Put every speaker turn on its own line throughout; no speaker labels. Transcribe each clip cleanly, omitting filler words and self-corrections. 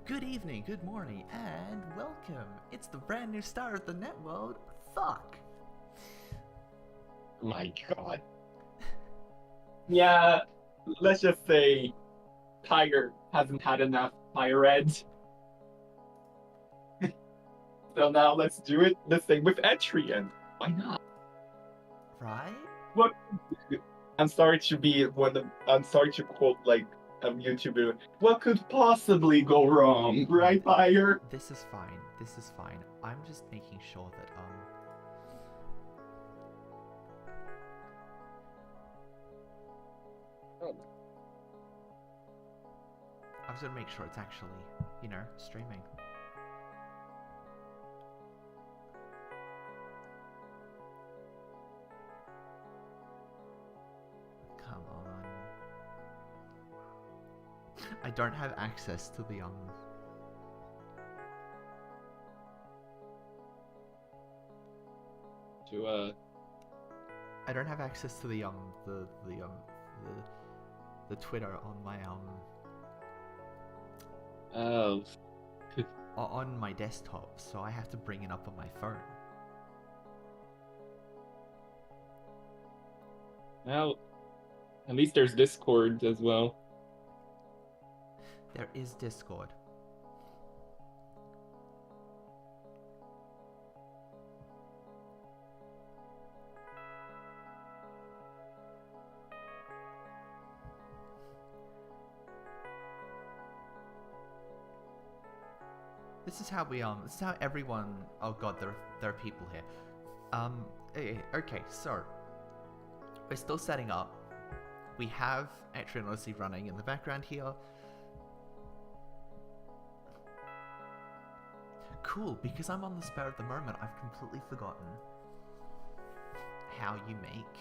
Good evening, good morning, and welcome. It's the brand new star of the net world, Fuck.
My God. Yeah, let's just say Pyre hasn't had enough Pyre. So now let's do it the same with Etrian. Why not?
Right?
What? I'm sorry to quote like a YouTuber. What could possibly go wrong, right, Pyre?
This is fine. This is fine. I'm just making sure that, I'm just gonna make sure it's actually, streaming. Come on. I don't have access to the, I don't have access to the Twitter on my,
Oh.
on my desktop, so I have to bring it up on my phone.
Well, at least there's Discord as well.
There is Discord. This is how this is how everyone, oh god, there are people here. Okay, so, we're still setting up. We have Etrian Odyssey running in the background here. Cool, because I'm on the spur of the moment, I've completely forgotten how you make,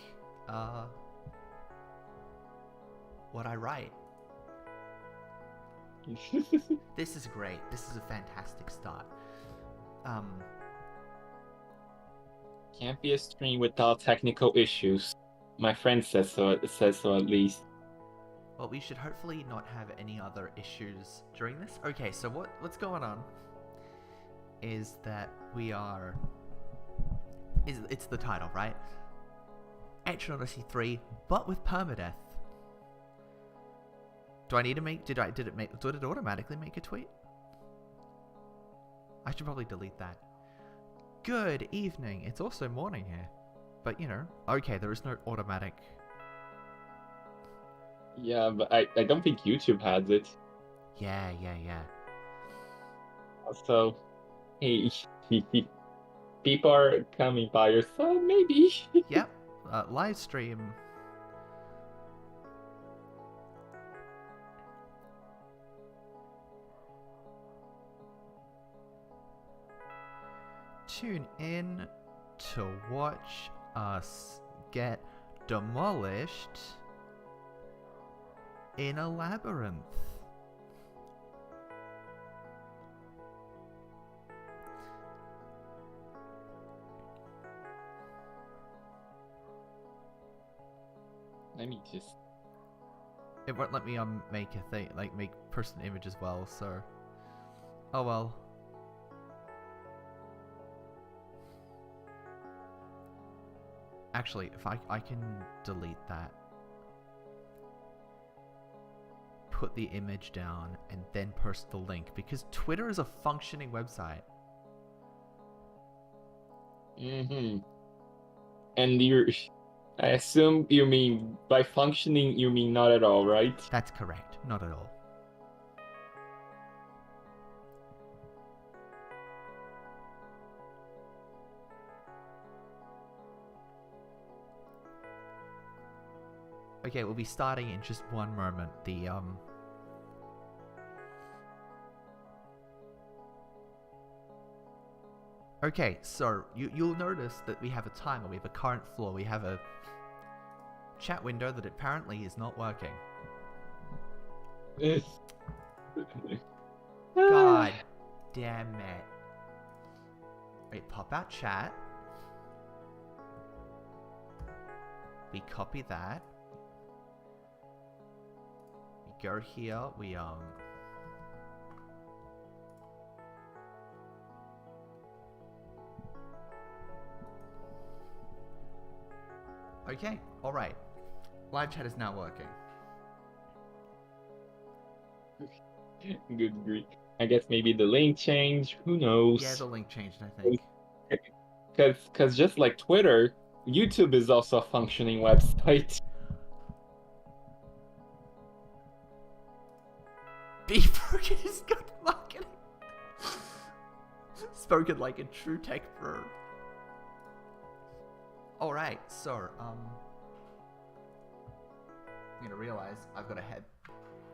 what I write. This is great. This is a fantastic start.
Can't be a stream without technical issues. My friend says so. It says so at least.
Well, we should hopefully not have any other issues during this. Okay, so what's going on is that we are... It's the title, right? Etrian Odyssey 3, but with Permadeath. Do I need to make... Did it automatically make a tweet? I should probably delete that. Good evening. It's also morning here. But, okay, there is no automatic...
Yeah, but I don't think YouTube has it.
Yeah.
So, hey, people are coming by, so maybe.
Yep, live stream. Tune in to watch us get demolished in a labyrinth.
Let me just...
It won't let me make a thing, like make person image as well, so... Oh well. Actually, if I can delete that. Put the image down and then post the link, because Twitter is a functioning website.
And I assume you mean, by functioning, you mean not at all, right?
That's correct. Not at all. Okay, we'll be starting in just one moment. Okay, so you'll notice that we have a timer, we have a current floor, we have a chat window that apparently is not working. God damn it. Wait, pop out chat. We copy that. We go here, we Okay, alright. Live chat is now working.
Good grief. I guess maybe the link changed. Who knows?
Yeah, the link changed, I think.
Because just like Twitter, YouTube is also a functioning website.
Beef Broken is good marketing. Spoken like a true tech bro. Alright, so, I'm gonna realize I've got a head.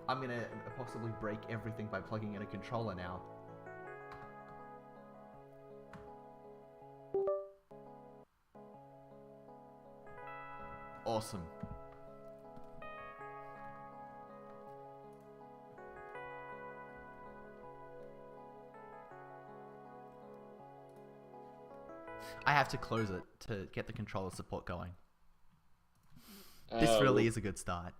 I'm gonna possibly break everything by plugging in a controller now. Awesome. I have to close it to get the controller support going. This really is a good start.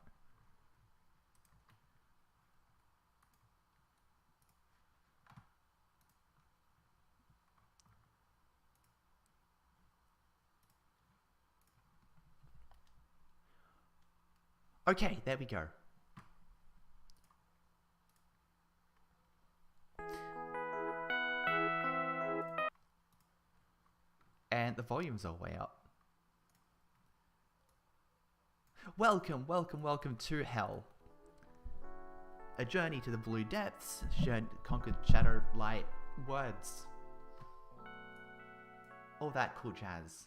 Okay, there we go. And the volumes are way up. Welcome, welcome, welcome to Hell. A journey to the blue depths, conquered shadow, light, words. All that cool jazz.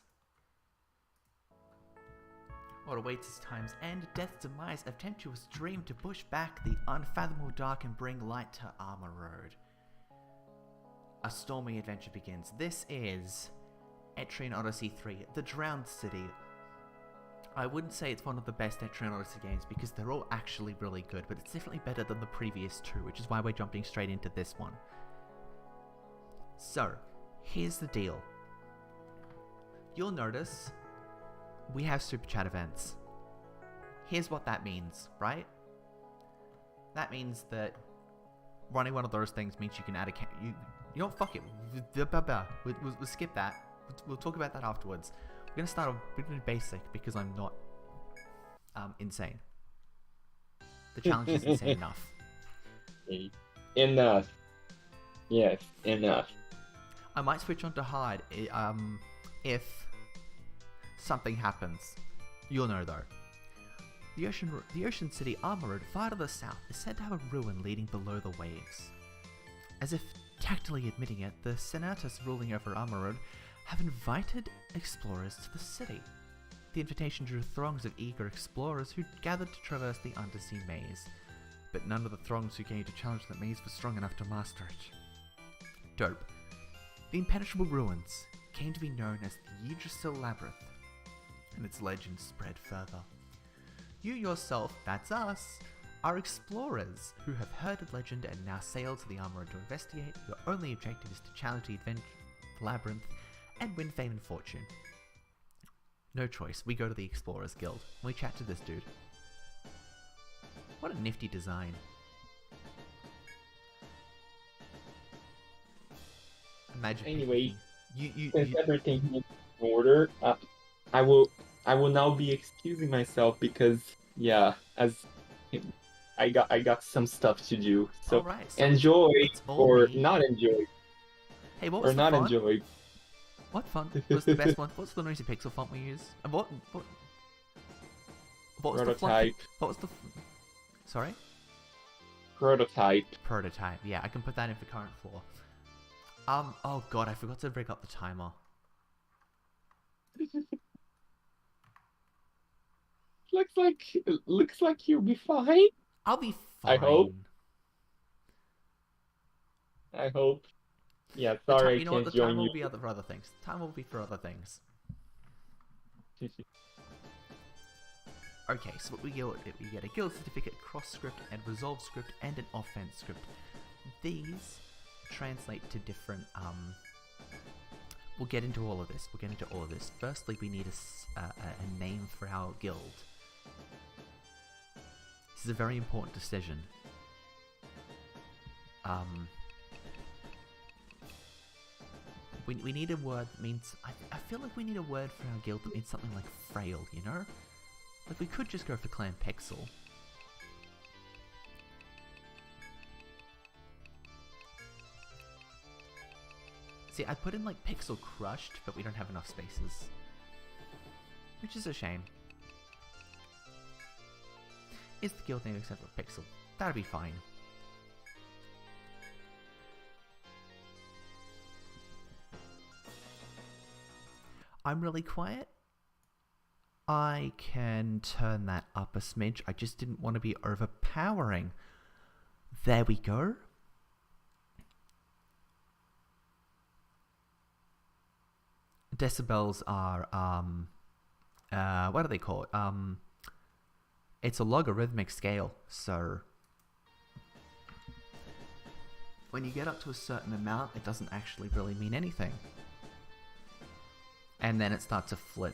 What awaits is time's end, death's demise, a tempestuous dream to push back the unfathomable dark and bring light to Armor Road. A stormy adventure begins. This is Etrian Odyssey 3, The Drowned City. I wouldn't say it's one of the best Etrian Odyssey games because they're all actually really good, but it's definitely better than the previous two, which is why we're jumping straight into this one. So, here's the deal. You'll notice we have super chat events. Here's what that means, right? That means that running one of those things means you can add a you know what, fuck it. We'll skip that. We'll talk about that afterwards. We're gonna start a bit basic because I'm not insane. The challenge is insane enough.
Enough. Yes, enough.
I might switch on to hard if something happens. You'll know though. The Ocean City Armor Road far to the south is said to have a ruin leading below the waves. As if tactily admitting it, the senators ruling over Armor Road have invited explorers to the city. The invitation drew throngs of eager explorers who gathered to traverse the undersea maze, but none of the throngs who came to challenge the maze were strong enough to master it. Dope. The impenetrable ruins came to be known as the Yggdrasil labyrinth, and its legend spread further. You yourself, that's us, are explorers who have heard the legend and now sail to the Armor Road to investigate. Your only objective is to challenge the labyrinth and win fame and fortune. No choice, we go to the Explorers Guild. We chat to this dude. What a nifty design. Imagine.
Anyway,
you
since everything is in order, I will now be excusing myself because as I got some stuff to do. So,
right, so
enjoy or
me.
not enjoy.
Hey, what was
or
the
not
font?
enjoy.
What font was the best one? What's the noisy pixel font we use? And what was
Prototype.
What was the sorry?
Prototype.
Prototype. Yeah, I can put that in for current floor. Oh god, I forgot to break up the timer.
Looks like you'll be fine.
I'll be fine.
I hope. Yeah, sorry,
you know what?
can't
The timer
join
will
you.
be for other things. The timer will be for other things. Okay, so what we get a guild certificate, cross script, and resolve script, and an offense script. These translate to different. We'll get into all of this. Firstly, we need a name for our guild. This is a very important decision. We need a word that means... I feel like we need a word for our guild that means something like frail, you know? Like, we could just go for Clan Pixel. See, I put in like Pixel Crushed, but we don't have enough spaces. Which is a shame. Is the guild name except for Pixel? That'd be fine. I'm really quiet. I can turn that up a smidge. I just didn't want to be overpowering. There we go. Decibels are, what do they call it? It's a logarithmic scale, so when you get up to a certain amount, it doesn't actually really mean anything. And then it starts to flip.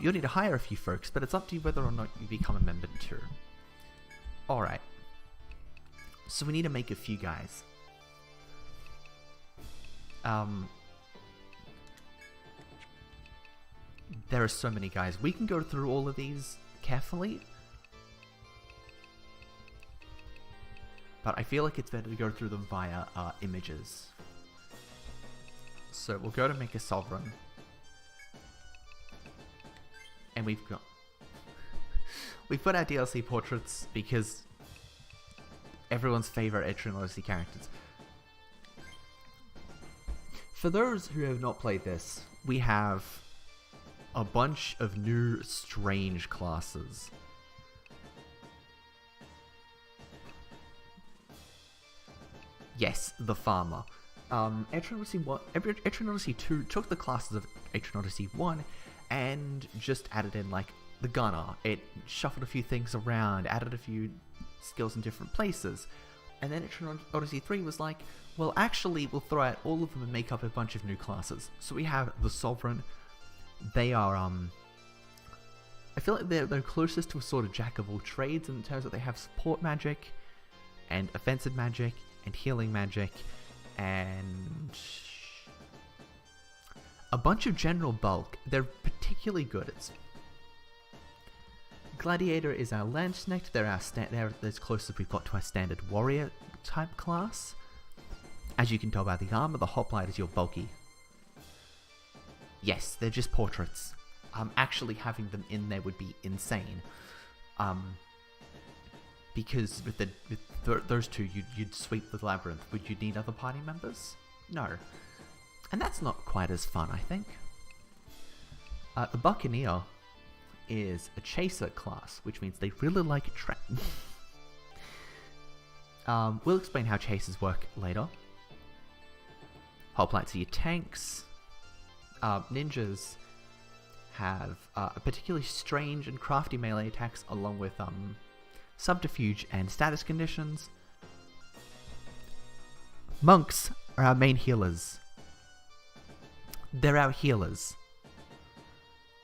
You'll need to hire a few folks, but it's up to you whether or not you become a member too. Alright. So we need to make a few guys. There are so many guys. We can go through all of these carefully. But I feel like it's better to go through them via images. So we'll go to make a sovereign. And we've got... we've put our DLC portraits because everyone's favorite Etrian Odyssey characters. For those who have not played this, we have a bunch of new strange classes. Yes, the farmer. Etrian Odyssey 2 took the classes of Etrian Odyssey 1 and just added in like the gunner. It shuffled a few things around, added a few skills in different places. And then Etrian Odyssey 3 was like, well actually we'll throw out all of them and make up a bunch of new classes. So we have the Sovereign. They are, I feel like they're closest to a sort of jack of all trades in terms that they have support magic, and offensive magic, and healing magic, and a bunch of general bulk. They're particularly good at... Gladiator is our Landsknecht. They're as close as we've got to our standard warrior type class. As you can tell by the armor, the hoplite is your bulky. Yes, they're just portraits. Actually having them in there would be insane. Because with those two, you'd sweep the labyrinth. Would you need other party members? No. And that's not quite as fun, I think. The Buccaneer is a chaser class, which means they really like we'll explain how chasers work later. Hoplites are your tanks. Ninjas have particularly strange and crafty melee attacks, along with subterfuge and status conditions. Monks are our main healers. They're our healers.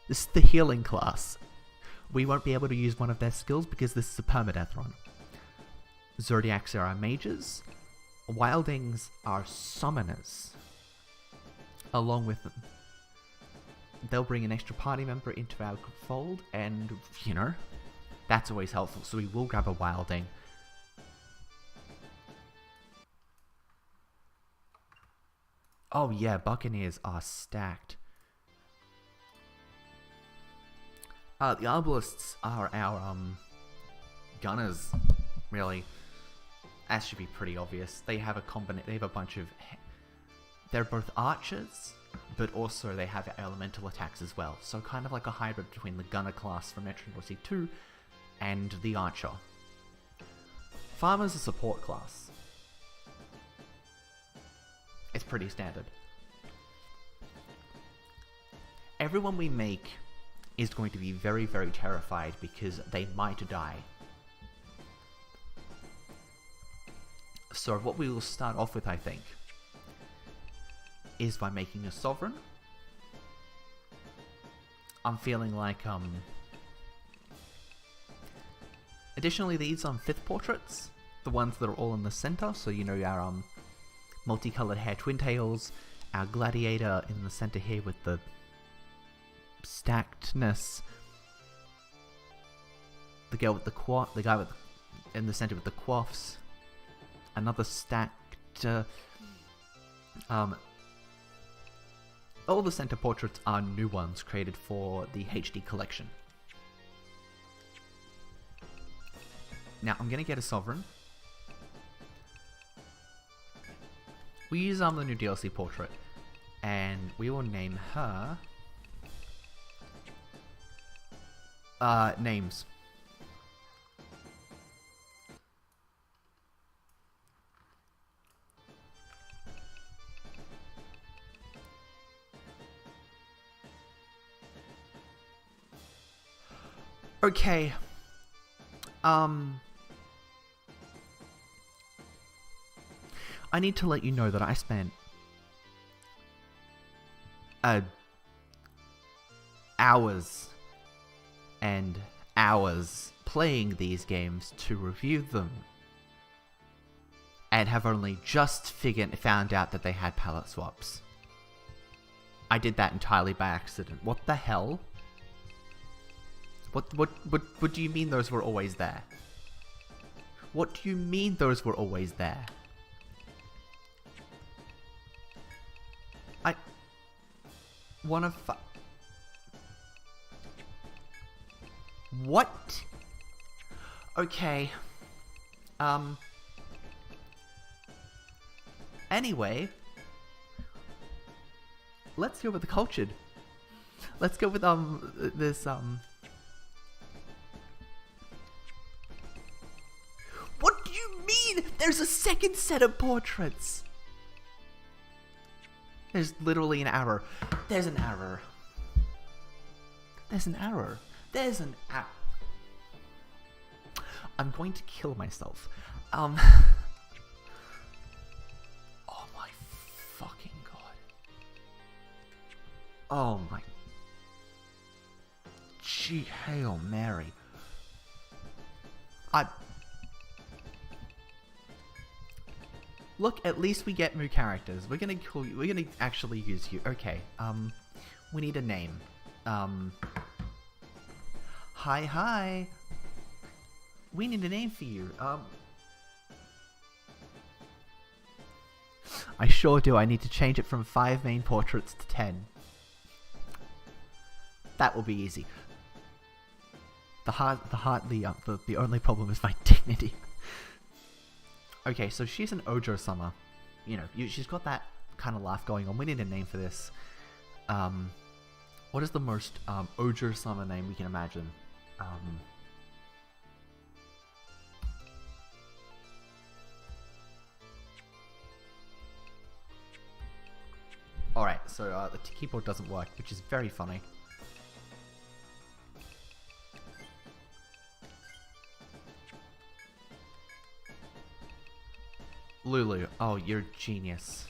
This is the healing class. We won't be able to use one of their skills because this is a permadeath run. Zodiacs are our mages. Wildings are summoners. Along with them, they'll bring an extra party member into our fold, and, you know, that's always helpful, so we will grab a wilding. Oh yeah, Buccaneers are stacked. The Arbalists are our, gunners, really. That should be pretty obvious. They have a bunch of... They're both archers, but also they have elemental attacks as well. So kind of like a hybrid between the gunner class from Etrian Odyssey 2 and the archer. Farmer's a support class. It's pretty standard. Everyone we make is going to be very, very terrified because they might die. So what we will start off with, I think, is by making a sovereign. I'm feeling like, additionally, these 5th portraits, the ones that are all in the center, so you know our multicolored hair twin tails, our gladiator in the center here with the stackedness. The girl with the the guy with in the center with the coifs. Another stacked. All the center portraits are new ones created for the HD collection. Now I'm gonna get a sovereign. We use the new DLC portrait, and we will name her names. Okay. I need to let you know that I spent hours and hours playing these games to review them, and have only just found out that they had palette swaps. I did that entirely by accident. What the hell? What do you mean those were always there? What do you mean those were always there? I wanna what? Okay. Anyway, let's go with the cultured. Let's go with this What do you mean? There's a second set of portraits. There's literally an error. There's an error. There's an error. There's an error. I'm going to kill myself. Oh my fucking god. Oh my. Gee, Hail Mary. Look, at least we get new characters. We're gonna call you. We're gonna actually use you. Okay. We need a name. Hi. We need a name for you. I sure do. I need to change it from 5 main portraits to 10. That will be easy. The only problem is my dignity. Okay, so she's an Ojo Summer. You know, she's got that kind of laugh going on. We need a name for this. What is the most Ojo Summer name we can imagine? Alright, so the keyboard doesn't work, which is very funny. Lulu, oh, you're genius.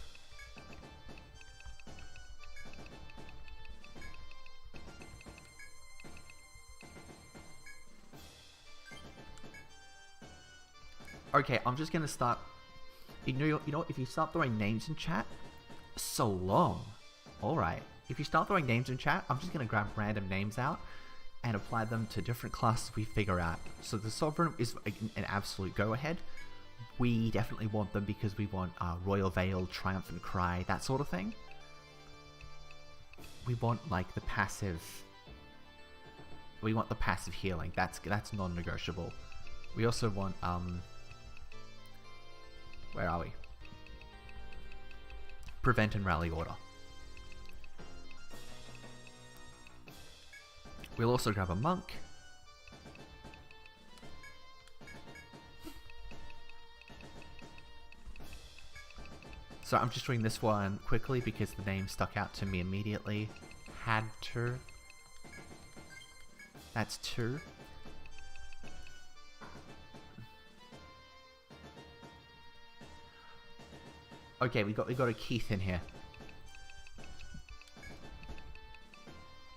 Okay, I'm just gonna start. You know, if you start throwing names in chat, so long. Alright, if you start throwing names in chat, I'm just gonna grab random names out and apply them to different classes we figure out. So the Sovereign is an absolute go-ahead. We definitely want them because we want Royal Veil, Triumphant Cry, that sort of thing. We want like the passive. We want the passive healing. That's non-negotiable. We also want where are we? Prevent and Rally Order. We'll also grab a monk. So I'm just doing this one quickly because the name stuck out to me immediately. Hadter. That's 2. Okay, we got a Keith in here.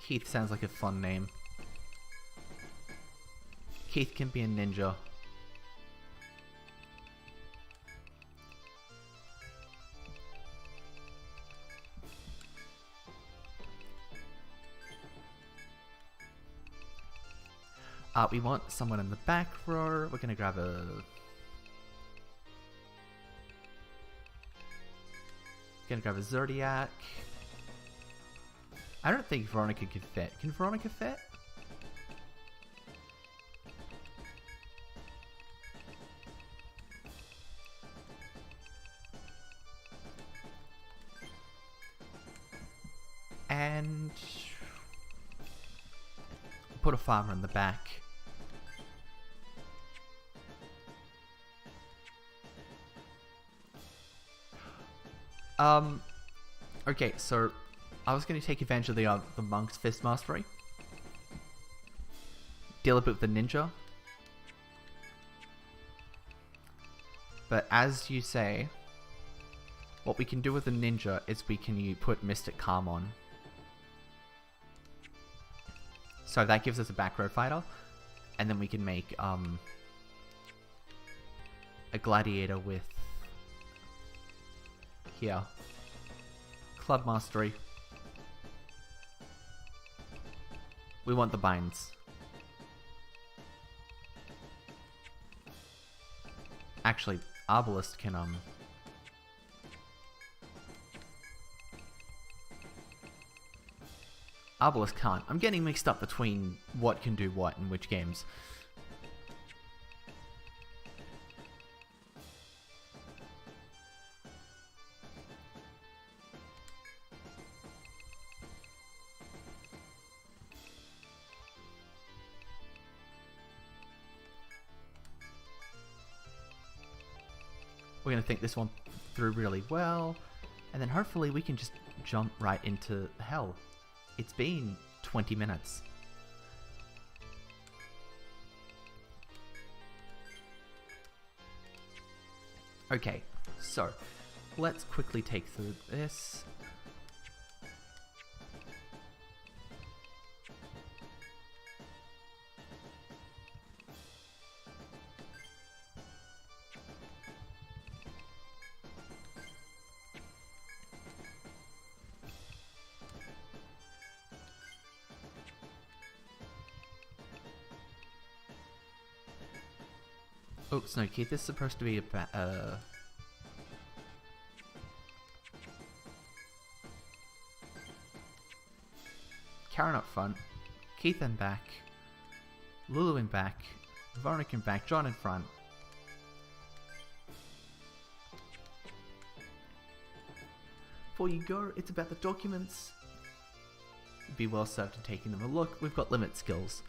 Keith sounds like a fun name. Keith can be a ninja. We want someone in the back row. We're gonna grab a... Gonna grab a Zodiac. I don't think Veronica could fit. Can Veronica fit? And put a farmer in the back. Okay, so I was going to take advantage of the monk's fist mastery. Deal a bit with the ninja. But as you say, what we can do with the ninja is we can put Mystic Calm on. So that gives us a back row fighter, and then we can make a gladiator with here. Club Mastery. We want the binds. Actually, Arbalist can Arbalist can't. I'm getting mixed up between what can do what in which games. We're going to think this one through really well, and then hopefully we can just jump right into hell. It's been 20 minutes. Okay, so let's quickly take through this. Oops, no, Keith, this is supposed to be a Karen up front, Keith in back, Lulu in back, Veronica in back, John in front. Before you go, it's about the documents. You'd be well served in taking them a look. We've got limit skills.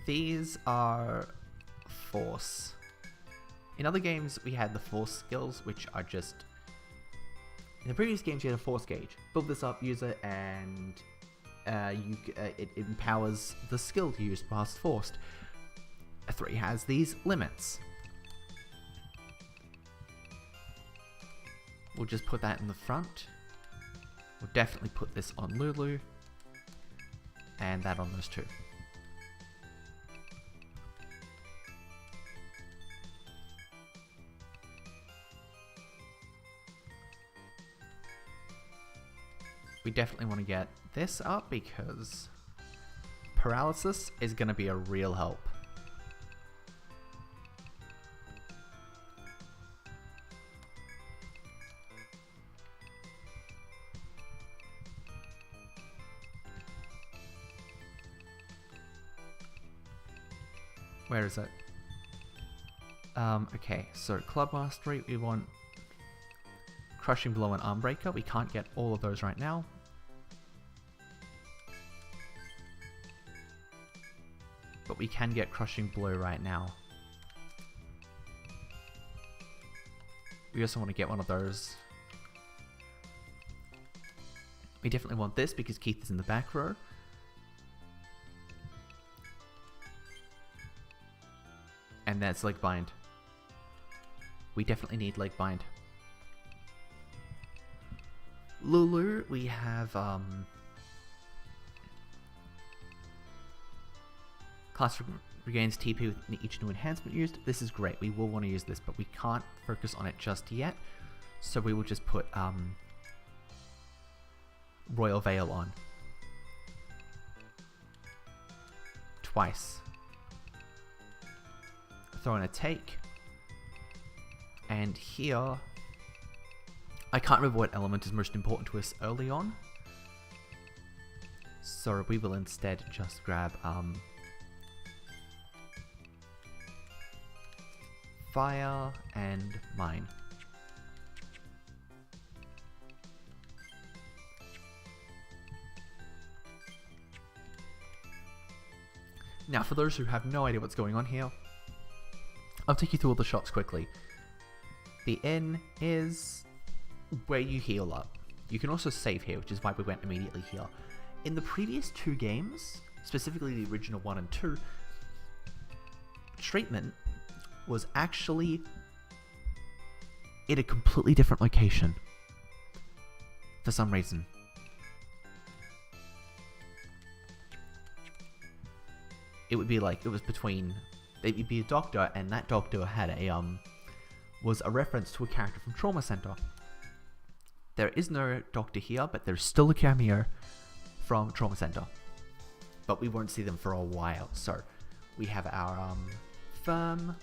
These are force. In other games, we had the force skills, which are just... In the previous games, you had a force gauge. Build this up, use it, and it empowers the skill to use past forced. A 3 has these limits. We'll just put that in the front. We'll definitely put this on Lulu. And that on those two. We definitely want to get this up because paralysis is going to be a real help. Where is it? Okay, so Club Mastery, we want Crushing Blow and Armbreaker. We can't get all of those right now. But we can get Crushing Blow right now. We also want to get one of those. We definitely want this because Keith is in the back row. And that's Leg Bind. We definitely need Leg Bind. Lulu, we have class regains TP with each new enhancement used. This is great. We will want to use this, but we can't focus on it just yet. So we will just put Royal Veil on. Twice. throw in a take. And here, I can't remember what element is most important to us early on. So we will instead just grab fire and mine. Now, for those who have no idea what's going on here, I'll take you through all the shops quickly. The inn is where you heal up. You can also save here, which is why we went immediately here. In the previous 2 games, specifically the original 1 and 2, treatment was actually in a completely different location for some reason. It would be like, it was between, it'd be a doctor, and that doctor had a, was a reference to a character from Trauma Center. There is no doctor here, but there's still a cameo from Trauma Center. But we won't see them for a while, so we have our, firm.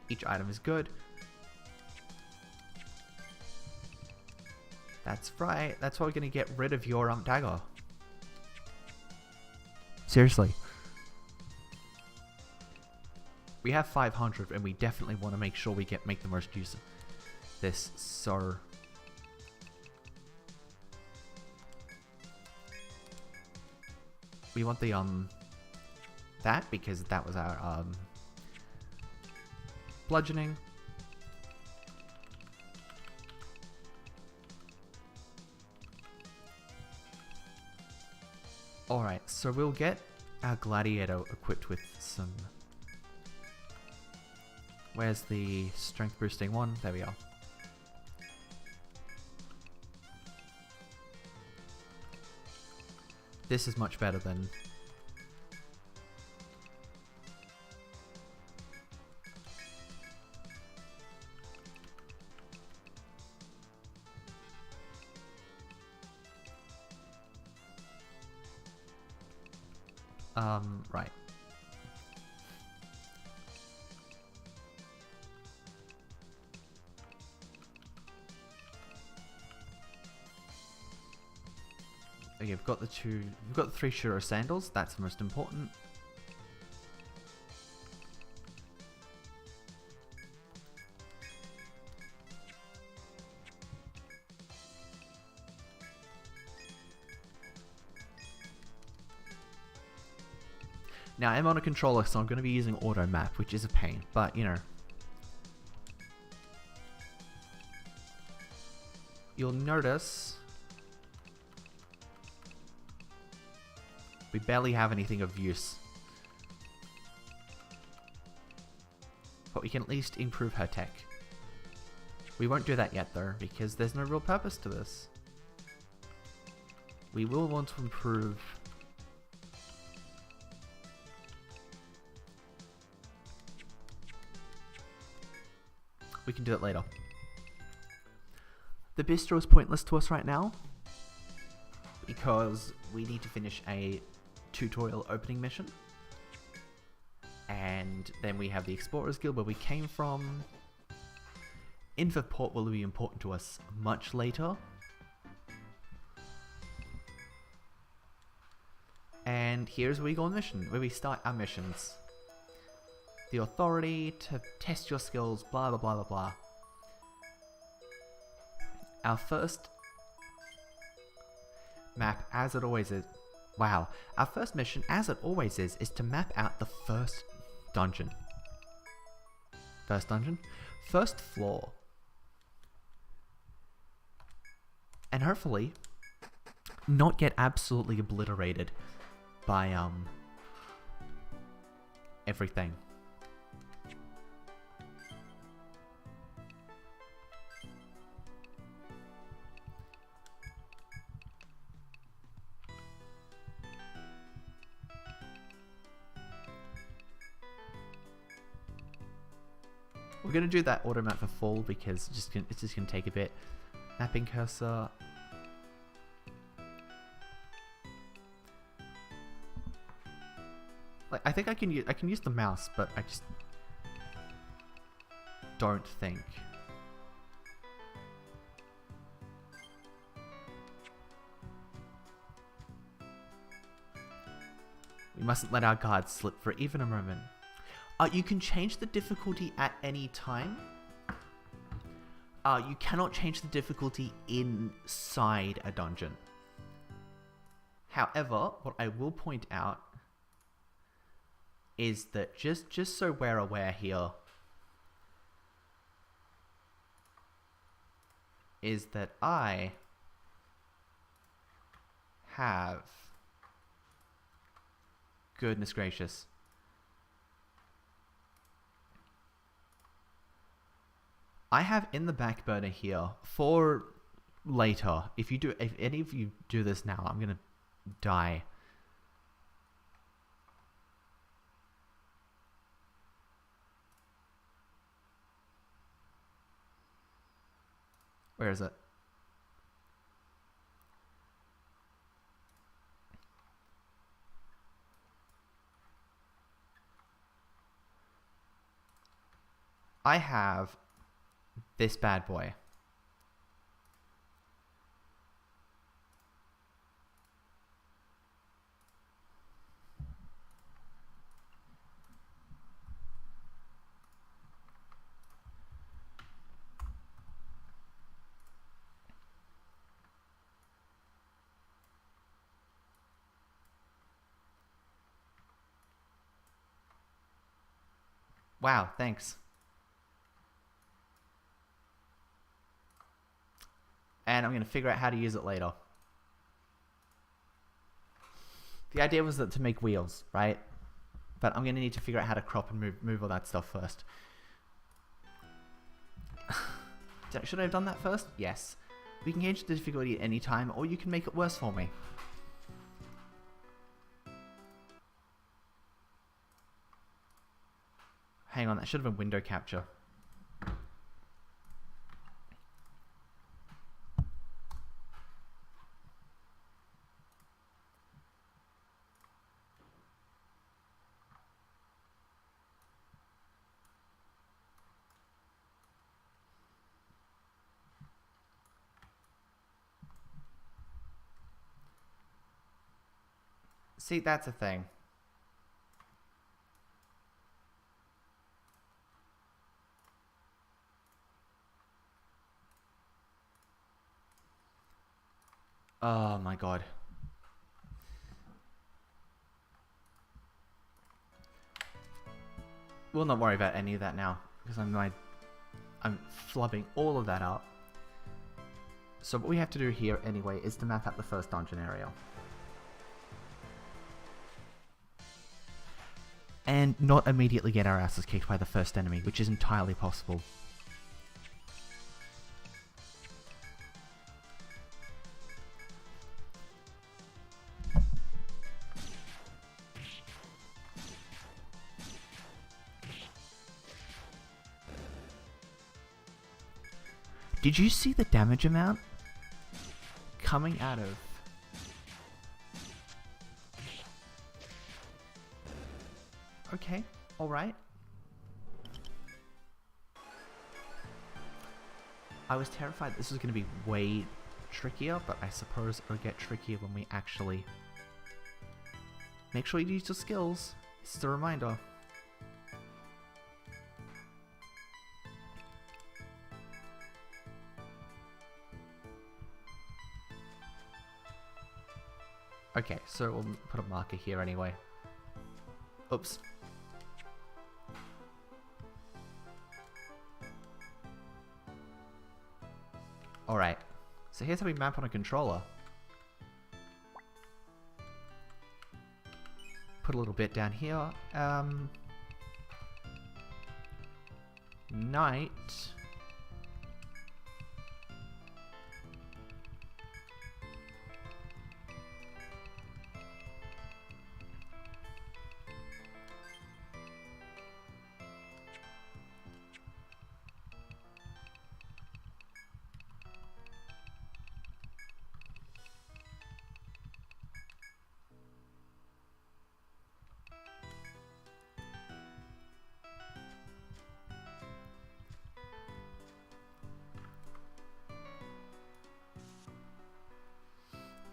Each item is good. That's right, that's why we're gonna get rid of your, dagger. Seriously. We have 500 and we definitely want to make sure we make the most use of this, so... We want the, that, because that was our, bludgeoning. Alright, so we'll get our gladiator equipped with some... Where's the strength boosting one? There we are. This is much better than... right. Okay, we've got the 3 Shuro sandals, that's most important. Now, I'm on a controller, so I'm going to be using auto map, which is a pain, but you know. You'll notice we barely have anything of use. But we can at least improve her tech. We won't do that yet though, because there's no real purpose to this. We will want to improve... We can do it later. The bistro is pointless to us right now, because we need to finish a tutorial opening mission. And then we have the Explorers Guild where we came from. Infoport will be important to us much later. And here's where we go on mission, where we start our missions. The authority to test your skills, blah blah blah blah blah. Our first map, as it always is, wow, our first mission, as it always is to map out the first dungeon. First floor. And hopefully not get absolutely obliterated by everything. We're gonna do that auto map for full because it's just gonna take a bit. Mapping cursor. Like, I think I can use the mouse, but I just don't think. We mustn't let our guards slip for even a moment. You can change the difficulty at any time. You cannot change the difficulty inside a dungeon. However, what I will point out is that just so we're aware here, is that I have, goodness gracious, I have in the back burner here for later. If any of you do this now, I'm gonna die. Where is it? I have this bad boy. Wow, thanks. And I'm going to figure out how to use it later. The idea was that to make wheels, right? But I'm going to need to figure out how to crop and move all that stuff first. Should I have done that first? Yes. We can change the difficulty at any time, or you can make it worse for me. Hang on, that should have been window capture. See, that's a thing. Oh my god. We'll not worry about any of that now, because I'm flubbing all of that up. So what we have to do here anyway is to map out the first dungeon area. And not immediately get our asses kicked by the first enemy, which is entirely possible. Did you see the damage amount coming out of... Okay, alright. I was terrified this was going to be way trickier, but I suppose it'll get trickier when we actually... Make sure you use your skills. This is a reminder. Okay, so we'll put a marker here anyway. Oops. Alright, so here's how we map on a controller. Put a little bit down here. Night.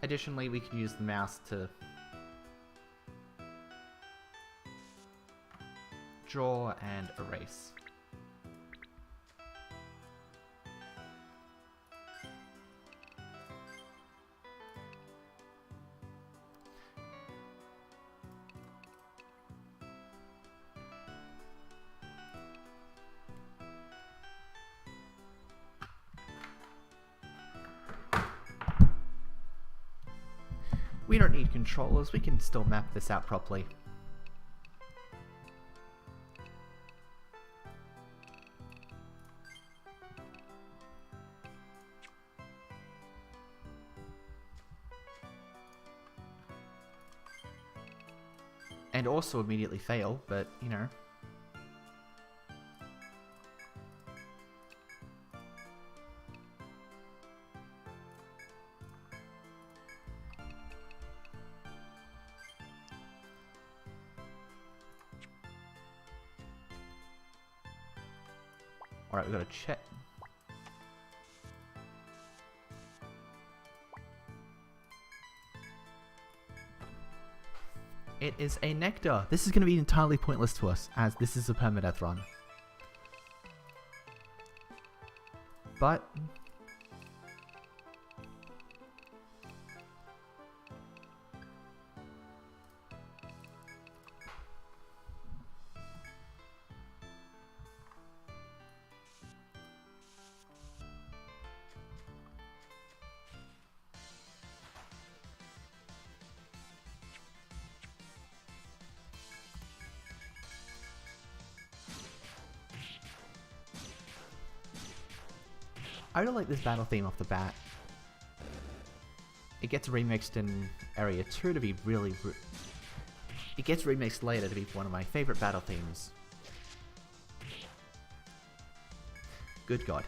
Additionally, we can use the mouse to draw and erase. We don't need controllers, we can still map this out properly. And also immediately fail, but, you know. Alright, we've got to check. It is a nectar. This is going to be entirely pointless to us, as this is a permadeath run. But I don't like this battle theme off the bat. It gets remixed in Area 2 to be really... It gets remixed later to be one of my favorite battle themes. Good God.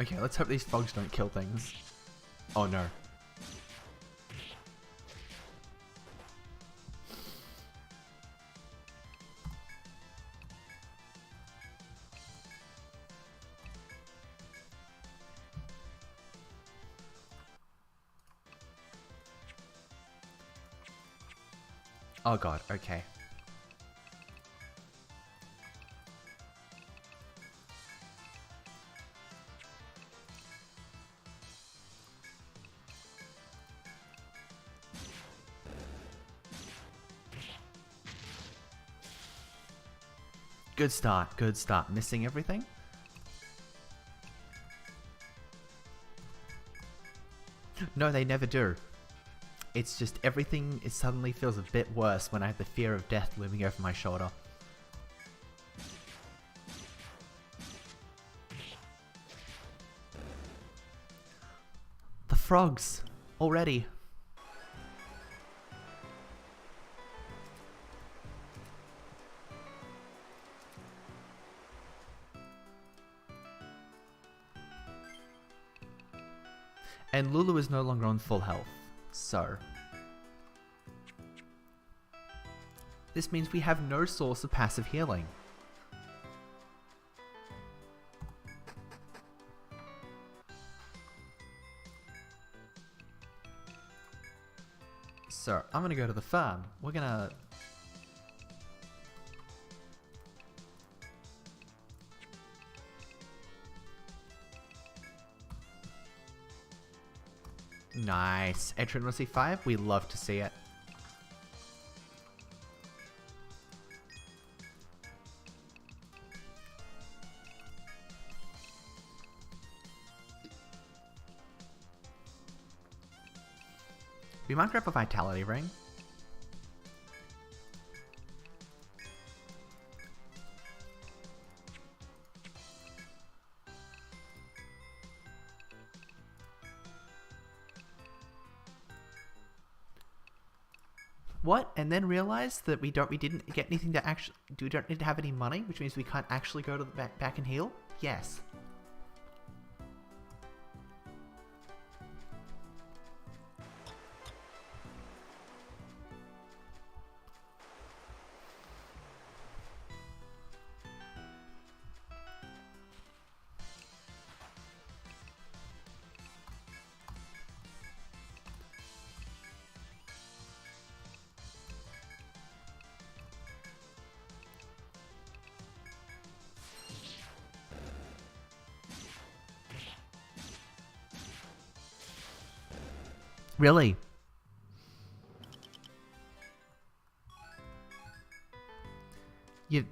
Okay, let's hope these frogs don't kill things. Oh no. Oh god, okay. Good start, good start. Missing everything? No, they never do. It's just everything suddenly feels a bit worse when I have the fear of death looming over my shoulder. The frogs! Already! And Lulu is no longer on full health, so... This means we have no source of passive healing. So, I'm gonna go to the farm. We're gonna... Nice. Etrian Odyssey 5, we love to see it. We might grab a vitality ring. What? And then realize that we didn't get anything to actually. We don't need to have any money, which means we can't actually go to the back and heal? Yes. Really? You...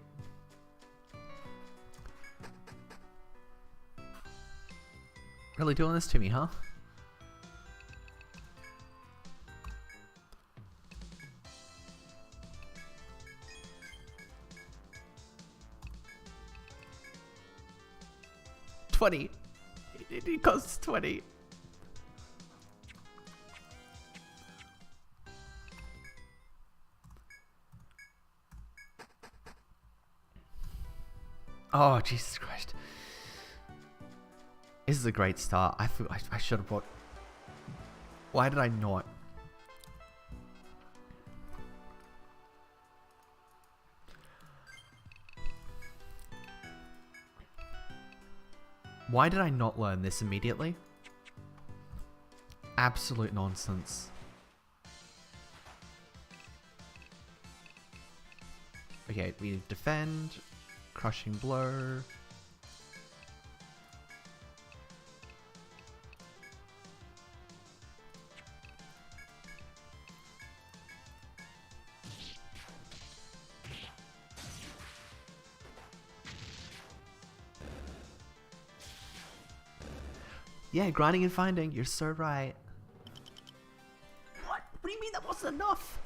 Really doing this to me, huh? $20. It costs $20. Oh, Jesus Christ. This is a great start. I should have bought... Why did I not? Why did I not learn this immediately? Absolute nonsense. Okay, we need to defend. Crushing blow. Yeah, grinding and finding. You're so right. What? What do you mean that wasn't enough?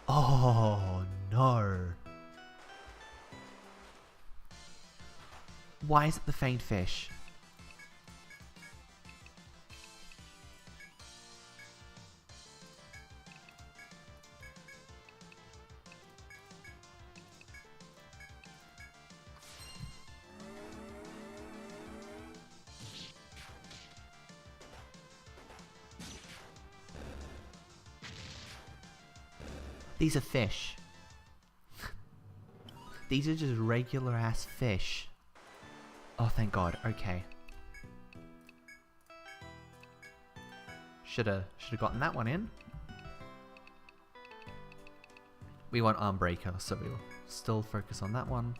Oh, no. Why is it the faint fish? These are fish. These are just regular ass fish. Oh, thank God. Okay. Shoulda gotten that one in. We want arm breaker, so we'll still focus on that one.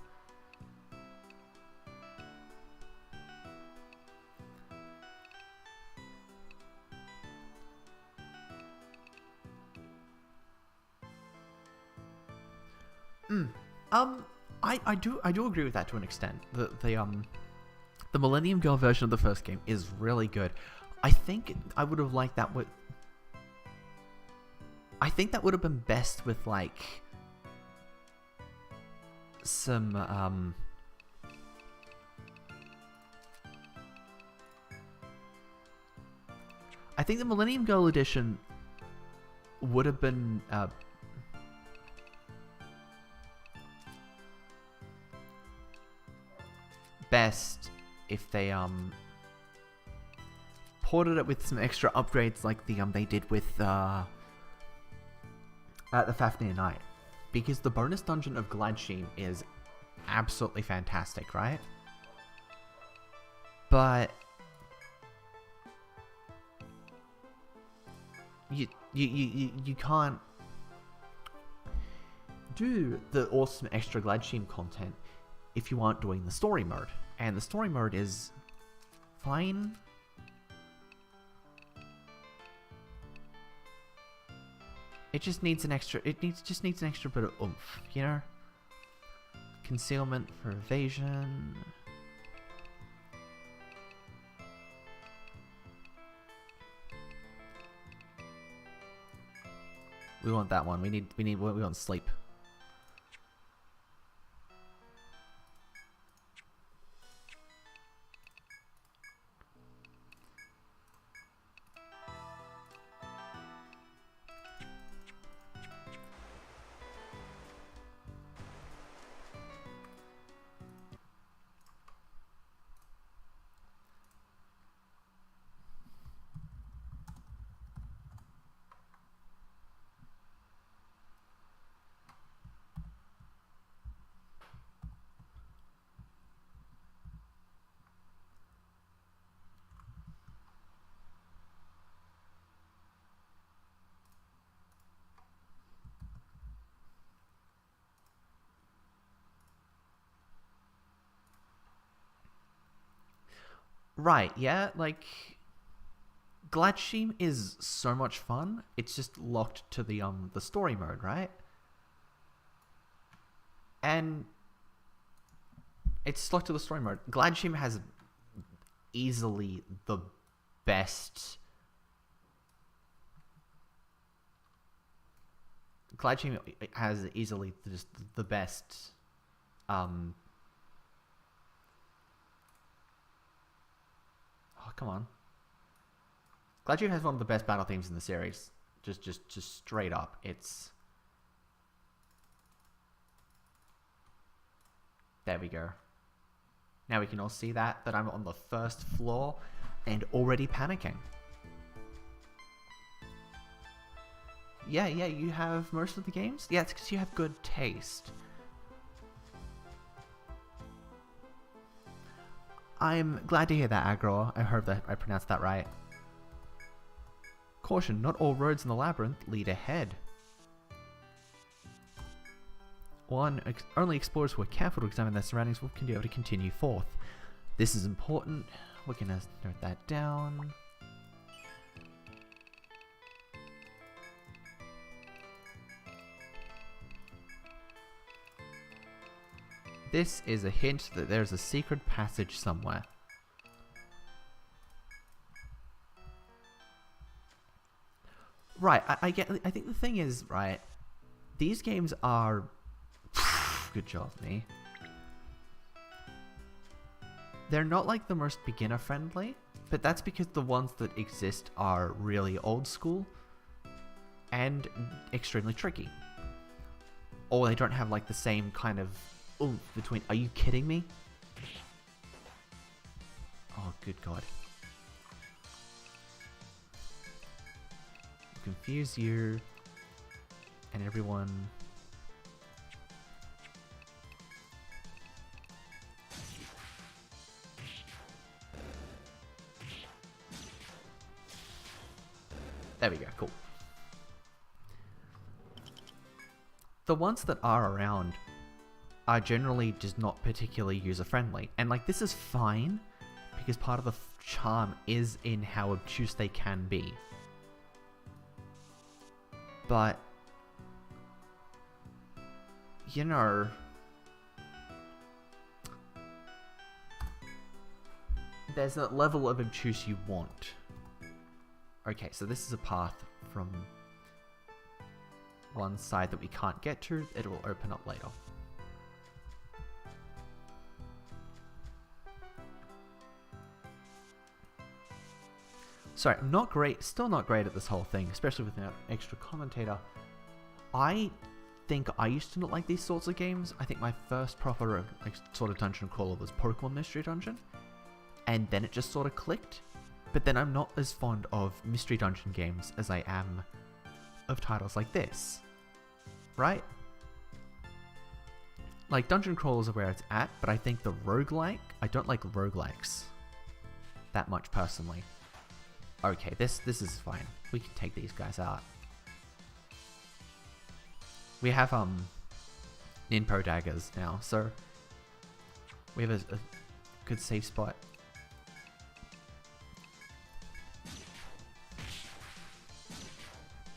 I do agree with that to an extent. The Millennium Girl version of the first game is really good. I think I would have liked that with... I think that would have been best with, like... some, I think the Millennium Girl edition would have been, best if they ported it with some extra upgrades like they did with the Fafnir Knight, because the bonus dungeon of Gladsheen is absolutely fantastic, right? But you can't do the awesome extra Gladsheen content if you aren't doing the story mode, and the story mode is fine. It just needs an extra. Just needs an extra bit of oomph, you know. Concealment for evasion. We want that one. We want sleep. Right, yeah, like Gladshim is so much fun. It's just locked to the story mode, right? And it's locked to the story mode. Gladshim has easily the best. Gladshim has easily just the best. Oh, come on. Gladshim has one of the best battle themes in the series. Just straight up. It's... There we go. Now we can all see that I'm on the first floor and already panicking. Yeah, you have most of the games? Yeah, it's because you have good taste. I'm glad to hear that, Agro. I hope that I pronounced that right. Caution, not all roads in the labyrinth lead ahead. Only explorers who are careful to examine their surroundings can be able to continue forth. This is important. We're going to note that down. This is a hint that there's a secret passage somewhere. Right, I think the thing is, right, these games are... Good job, me. They're not like the most beginner friendly, but that's because the ones that exist are really old school and extremely tricky. Or they don't have like the same kind of oomph between... Are you kidding me? Oh, good God. Confuse you and everyone. There we go, cool. The ones that are around are generally just not particularly user-friendly. And like, this is fine, because part of the charm is in how obtuse they can be. But, you know, there's that level of obtuse you want. Okay, so this is a path from one side that we can't get to. It will open up later. Sorry, I'm not great, still not great at this whole thing, especially with an extra commentator. I think I used to not like these sorts of games. I think my first proper like sort of dungeon crawler was Pokemon Mystery Dungeon, and then it just sort of clicked. But then I'm not as fond of Mystery Dungeon games as I am of titles like this, right? Like, dungeon crawlers are where it's at, but I think the roguelike, I don't like roguelikes that much personally. Okay, this is fine. We can take these guys out. We have Ninpo daggers now, so we have a good safe spot.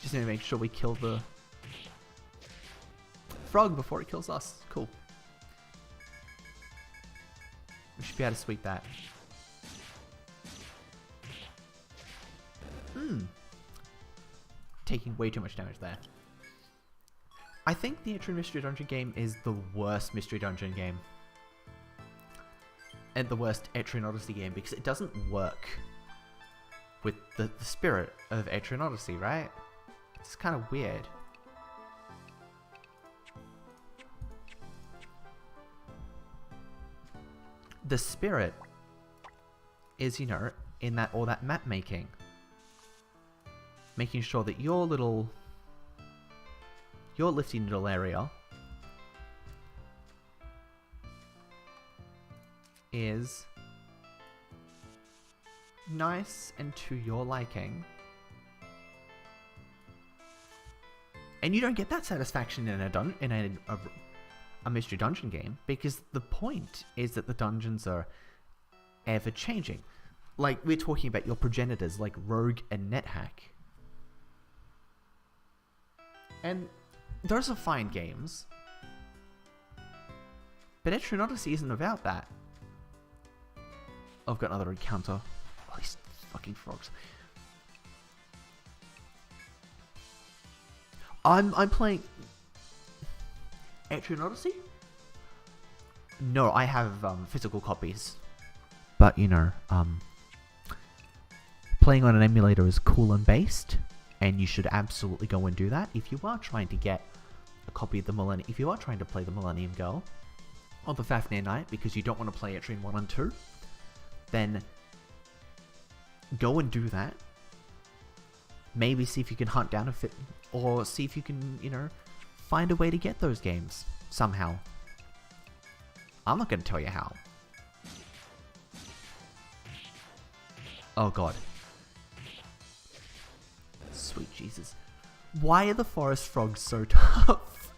Just need to make sure we kill the frog before it kills us. Cool. We should be able to sweep that. Taking way too much damage there. I think the Etrian Mystery Dungeon game is the worst Mystery Dungeon game. And the worst Etrian Odyssey game because it doesn't work with the spirit of Etrian Odyssey, right? It's kind of weird. The spirit is, you know, in that all that map making. Making sure that your lifting little area is nice and to your liking. And you don't get that satisfaction in a mystery dungeon game because the point is that the dungeons are ever changing. Like we're talking about your progenitors like Rogue and NetHack. And those are fine games. But Etrian Odyssey isn't about that. I've got another encounter. Oh, these fucking frogs. I'm playing Etrian Odyssey? No, I have physical copies. But you know, playing on an emulator is cool and based, and you should absolutely go and do that if you are trying to get a copy of the Millennium. If you are trying to play the Millennium Girl or the Fafnir Knight because you don't want to play Etrian 1 and 2, then go and do that. Maybe see if you can hunt down a fit, or see if you can, you know, find a way to get those games somehow. I'm not going to tell you how. Oh god. Sweet Jesus. Why are the forest frogs so tough?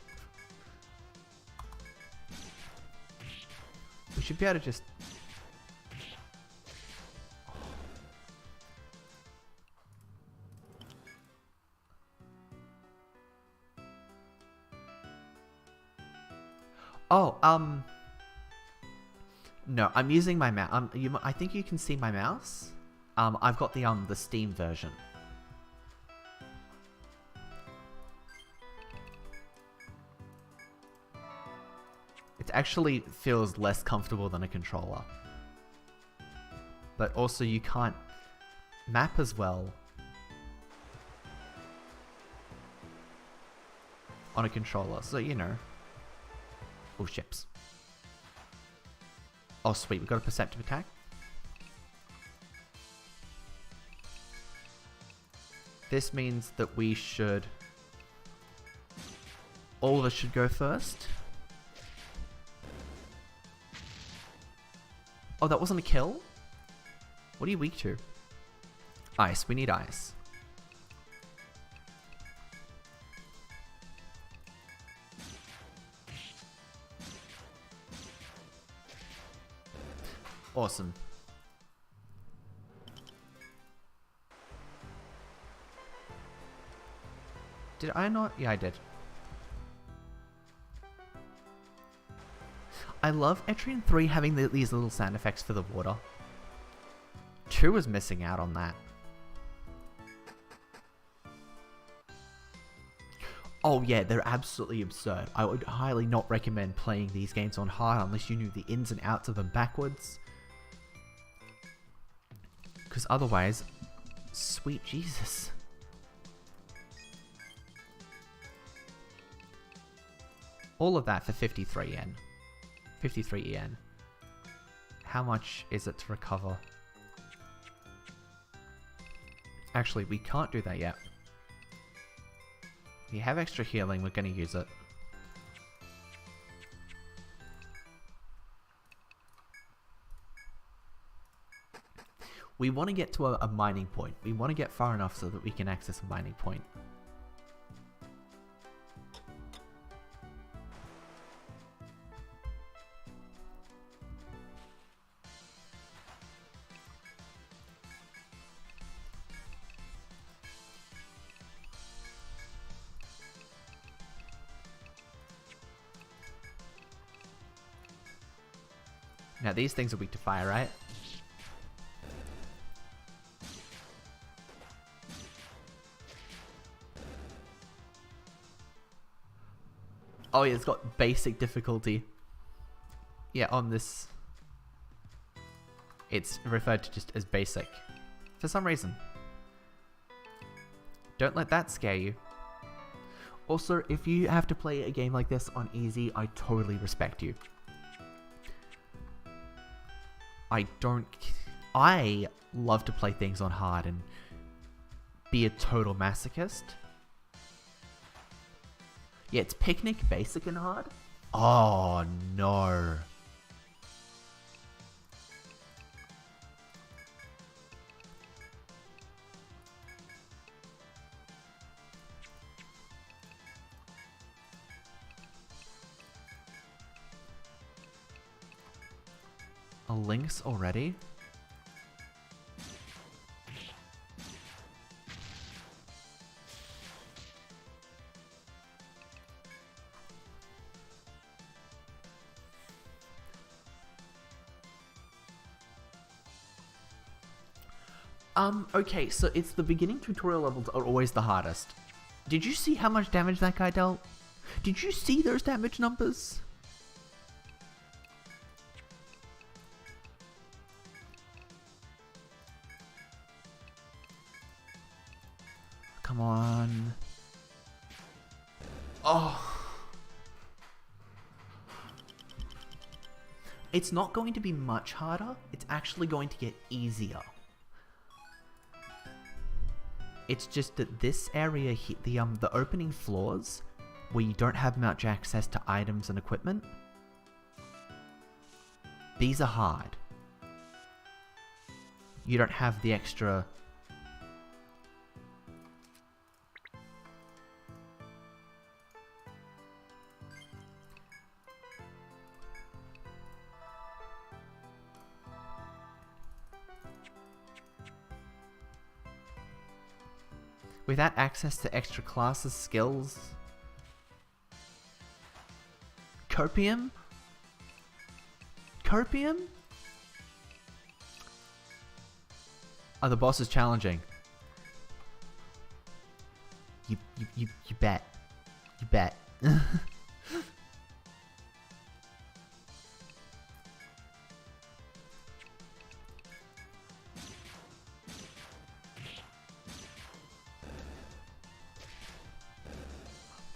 We should be able to just... Oh, no, I'm using my mouse. I think you can see my mouse. I've got the Steam version. It actually feels less comfortable than a controller. But also you can't map as well on a controller, so you know. Oh, ships. Oh, sweet. We've got a perceptive attack. This means that we should... all of us should go first. Oh, that wasn't a kill? What are you weak to? Ice. We need ice. Awesome. Did I not? Yeah, I did. I love Etrian 3 having these little sound effects for the water. 2 was missing out on that. Oh yeah, they're absolutely absurd. I would highly not recommend playing these games on hard unless you knew the ins and outs of them backwards. Because otherwise, sweet Jesus. All of that for 53 yen. 53 yen. How much is it to recover? Actually, we can't do that yet. We have extra healing, we're going to use it. We want to get to a mining point. We want to get far enough so that we can access a mining point. Now these things are weak to fire, right? Oh yeah, it's got basic difficulty. Yeah, on this, it's referred to just as basic. For some reason. Don't let that scare you. Also, if you have to play a game like this on easy, I totally respect you. I love to play things on hard and be a total masochist. Yeah, it's Picnic, basic, and hard. Oh no. A Lynx already? Okay, so it's the beginning tutorial levels are always the hardest. Did you see how much damage that guy dealt? Did you see those damage numbers? Come on. Oh. It's not going to be much harder. It's actually going to get easier. It's just that this area here, the opening floors, where you don't have much access to items and equipment, these are hard. You don't have the extra... Without access to extra classes, skills... Copium? Copium? Oh, the boss is challenging. You bet. You bet.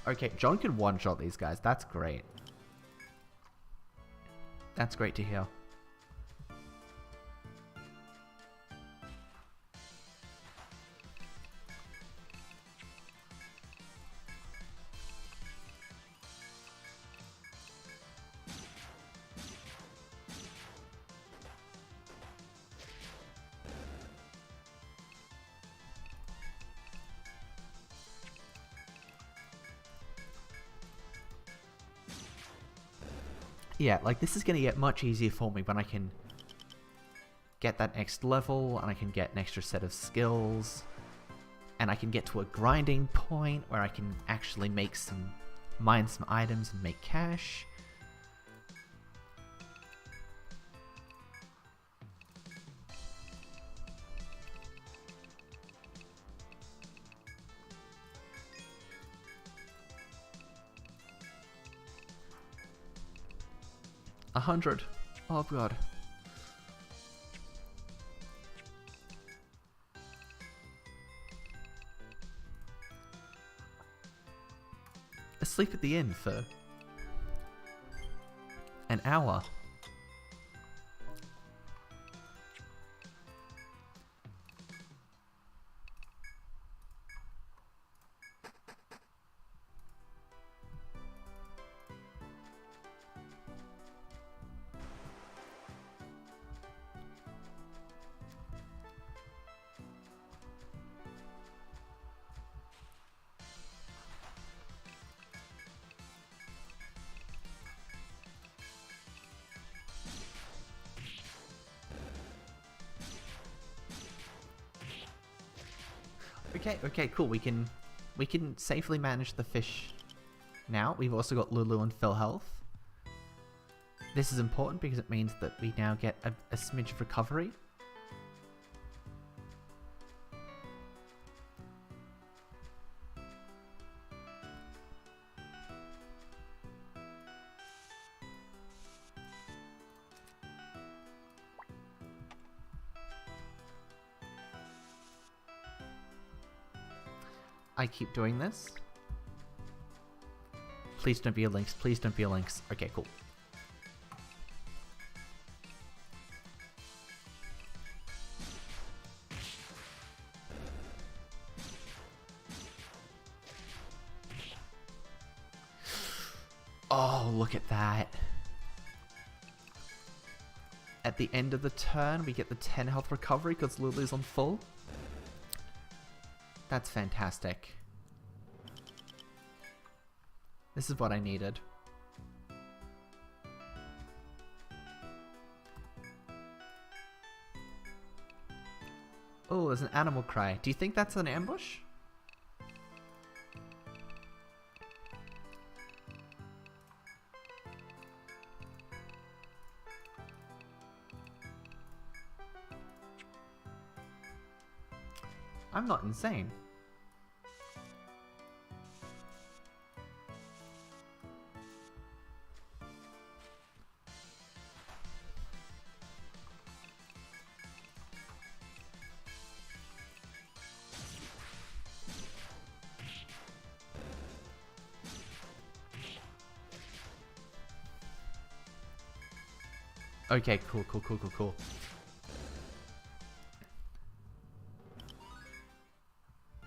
Okay, John can one-shot these guys. That's great. That's great to hear. Yeah, like this is going to get much easier for me when I can get that next level and I can get an extra set of skills and I can get to a grinding point where I can actually mine some items and make cash. $100. Oh god. Asleep at the inn for an hour. Okay, cool. We can safely manage the fish now. We've also got Lulu and Phil health. This is important because it means that we now get a smidge of recovery. I keep doing this. Please don't be a lynx. Please don't be a lynx. Okay, cool. Oh, look at that. At the end of the turn, we get the 10 health recovery because Lulu's on full. That's fantastic. This is what I needed. Oh, there's an animal cry. Do you think that's an ambush? I'm not insane. Okay, cool.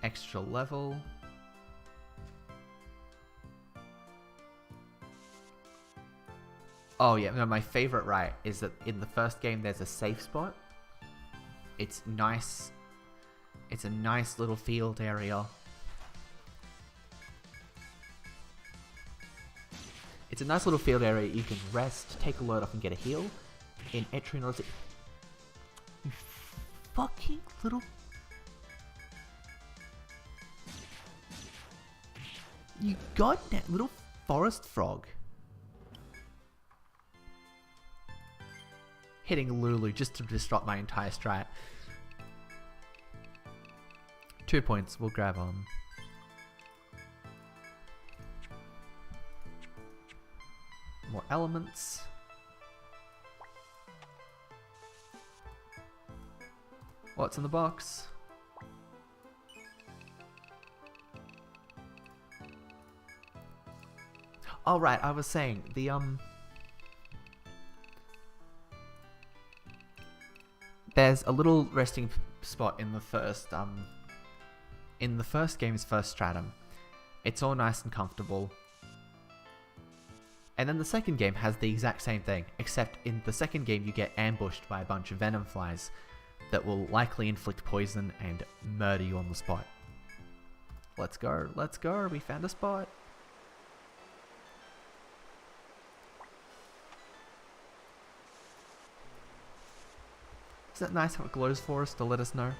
Extra level. Oh yeah, no, my favorite right is that in the first game there's a safe spot. It's nice. It's a nice little field area. It's a nice little field area. You can rest, take a load off and get a heal. In Etrian Odyssey. You fucking little... You goddamn little forest frog. Hitting Lulu just to disrupt my entire strat. 2 points, we'll grab on. More elements. What's in the box? Oh right, I was saying the there's a little resting spot in the first game's first stratum. It's all nice and comfortable. And then the second game has the exact same thing, except in the second game you get ambushed by a bunch of venom flies that will likely inflict poison and murder you on the spot. Let's go, we found a spot. Is that nice how it glows for us to let us know?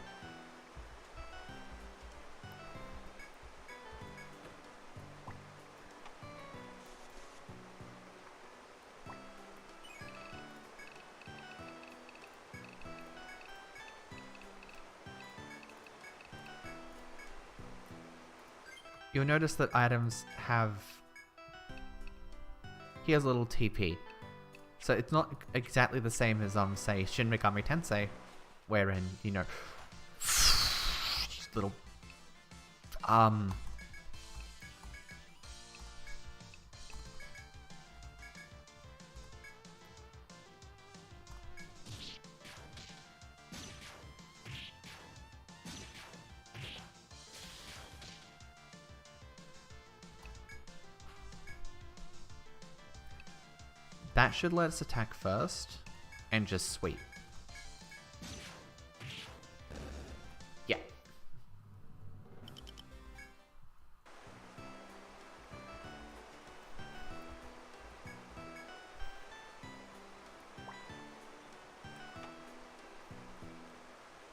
You'll notice that items have... He has a little TP. So it's not exactly the same as, say, Shin Megami Tensei, wherein, you know, just little, that should let us attack first, and just sweep. Yeah.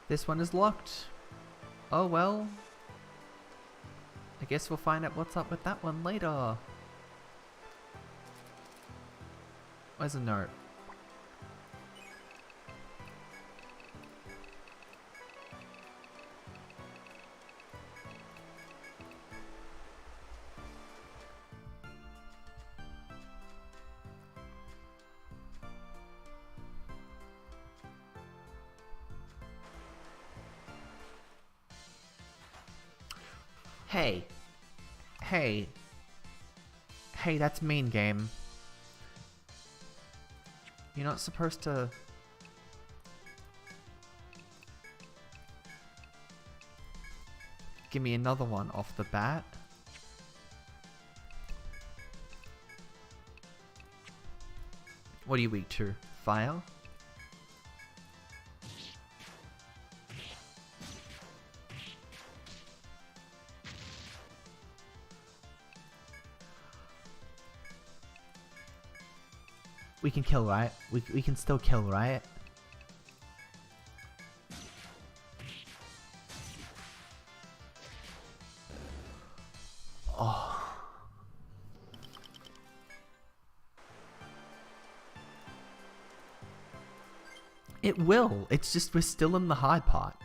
This one is locked. Oh well. I guess we'll find out what's up with that one later. Where's a note? Hey. Hey. Hey, that's mean, game. You're not supposed to... give me another one off the bat. What are you weak to? Fire? We can kill, right? We can still kill, right? Oh. It will. It's just we're still in the hard part.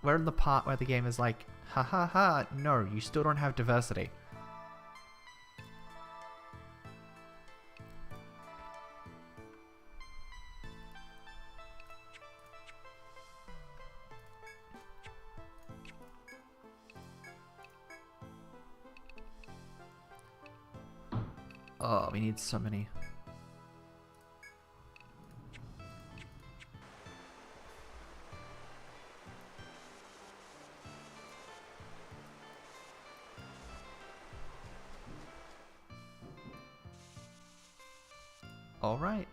We're in the part where the game is like, ha ha ha, no, you still don't have diversity. Oh, we need so many. Alright.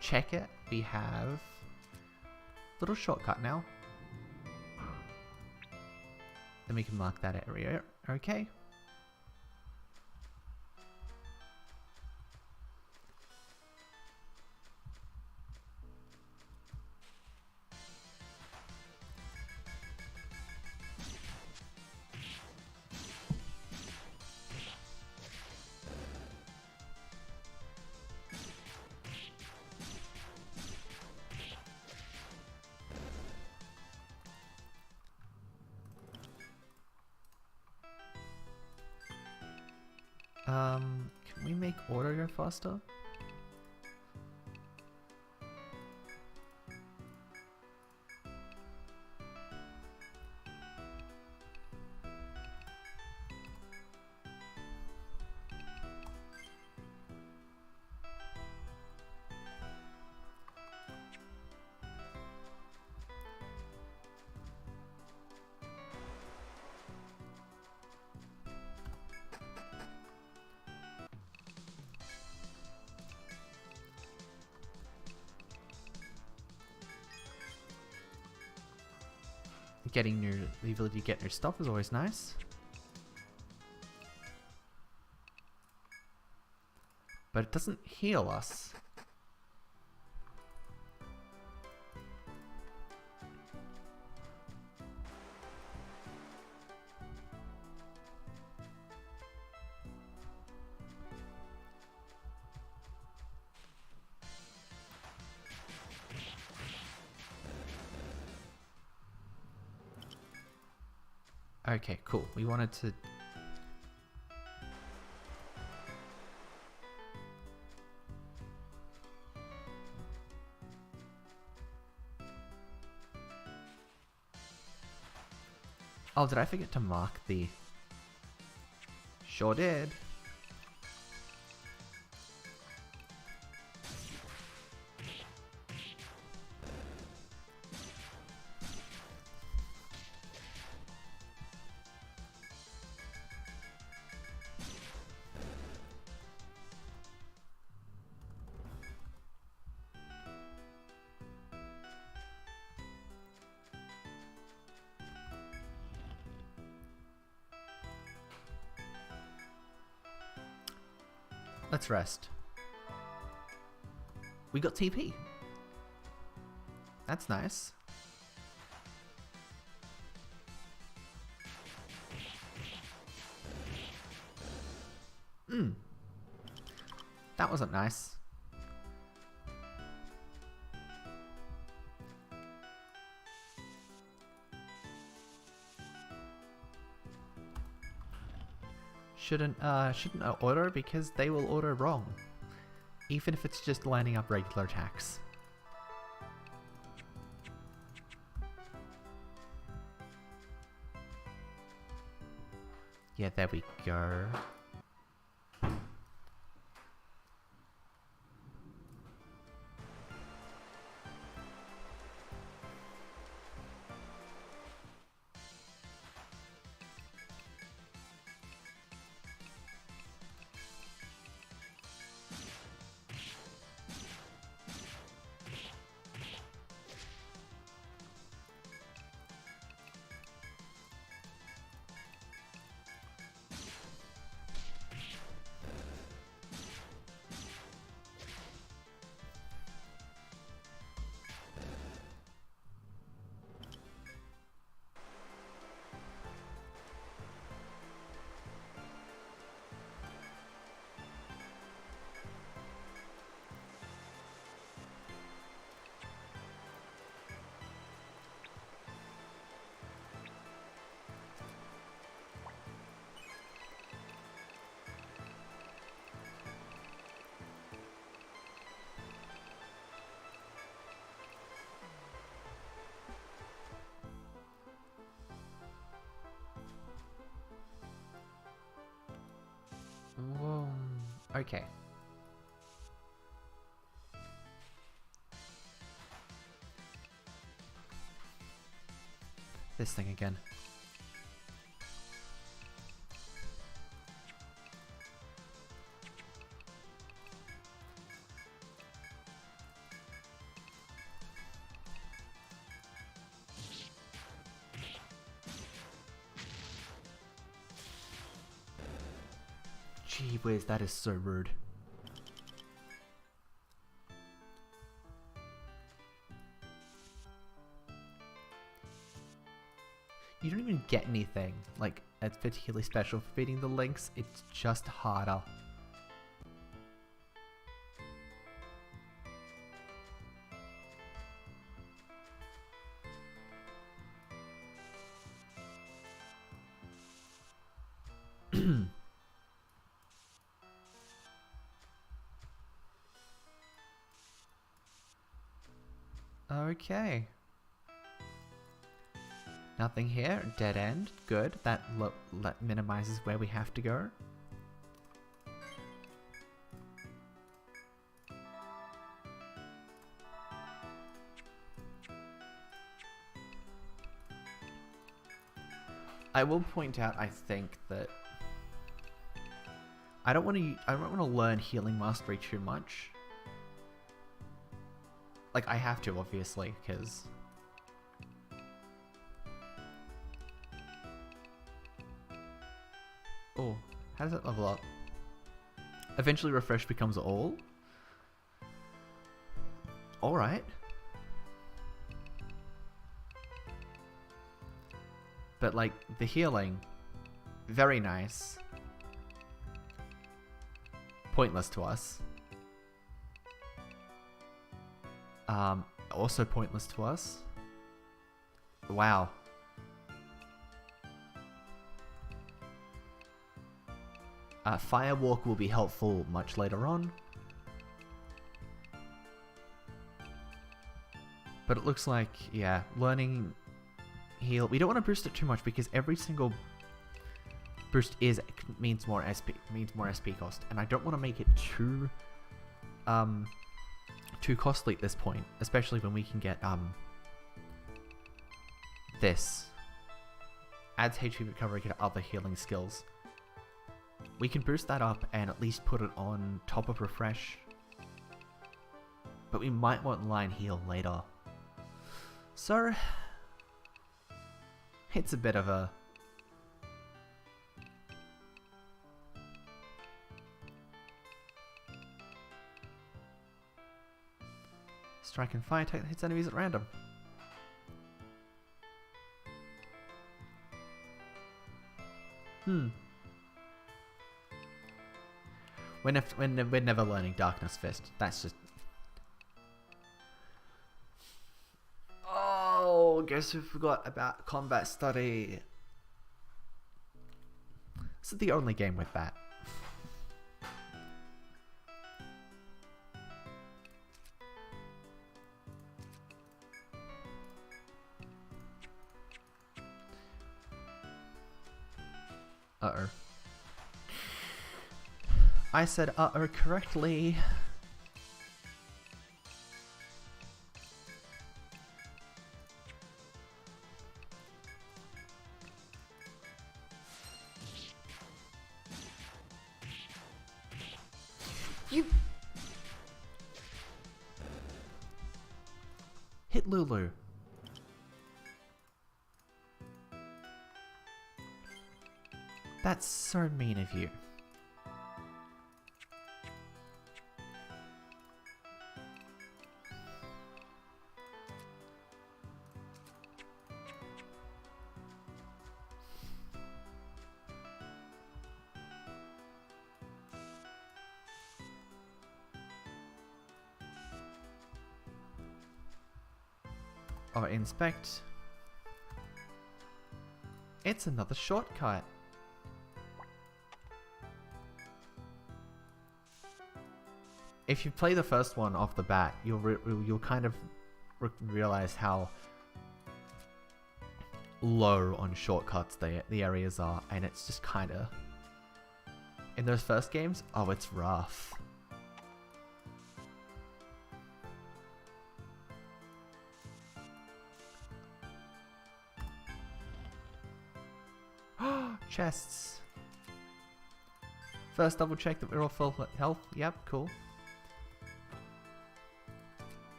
Check it. We have little shortcut now. Then we can mark that area. Okay. Can we make order go faster? Getting the ability to get new stuff is always nice. But it doesn't heal us. Okay, cool. We wanted to... Oh, did I forget to mark the... Sure did. Let's rest. We got TP. That's nice. That wasn't nice. Shouldn't auto because they will auto wrong. Even if it's just lining up regular attacks. Yeah, there we go. Whoa. Okay. This thing again. Gee whiz, that is so rude. You don't even get anything, like, that's particularly special for feeding the lynx, it's just harder. Okay. Nothing here. Dead end. Good. That minimizes where we have to go. I will point out, I think that I don't want to learn healing mastery too much. Like, I have to, obviously, because oh, how does it level up? Eventually refresh becomes all? Alright. But, like, the healing, very nice. Pointless to us. Also pointless to us. Wow. Firewalk will be helpful much later on. But it looks like, yeah, learning heal. We don't want to boost it too much because every single boost means more SP cost, and I don't want to make it too costly at this point, especially when we can get this adds HP recovery to other healing skills. We can boost that up and at least put it on top of refresh, but we might want line heal later. So it's a bit of a strike and fire attack that hits enemies at random. We're never learning Darkness Fist. That's just. Oh, guess we forgot about combat study. This is the only game with that. Uh-oh. I said uh-oh correctly. You... Hit Lulu. That's so mean of you. Or inspect. It's another shortcut. If you play the first one off the bat, you'll kind of realize how low on shortcuts the areas are, and it's just kind of in those first games. Oh, it's rough. Chests. First, double check that we're all full health. Yep, cool.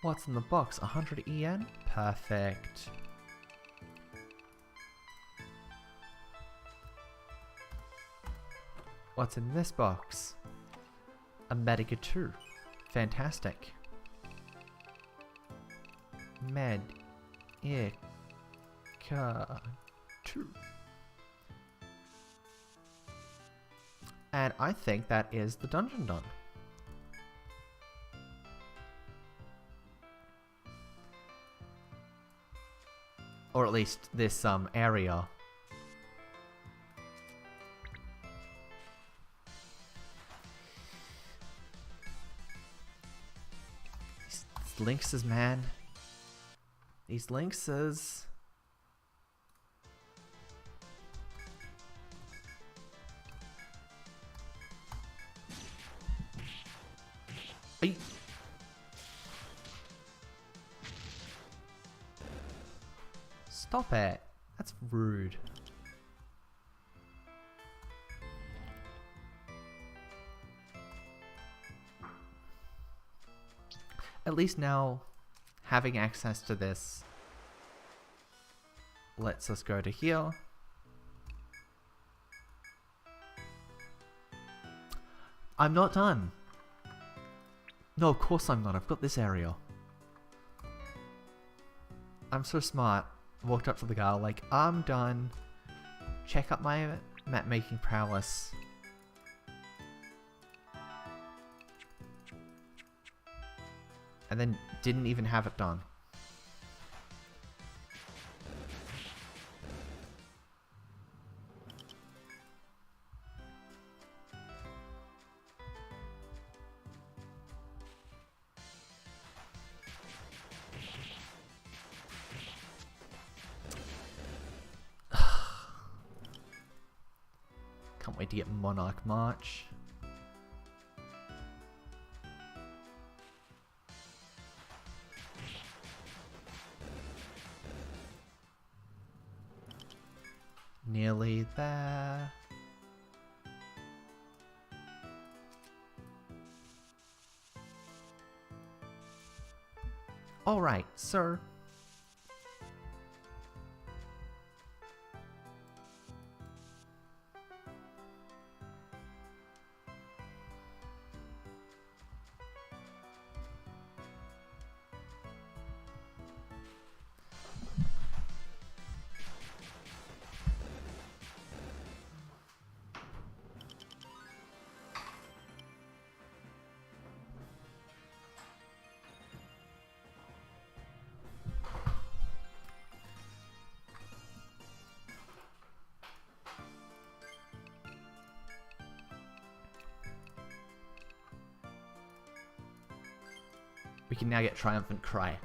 What's in the box? 100 EN? Perfect. What's in this box? A Medica 2. Fantastic. Medica 2. And I think that is the dungeon done. Or at least this area. These lynxes, man. These lynxes. Ay. Stop it. That's rude. At least now, having access to this lets us go to here. I'm not done. No, of course I'm not. I've got this area. I'm so smart. Walked up to the guy like, I'm done. Check up my map making prowess. And then didn't even have it done. Can't wait to get Monarch March. Nearly there. All right, sir. We can now get Triumphant Cry.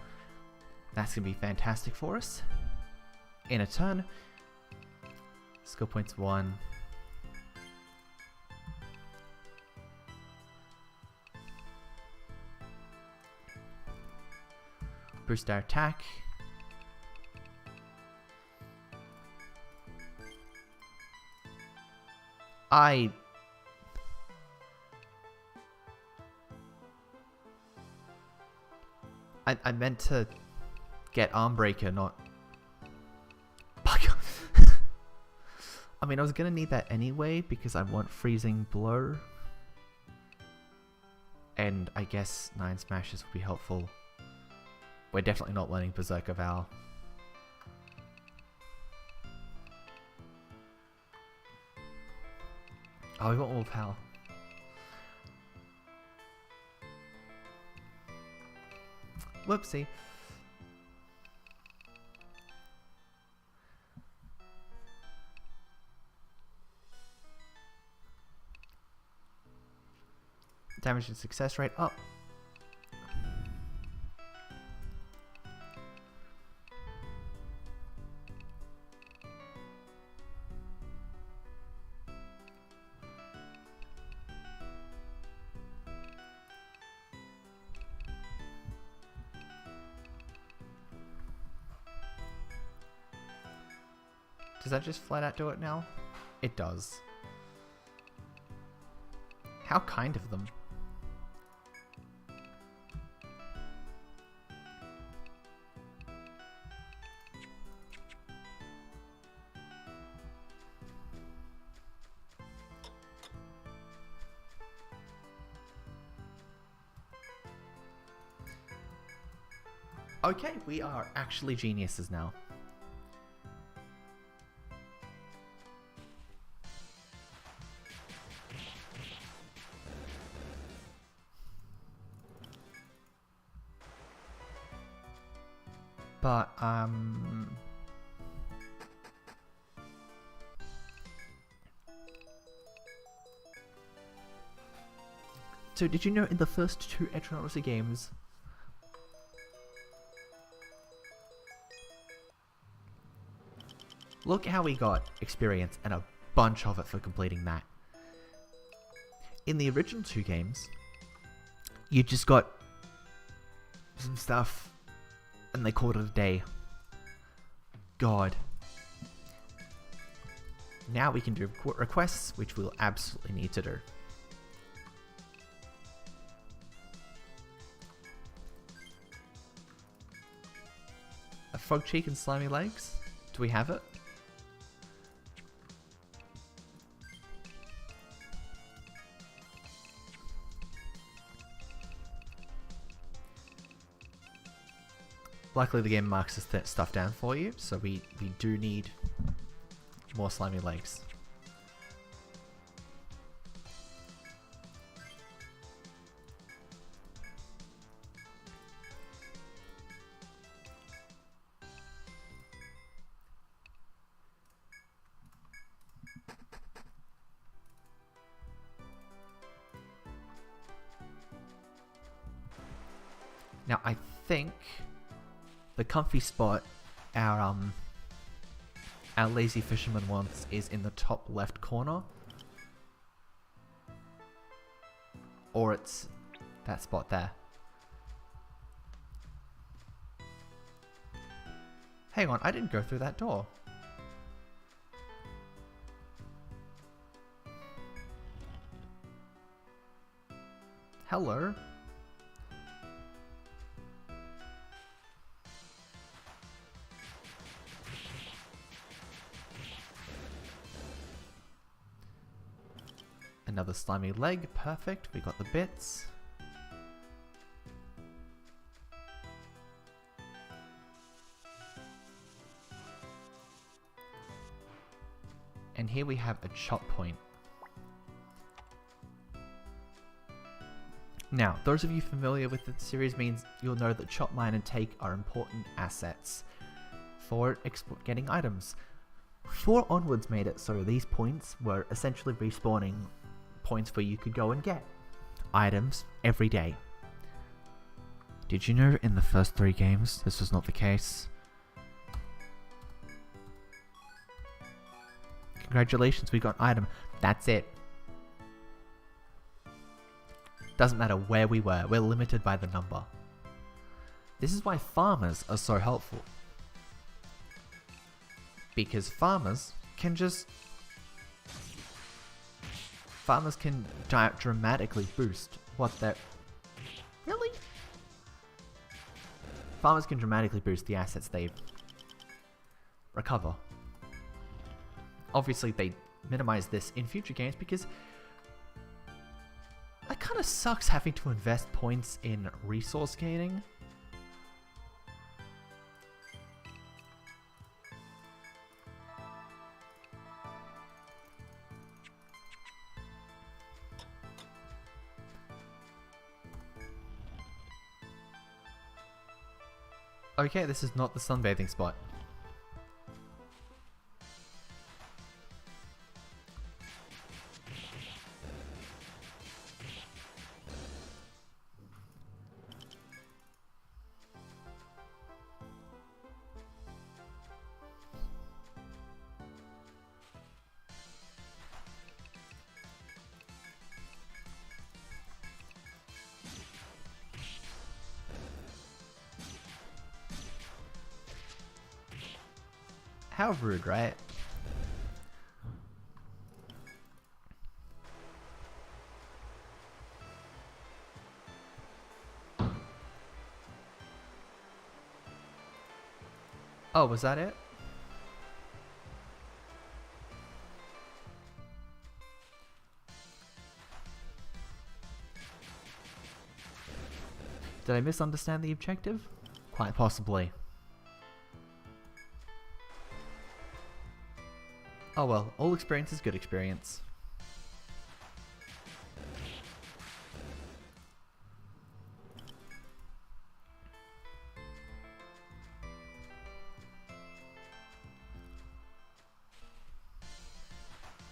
That's going to be fantastic for us. In a turn, Skill points 1. Boost our attack. I meant to get Armbreaker, not... I mean, I was gonna need that anyway, because I want Freezing Blow. And I guess 9 Smashes would be helpful. We're definitely not learning Berserker Vow. Oh, we want more power. Whoopsie. Damage and success rate up. Does that just flat out do it now? It does. How kind of them. Okay, we are actually geniuses now. But, so did you know in the first 2 Etrian Odyssey games, look how we got experience and a bunch of it for completing that. In the original 2 games, you just got some stuff and they called it a day. God. Now we can do requests, which we'll absolutely need to do. A frog cheek and slimy legs? Do we have it? Luckily the game marks this stuff down for you, so we do need more slimy legs. Now I think the comfy spot our lazy fisherman wants is in the top left corner. Or it's that spot there. Hang on, I didn't go through that door. Hello? Another slimy leg, perfect, we got the bits. And here we have a chop point. Now, those of you familiar with the series means you'll know that chop, mine, and take are important assets for getting items. 4 onwards made it so these points were essentially respawning points where you could go and get items every day. Did you know in the first 3 games this was not the case? Congratulations, we got an item. That's it. Doesn't matter where we were, we're limited by the number. This is why farmers are so helpful. Because farmers can dramatically boost what they're... Really? Farmers can dramatically boost the assets they recover. Obviously, they minimize this in future games because it kind of sucks having to invest points in resource gaining. Okay, this is not the sunbathing spot. How rude, right? Oh, was that it? Did I misunderstand the objective? Quite possibly. Oh well, all experience is good experience.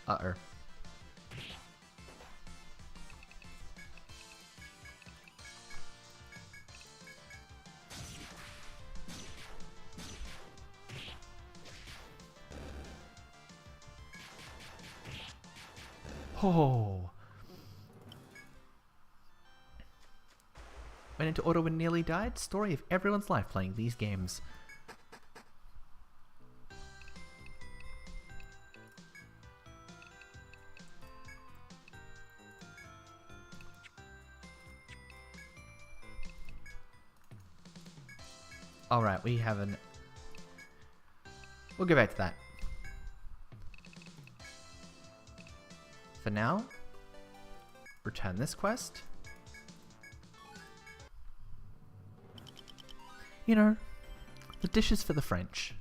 Uh-oh. Oh. Went into auto and nearly died. Story of everyone's life playing these games. Alright, we have an... We'll go back to that. For now, return this quest. You know, the dishes for the French.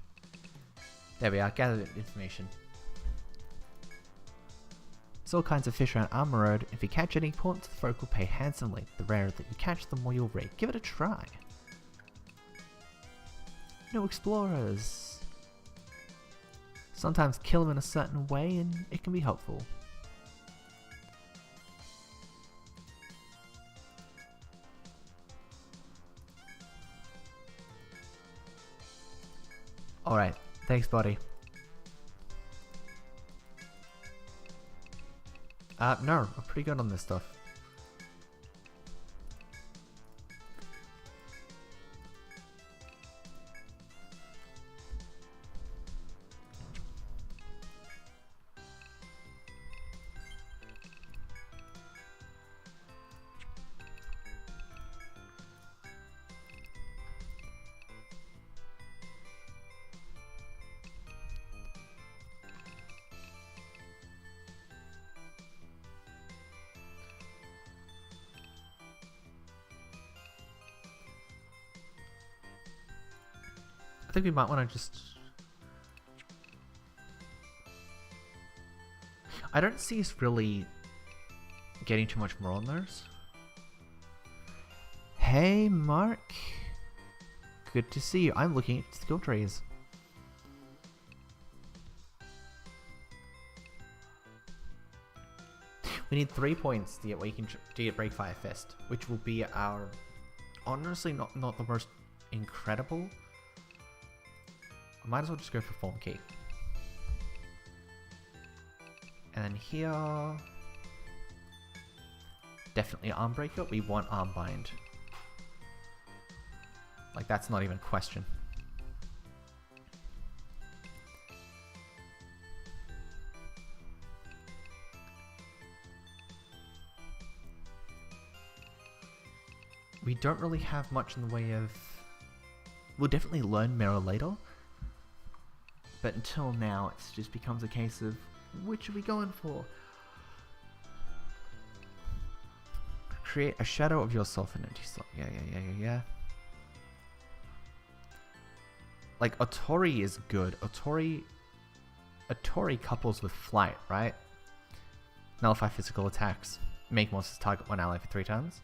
There we are, gathered information. There's all kinds of fish around Armor Road. If you catch any, important to the folk will pay handsomely. The rarer that you catch, the more you'll rate. Give it a try. No explorers. Sometimes kill them in a certain way and it can be helpful. Alright, thanks buddy. No, I'm pretty good on this stuff. I think we might want to just... I don't see us really getting too much more on those. Hey, Mark. Good to see you. I'm looking at skill trees. We need 3 points to get Breakfire Fist, which will be our... honestly, not the most incredible. I might as well just go for Form Key. And here... Definitely arm breaker. We want arm bind. Like, that's not even a question. We don't really have much in the way of... We'll definitely learn Mirror later. But until now, it just becomes a case of, which are we going for? Create a shadow of yourself in an empty slot. Yeah. Like, Otori is good. Otori couples with flight, right? Nullify physical attacks. Make monsters target one ally for 3 turns.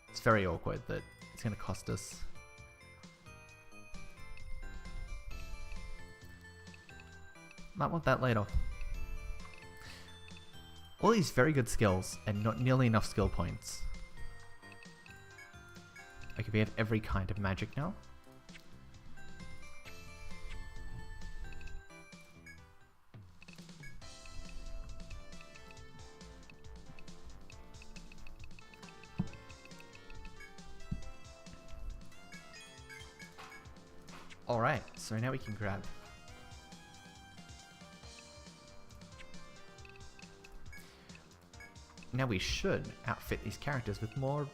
It's very awkward that it's going to cost us. Might want that later. All these very good skills and not nearly enough skill points. Okay, we have every kind of magic now. Alright, so now we can grab... Now we should outfit these characters with more...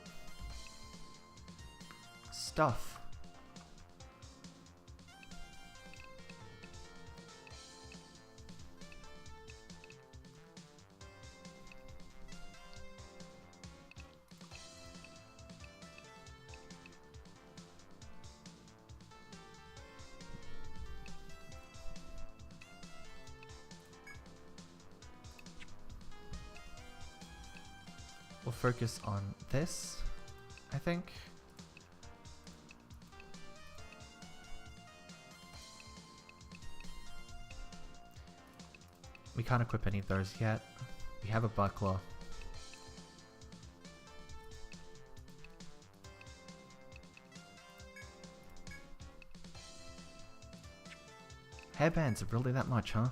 stuff. We'll focus on this, I think. We can't equip any of those yet. We have a buckler. Hairbands are really that much, huh?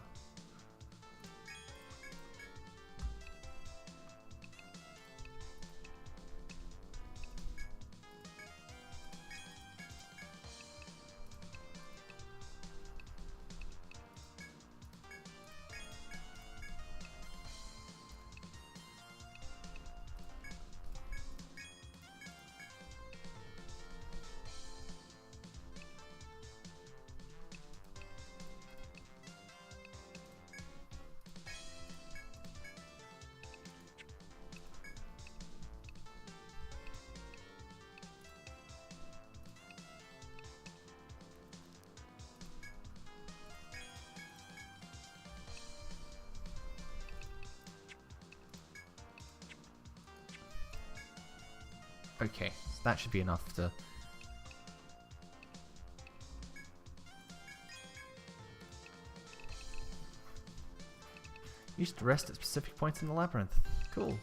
Okay, so that should be enough to... Used to rest at specific points in the labyrinth. Cool.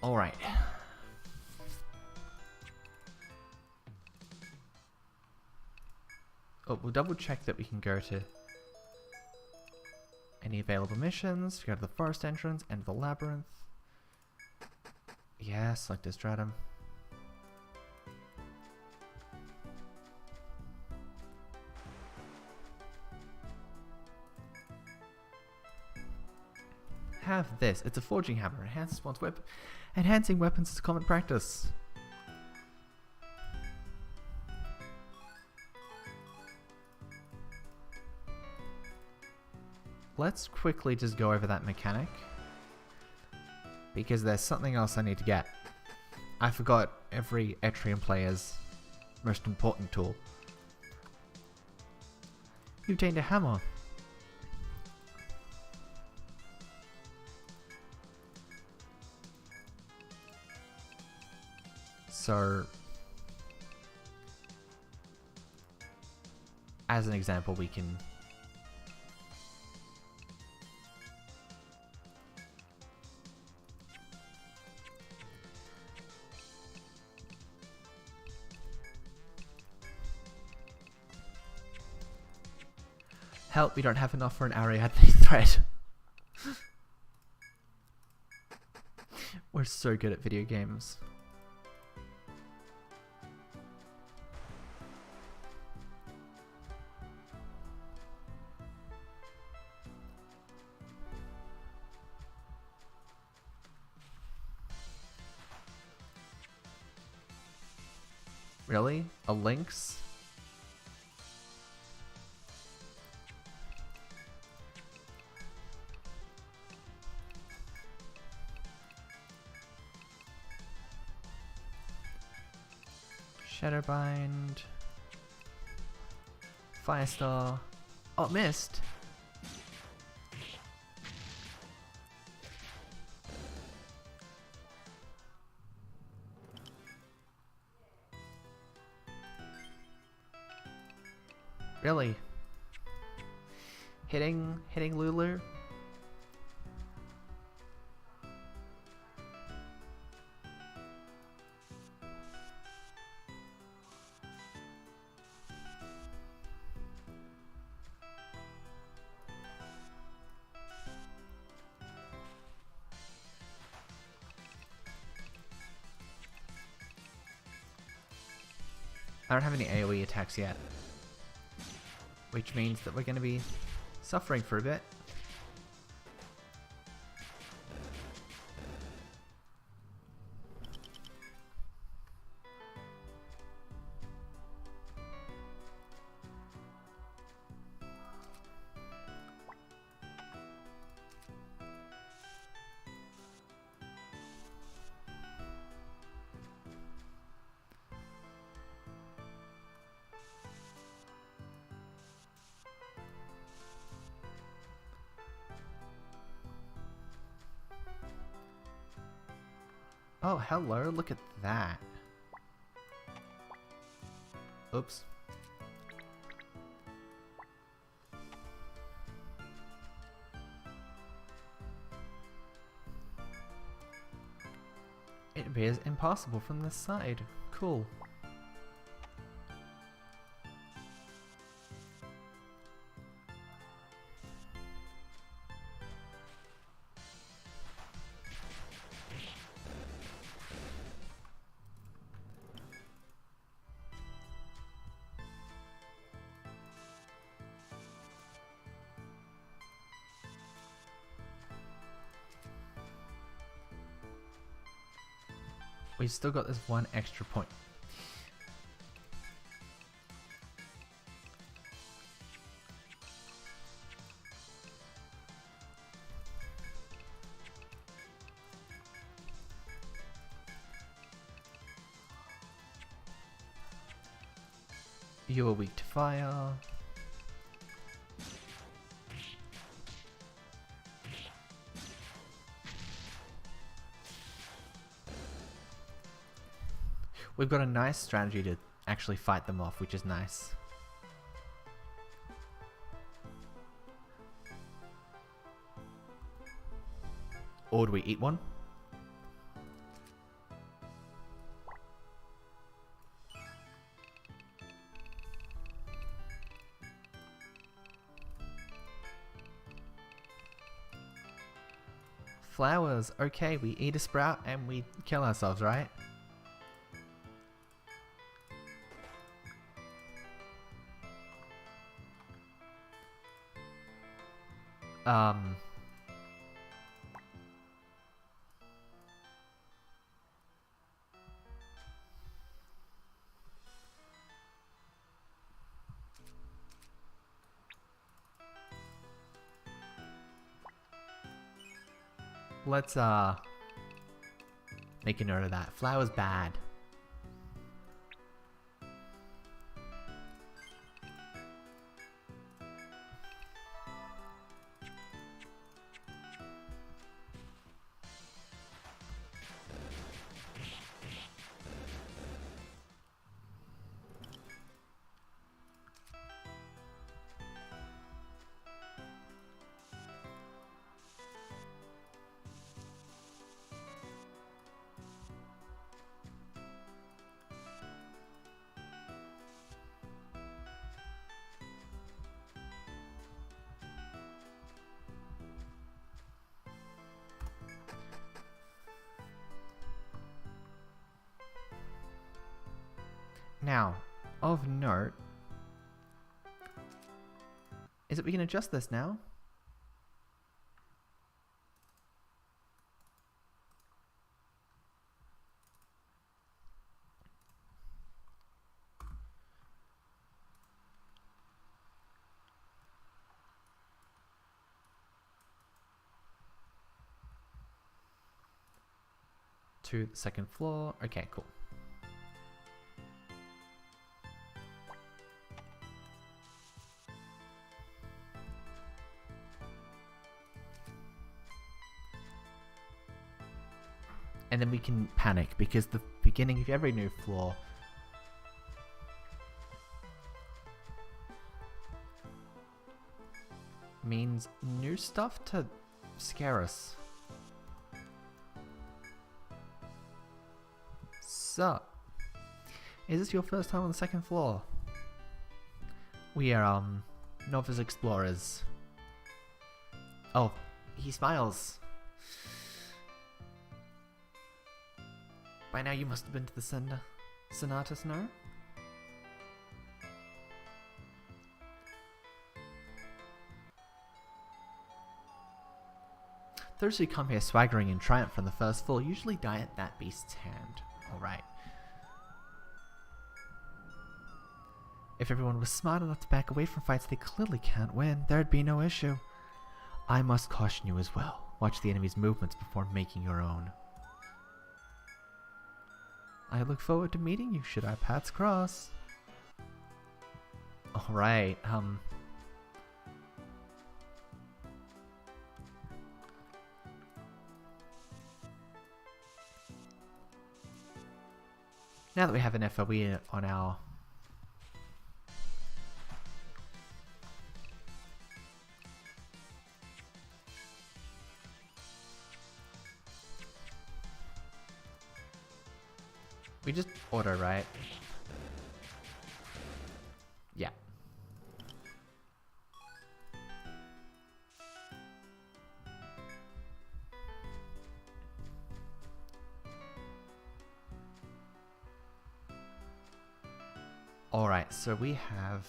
Alright. Oh, we'll double check that we can go to any available missions. We go to the forest entrance, end of the labyrinth. Yeah, select a stratum. Have this. It's a forging hammer. Enhances one's weapon. Enhancing weapons is common practice. Let's quickly just go over that mechanic, because there's something else I need to get. I forgot every Etrian player's most important tool. You obtained a hammer. So as an example, we can... Help, we don't have enough for an Ariadne thread. We're so good at video games. Really? A lynx? Shatterbind. Firestar. Oh, it missed. Really? Hitting Lulu? I don't have any AoE attacks yet, which means that we're going to be suffering for a bit. Oh, hello, look at that. Oops. It appears impossible from this side. Cool. We've still got this one extra point. You are weak to fire. We've got a nice strategy to actually fight them off, which is nice. Or do we eat one? Flowers. Okay, we eat a sprout and we kill ourselves, right? Let's make a note of that. Flower's bad. Now, of note, is that we can adjust this now. To the second floor. Okay, cool. And then we can panic because the beginning of every new floor means new stuff to scare us. So, is this your first time on the second floor? We are novice explorers. Oh, he smiles. By now you must have been to the Sonatus, no? Those who come here swaggering in triumph from the first floor usually die at that beast's hand. Alright. If everyone was smart enough to back away from fights they clearly can't win, there'd be no issue. I must caution you as well. Watch the enemy's movements before making your own. I look forward to meeting you should our paths cross. Alright, now that we have an FOE on our... We just order, right? Yeah. Alright, so we have...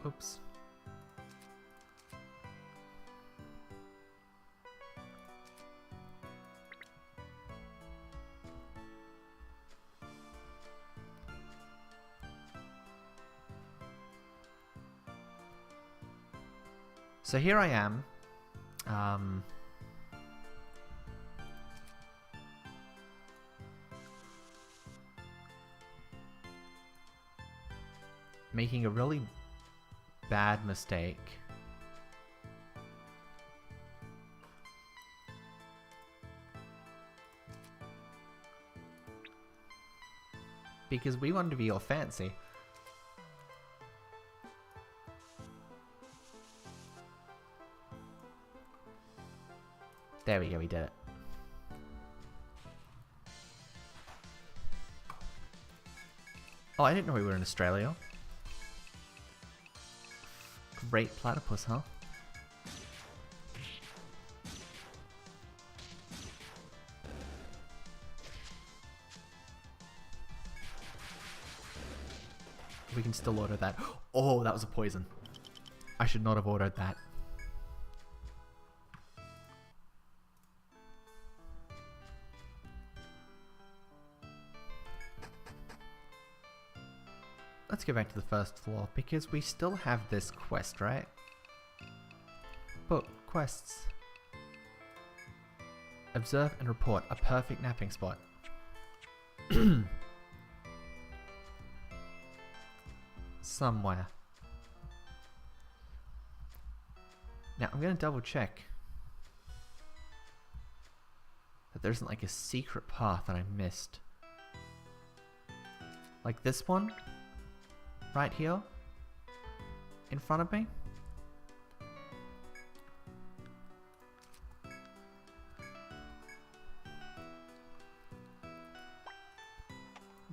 Oops. So here I am. Making a really bad mistake. Because we wanted to be all fancy. There we go, we did it. Oh, I didn't know we were in Australia. Great platypus, huh? We can still order that. Oh, that was a poison. I should not have ordered that. Let's go back to the first floor, because we still have this quest, right? Book, quests. Observe and report a perfect napping spot. Somewhere. Now, I'm going to double check. that there isn't like a secret path that I missed. Like this one? Right here? In front of me?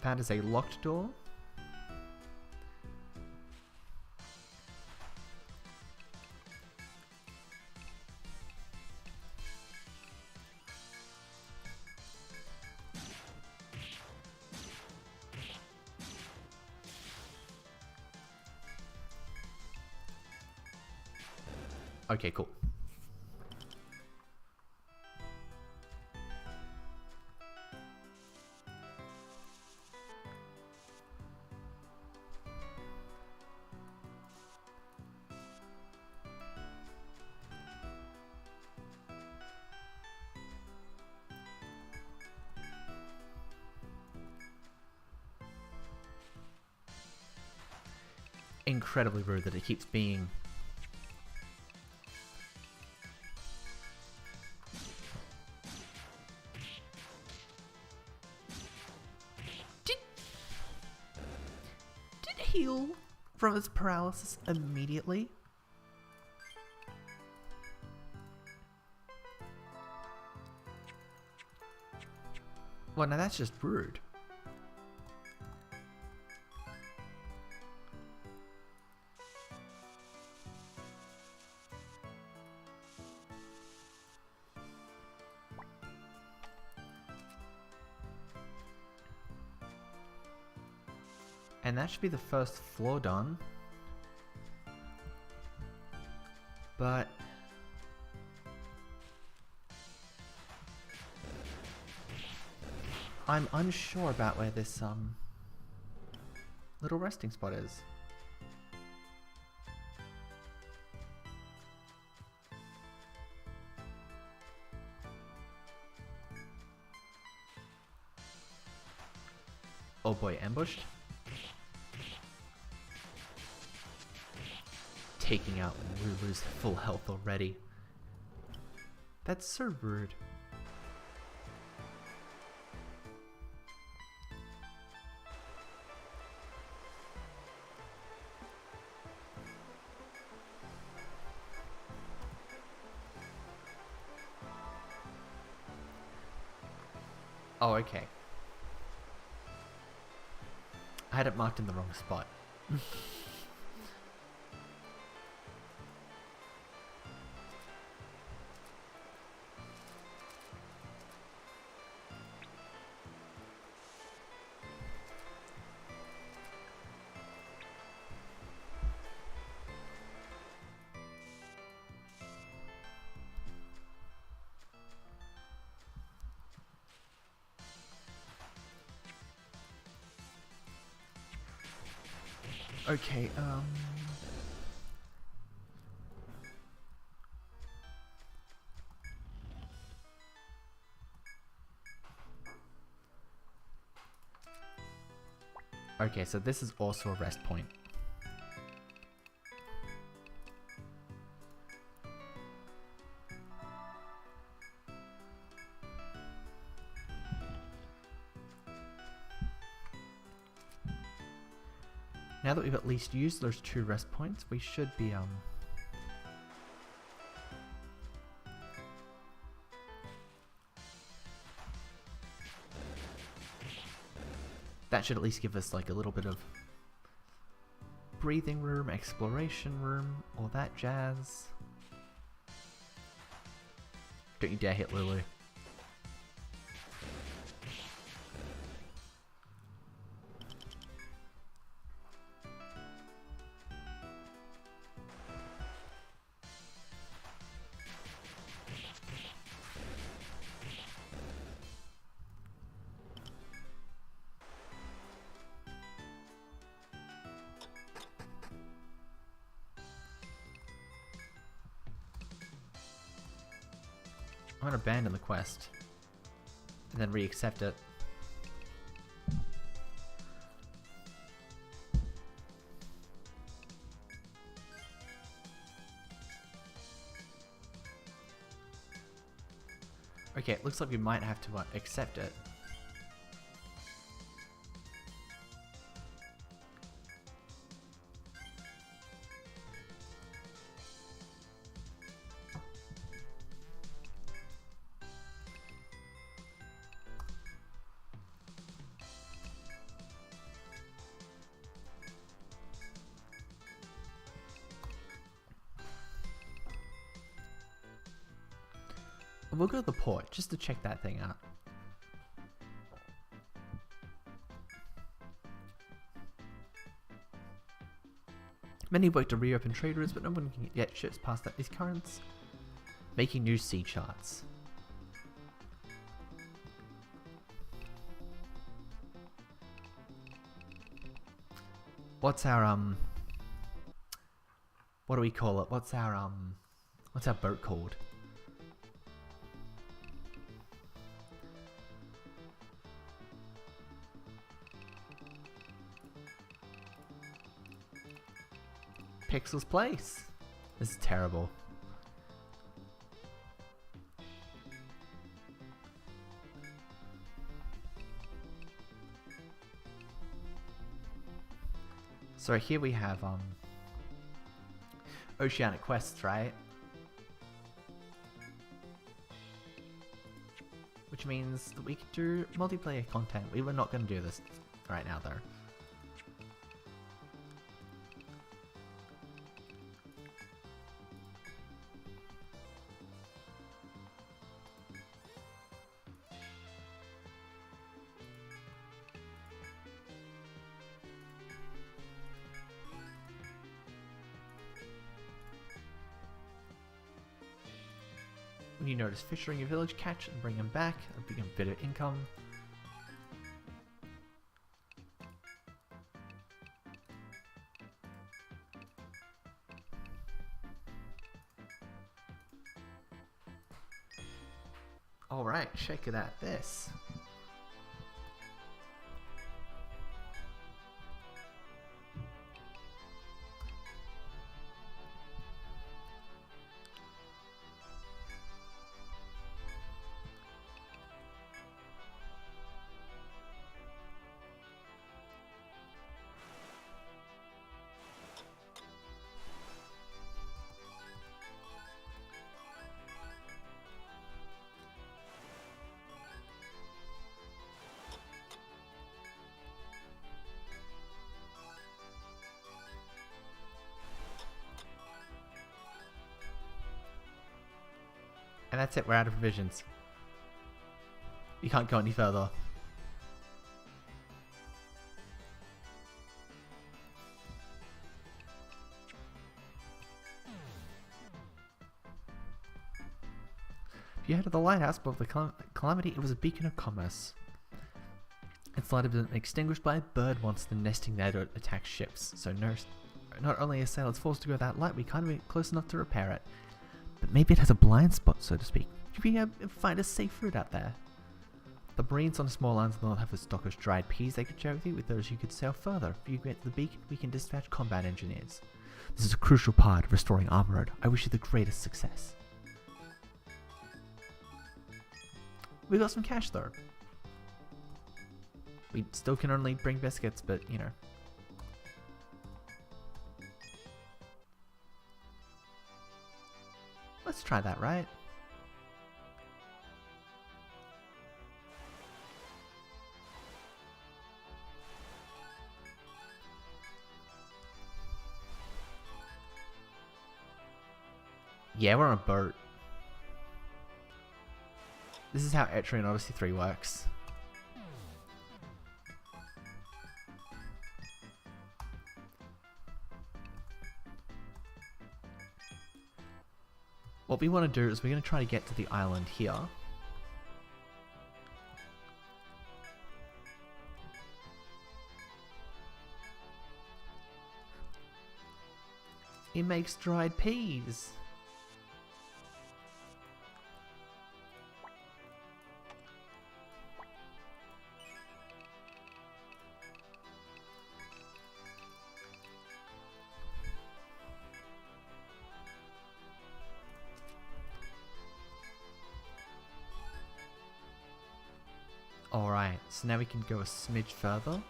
That is a locked door. Okay, cool. Incredibly rude that it keeps being... Did heal from its paralysis immediately? Well, now that's just rude. And that should be the first floor done. But... I'm unsure about where this, little resting spot is. Oh boy, ambushed? Taking out Lulu's full health already. That's so rude. Oh, okay. I had it marked in the wrong spot. Okay, okay, so this is also a rest point. Now that we've at least used those 2 rest points, we should be, that should at least give us like a little bit of breathing room, exploration room, all that jazz. Don't you dare hit Lulu. I'm gonna abandon the quest and then re-accept it. Okay, it looks like we might have to accept it. We'll go to the port just to check that thing out. Many work to reopen trade routes, but no one can get ships past these currents. Making new sea charts. What's our what do we call it? What's our boat called? Pixel's Place. This is terrible. So here we have Oceanic quests, right? Which means that we could do multiplayer content. We were not going to do this right now though. When you notice fish in your village, catch and bring them back and become a bit of income. Alright, check it out this. And that's it, we're out of provisions. You can't go any further. If you head to the lighthouse above the calamity, it was a beacon of commerce. Its light had been extinguished by a bird once the nesting there to attack ships, so not only are sailors forced to go that light, we can't be close enough to repair it. But maybe it has a blind spot, so to speak. Could we find a safe route out there? The Marines on the small islands will have a stock of dried peas they could share with you. With those you could sail further. If you get to the beacon, we can dispatch combat engineers. This is a crucial part of restoring Armor Road. I wish you the greatest success. We got some cash though. We still can only bring biscuits, but you know. Let's try that, right? Yeah, we're on a boat. This is how Etrian Odyssey 3 works. What we want to do is we're going to try to get to the island here. It makes dried peas. Alright, so now we can go a smidge further.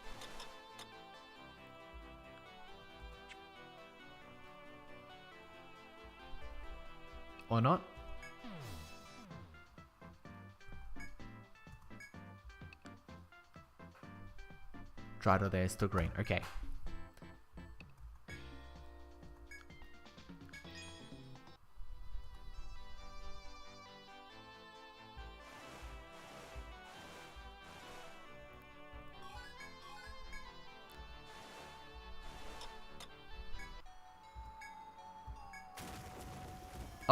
Or not? Drido there is still green. Okay.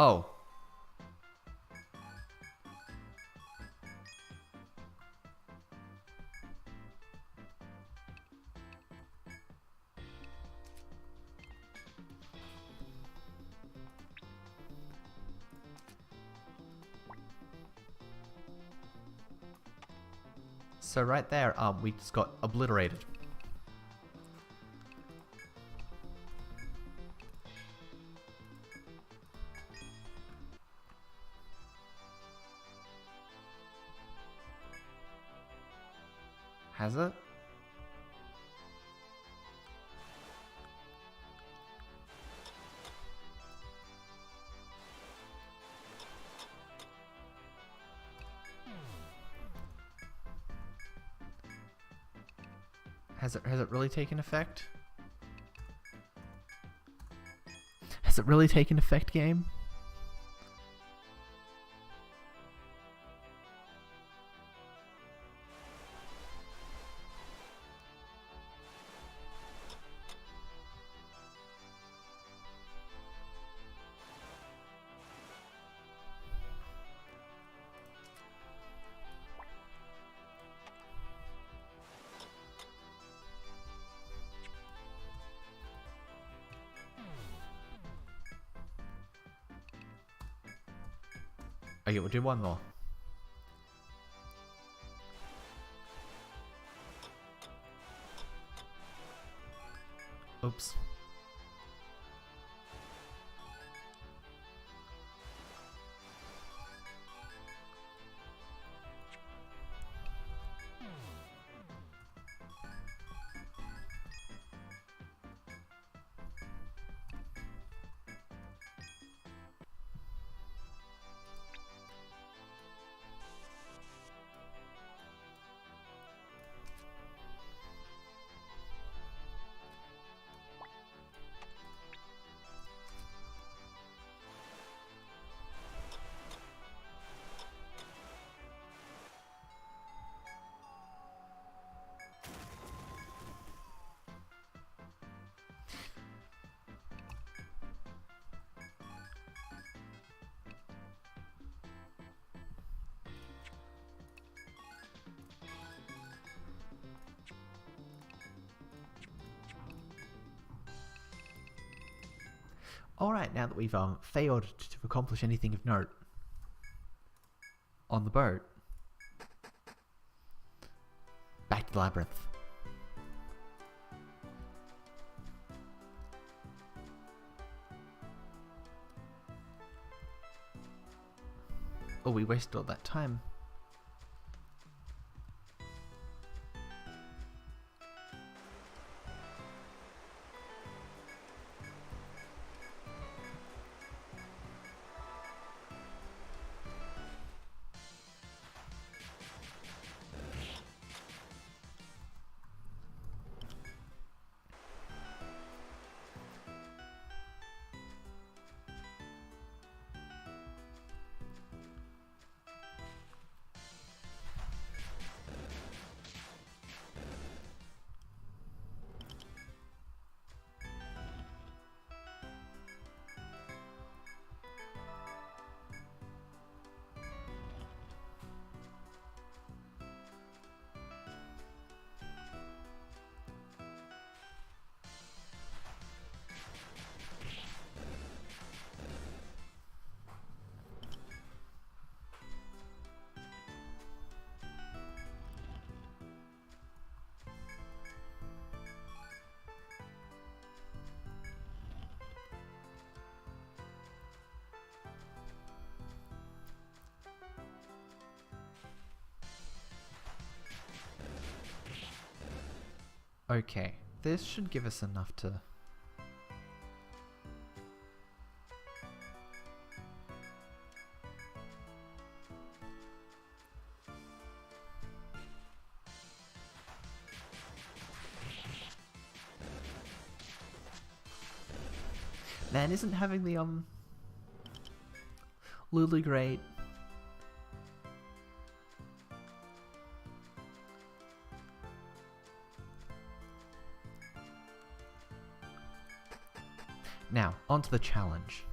Oh. So right there, we just got obliterated. Has it? Has it really taken effect? Has it really taken effect, game? Okay, we'll do one more. Oops. Alright, now that we've failed to accomplish anything of note on the boat, back to the labyrinth. Oh, we wasted all that time. Okay, this should give us enough to... Man, isn't having the, Lulu great? Now, onto the challenge.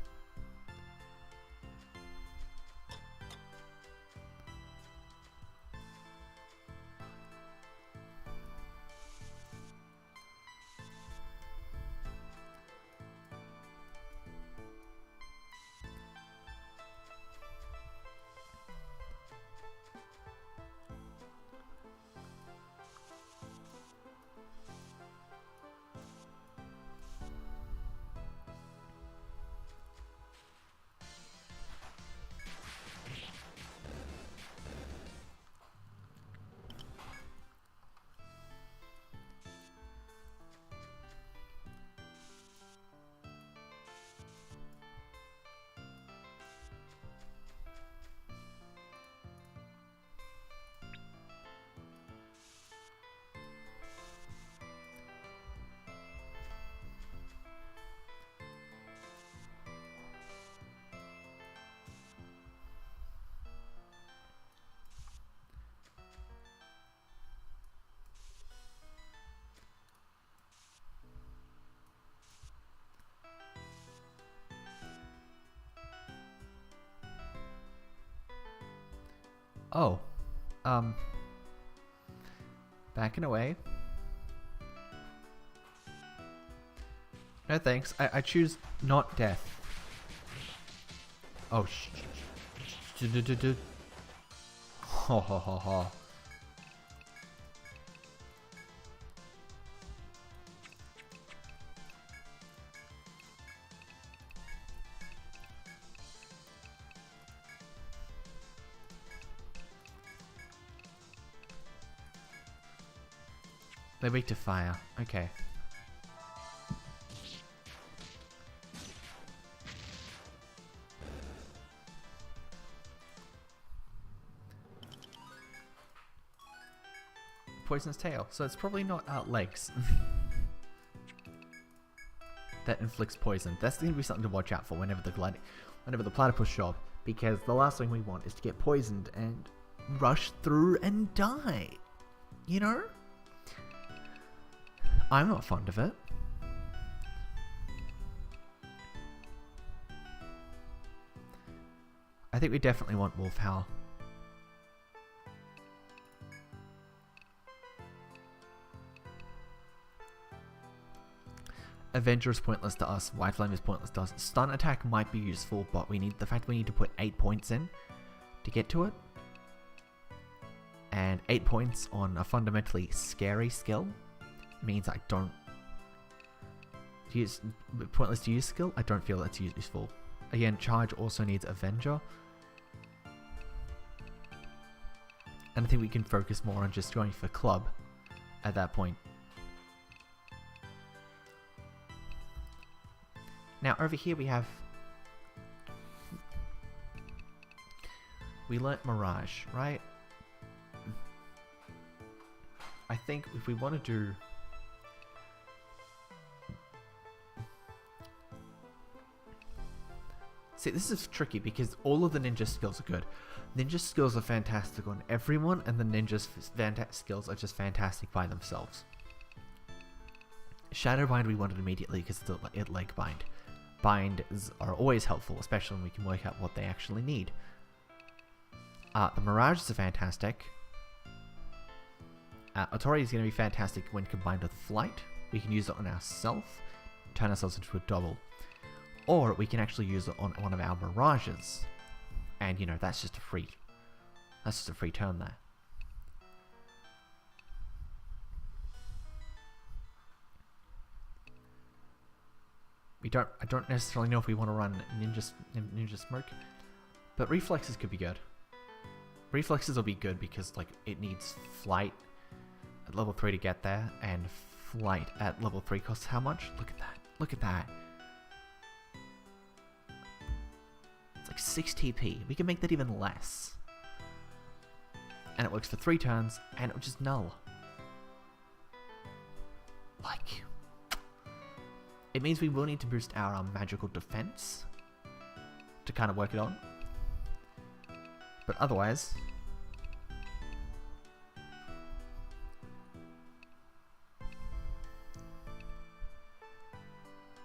Oh, backing away. No thanks, I choose not death. Oh, ho ho ho ho. They're weak to fire. Okay. Poisonous tail. So it's probably not legs. That inflicts poison. That's going to be something to watch out for whenever the platypus show up, because the last thing we want is to get poisoned and rush through and die. You know? I'm not fond of it. I think we definitely want wolf howl. Avenger is pointless to us. White Flame is pointless to us. Stun attack might be useful, but we need to put 8 points in to get to it. And 8 points on a fundamentally scary skill means I don't use pointless to use skill. I don't feel that's useful. Again, charge also needs Avenger, and I think we can focus more on just going for club at that point. Now over here we learnt Mirage, right? I think if we want to do see, this is tricky because all of the ninja skills are good. Ninja skills are fantastic on everyone, and the ninja's skills are just fantastic by themselves. Shadowbind we wanted immediately because it's leg bind. Binds are always helpful, especially when we can work out what they actually need. The Mirages are fantastic. Otori is going to be fantastic when combined with Flight. We can use it on ourselves, turn ourselves into a double. Or we can actually use it on one of our Mirages. And, you know, that's just a free turn there. I don't necessarily know if we want to run Ninja Smoke, but Reflexes could be good. Reflexes will be good because, like, it needs Flight at level 3 to get there, and flight at level 3 costs how much? Look at that. Look at that. It's like 6 TP. We can make that even less. And it works for 3 turns, and it was just null. Like, it means we will need to boost our magical defense to kind of work it on. But otherwise,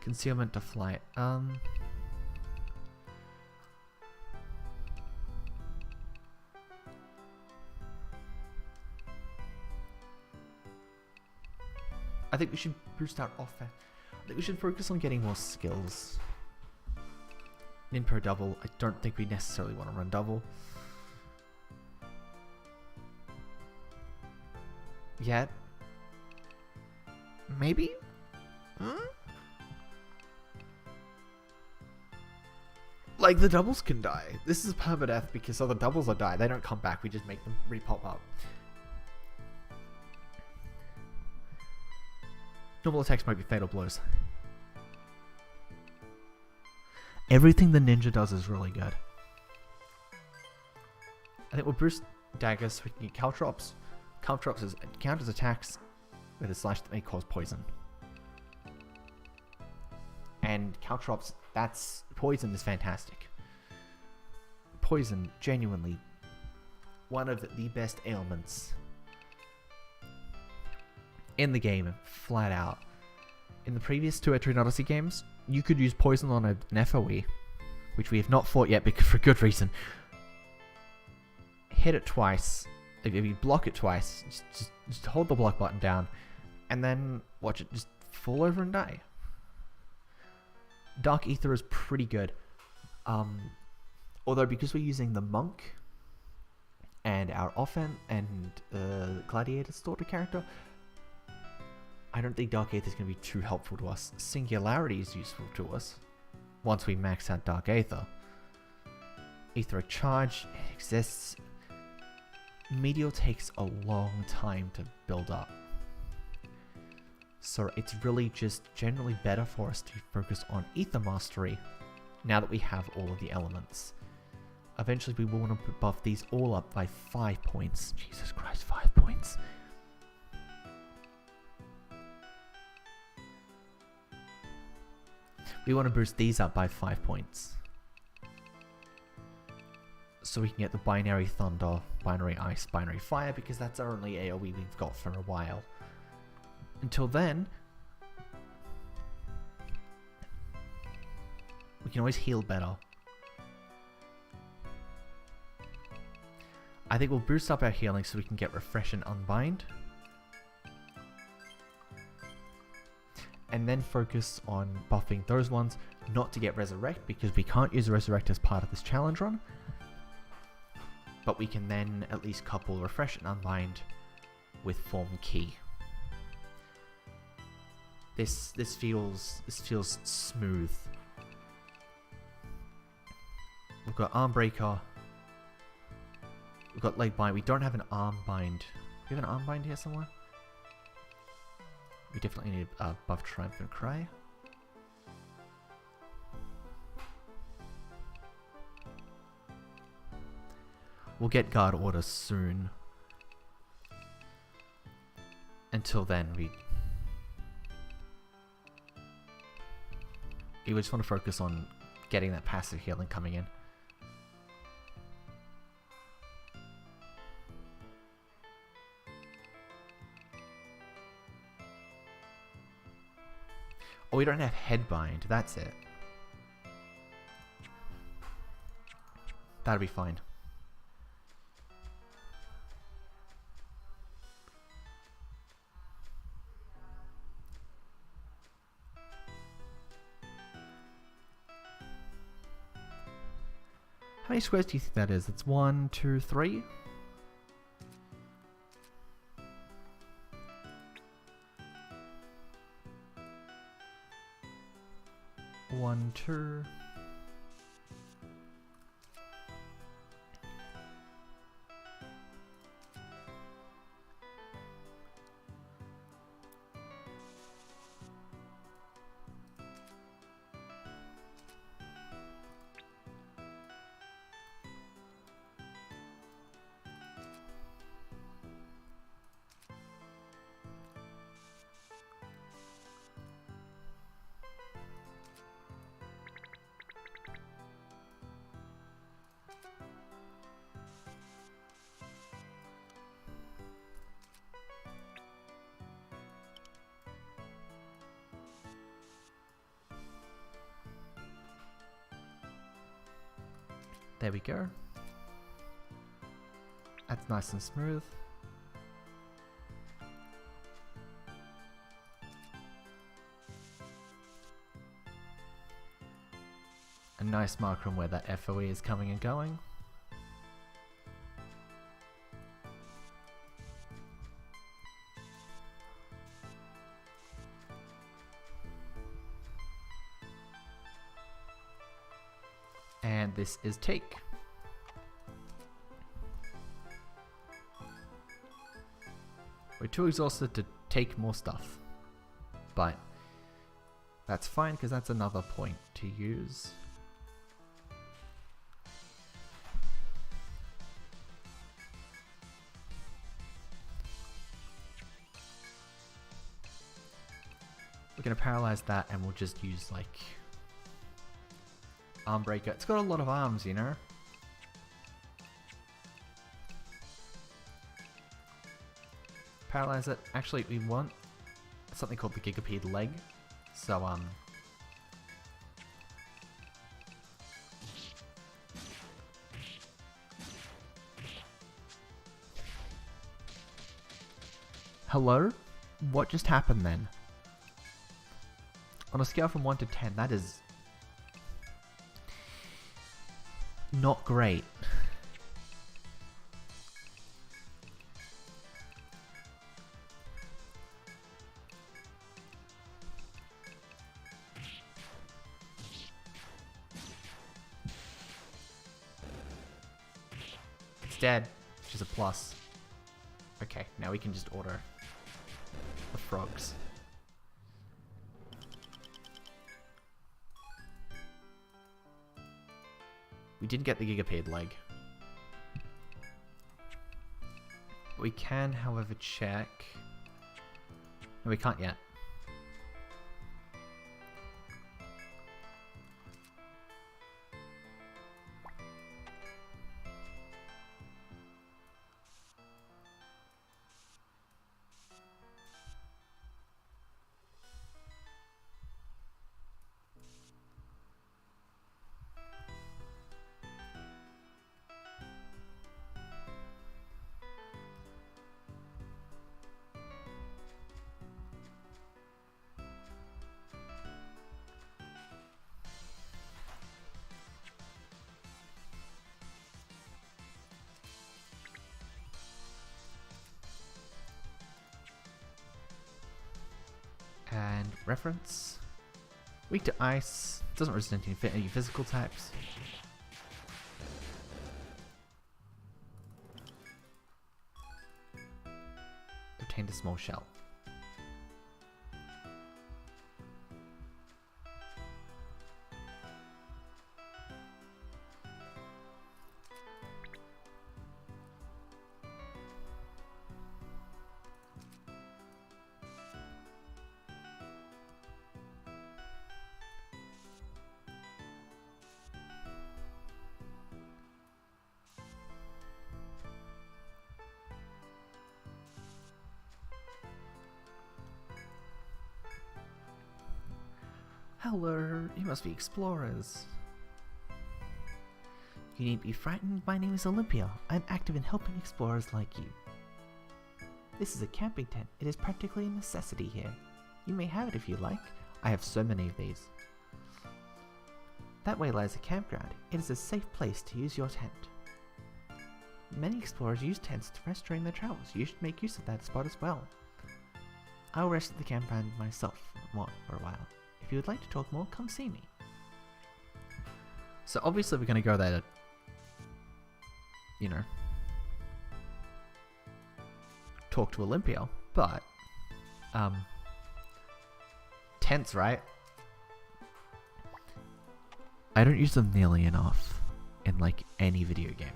concealment to flight. I think we should boost our offense. I think we should focus on getting more skills. Ninpo double. I don't think we necessarily want to run double. Yet. Maybe? Like, the doubles can die. This is Permadeath because other doubles are die. They don't come back. We just make them re-pop up. Normal attacks might be fatal blows. Everything the ninja does is really good. I think we'll boost daggers so we can get caltrops. Caltrops is counters attacks with a slash that may cause poison. And caltrops, that's poison is fantastic. Poison, genuinely, one of the best ailments in the game, flat out. In the previous 2 Etrian Odyssey games, you could use poison on an FOE, which we have not fought yet because for good reason. Hit it twice. If you block it twice, just hold the block button down, and then watch it just fall over and die. Dark Ether is pretty good. Although because we're using the monk and our offense and gladiator sort of character, I don't think Dark Aether is going to be too helpful to us. Singularity is useful to us once we max out Dark Aether. Etheric Charge, it exists. Meteor takes a long time to build up. So it's really just generally better for us to focus on Ether Mastery now that we have all of the elements. Eventually we will want to buff these all up by 5 points. Jesus Christ, 5 points. We want to boost these up by 5 points. So we can get the Binary Thunder, Binary Ice, Binary Fire, because that's our only AoE we've got for a while. Until then, we can always heal better. I think we'll boost up our healing so we can get Refresh and Unbind. And then focus on buffing those ones, not to get Resurrect, because we can't use Resurrect as part of this challenge run. But we can then at least couple Refresh and Unbind with Form Key. This feels smooth. We've got Arm Breaker. We've got Leg Bind. We don't have an Arm Bind. Do we have an Arm Bind here somewhere? We definitely need a buff Triumphant Cry. We'll get Guard Order soon. Until then, we just want to focus on getting that passive healing coming in. Oh, we don't have Headbind. That's it. That'll be fine. How many squares do you think that is? It's 1, 2, 3? One, two. There we go. That's nice and smooth. A nice marker on where that FOE is coming and going. And this is take. We're too exhausted to take more stuff, but that's fine because that's another point to use. We're going to paralyze that and we'll just use like arm breaker. It's got a lot of arms, you know? Paralyze it. Actually, we want something called the Gigapede leg. So, hello? What just happened then? On a scale from 1 to 10, that is not great. It's dead, which is a plus. Okay, now we can just order the frogs. We didn't get the Gigapede leg. We can, however, check. No, we can't yet. And reference. Weak to ice. Doesn't resist any physical types. Obtained a small shell. Hello, you must be explorers. You need to be frightened. My name is Olympia. I'm active in helping explorers like you. This is a camping tent. It is practically a necessity here. You may have it if you like. I have so many of these. That way lies a campground. It is a safe place to use your tent. Many explorers use tents to rest during their travels. You should make use of that spot as well. I will rest at the campground myself for a while. If you would like to talk more, come see me. So obviously we're going to go there to, you know, talk to Olympia, but, tents, right? I don't use them nearly enough in, like, any video game.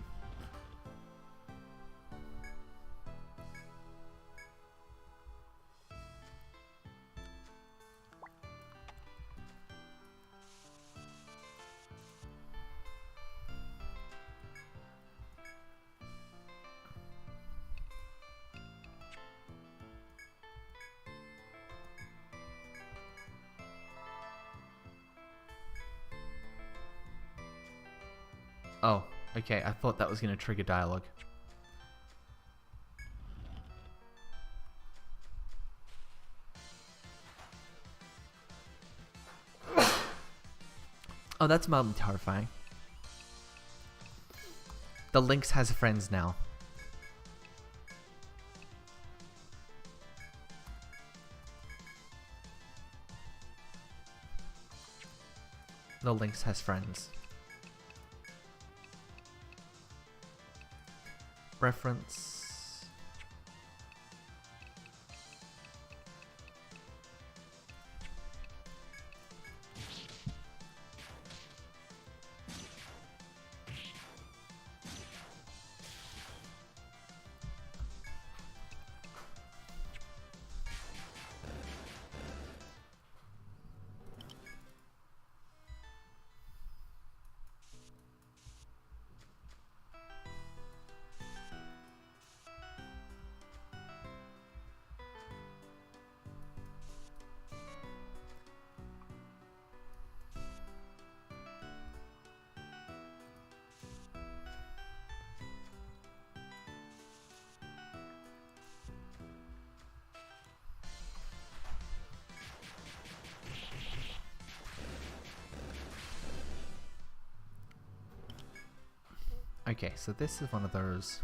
Oh, Okay, I thought that was going to trigger dialogue. Oh, that's mildly terrifying. The Lynx has friends now. The Lynx has friends. Reference. Okay, so this is one of those.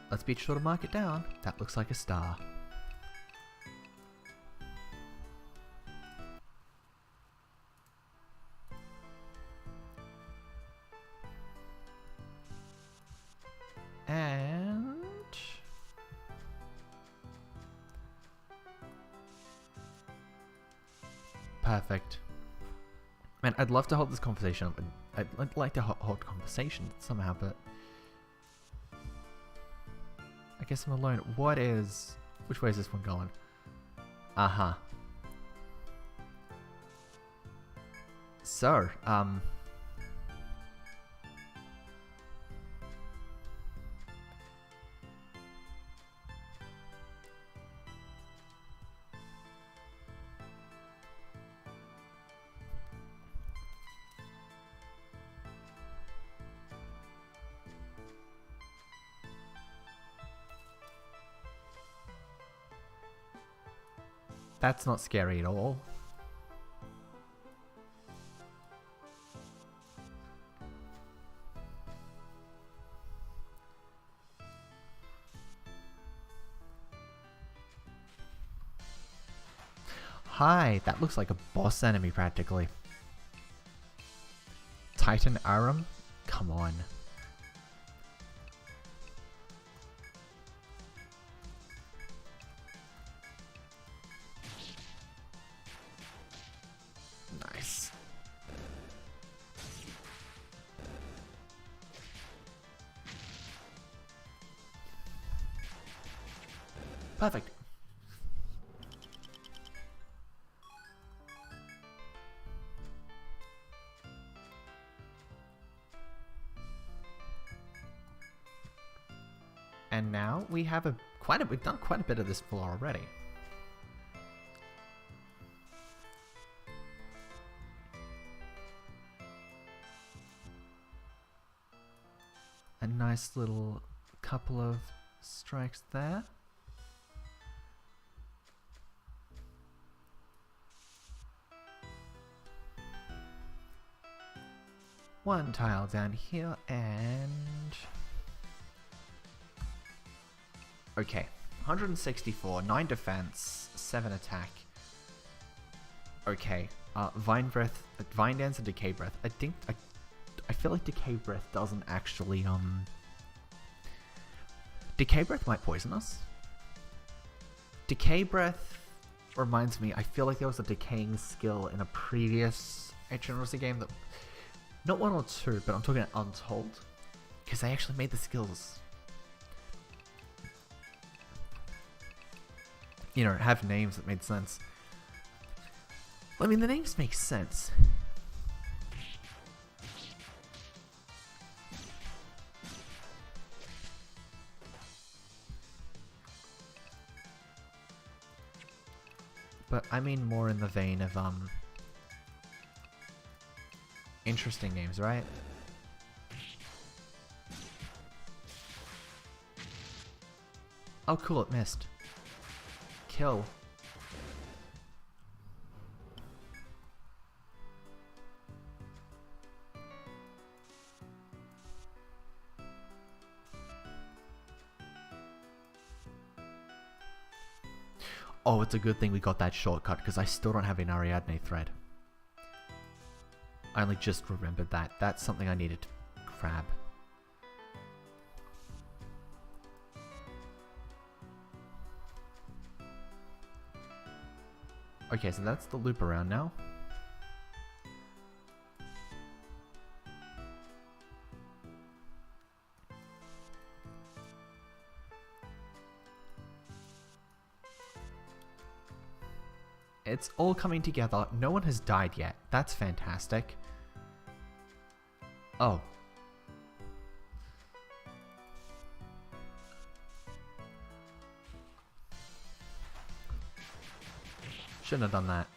Let's be sure to mark it down. That looks like a star. And perfect. Man, I'd love to hold this conversation. I'd like to hold conversation somehow, but I guess I'm alone. Which way is this one going? Uh-huh. So, that's not scary at all. Hi, that looks like a boss enemy practically. Titan Aram? Come on. Nice. Perfect. And now we have we've done quite a bit of this floor already. A nice little couple of strikes there. One tile down here and... Okay, 164, 9 defense, 7 attack. Okay, Vine Dance and Decay Breath. I feel like Decay Breath doesn't actually, Decay Breath might poison us. Decay Breath reminds me, I feel like there was a decaying skill in a previous Etrian Odyssey game that... Not 1 or 2, but I'm talking about Untold. Because they actually made the skills... You know, have names that made sense. I mean, the names make sense. But I mean more in the vein of, interesting names, right? Oh cool, it missed. Kill. Oh, it's a good thing we got that shortcut, because I still don't have an Ariadne thread. I only just remembered that. That's something I needed to grab. Okay, so that's the loop around now. It's all coming together. No one has died yet. That's fantastic. Oh. Shouldn't have done that.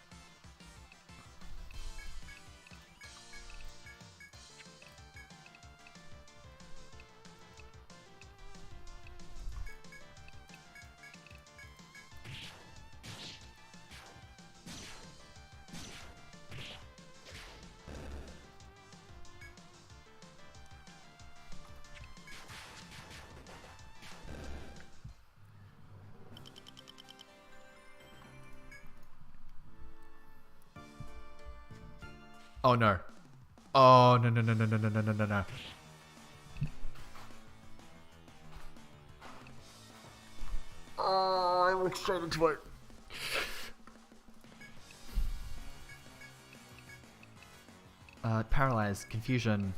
Oh no. Oh no no no no no no no no no no. Oh, I walked straight into it. Paralyzed, confusion.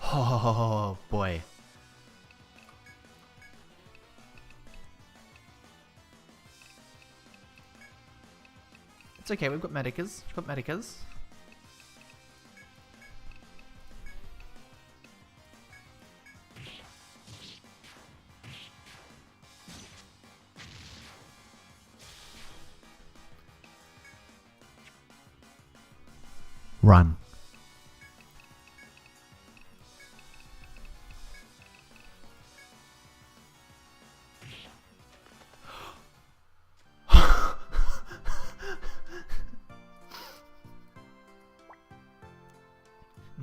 Oh boy. It's okay, we've got medicas. We've got medicas. Run.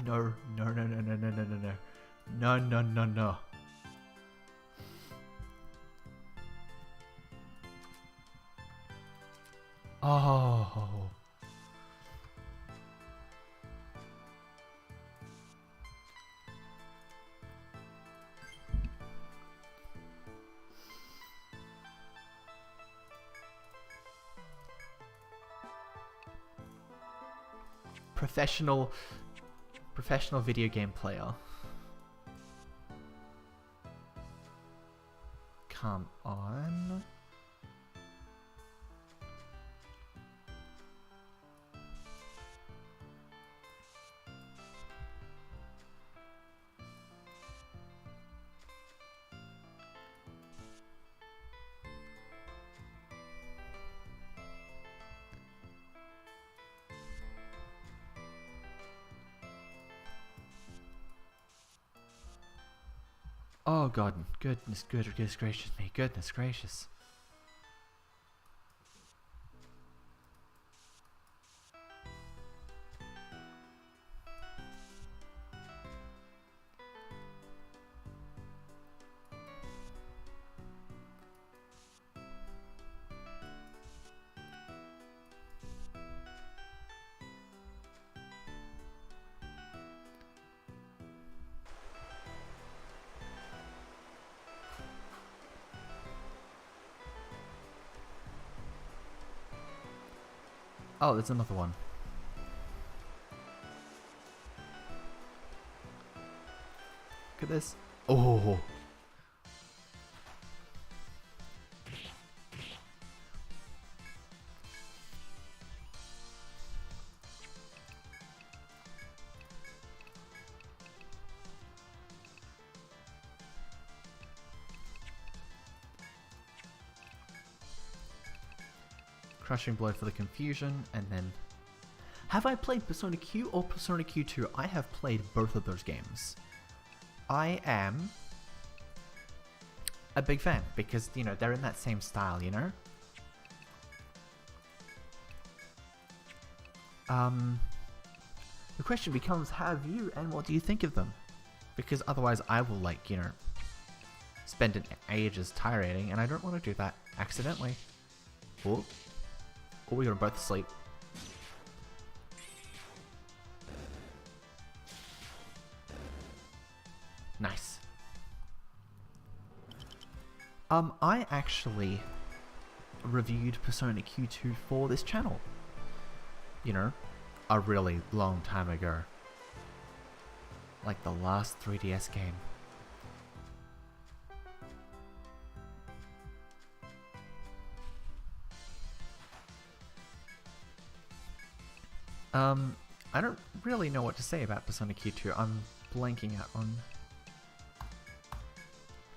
No, no, no, no, no, no, no, no, no. No, no, no, no. Oh. Professional video game player. Come on. Oh god, goodness gracious me, goodness gracious. Oh, there's another one. Look at this. Oh. Crushing Blow for the confusion, and then... Have I played Persona Q or Persona Q2? I have played both of those games. I am a big fan, because, you know, they're in that same style, you know? The question becomes, have you, and what do you think of them? Because otherwise I will, like, you know, spend an ages tiring, and I don't want to do that accidentally. Oh, we got them both asleep. Nice. I actually reviewed Persona Q2 for this channel. You know, a really long time ago. Like the last 3DS game. I don't really know what to say about Persona Q2. I'm blanking out on...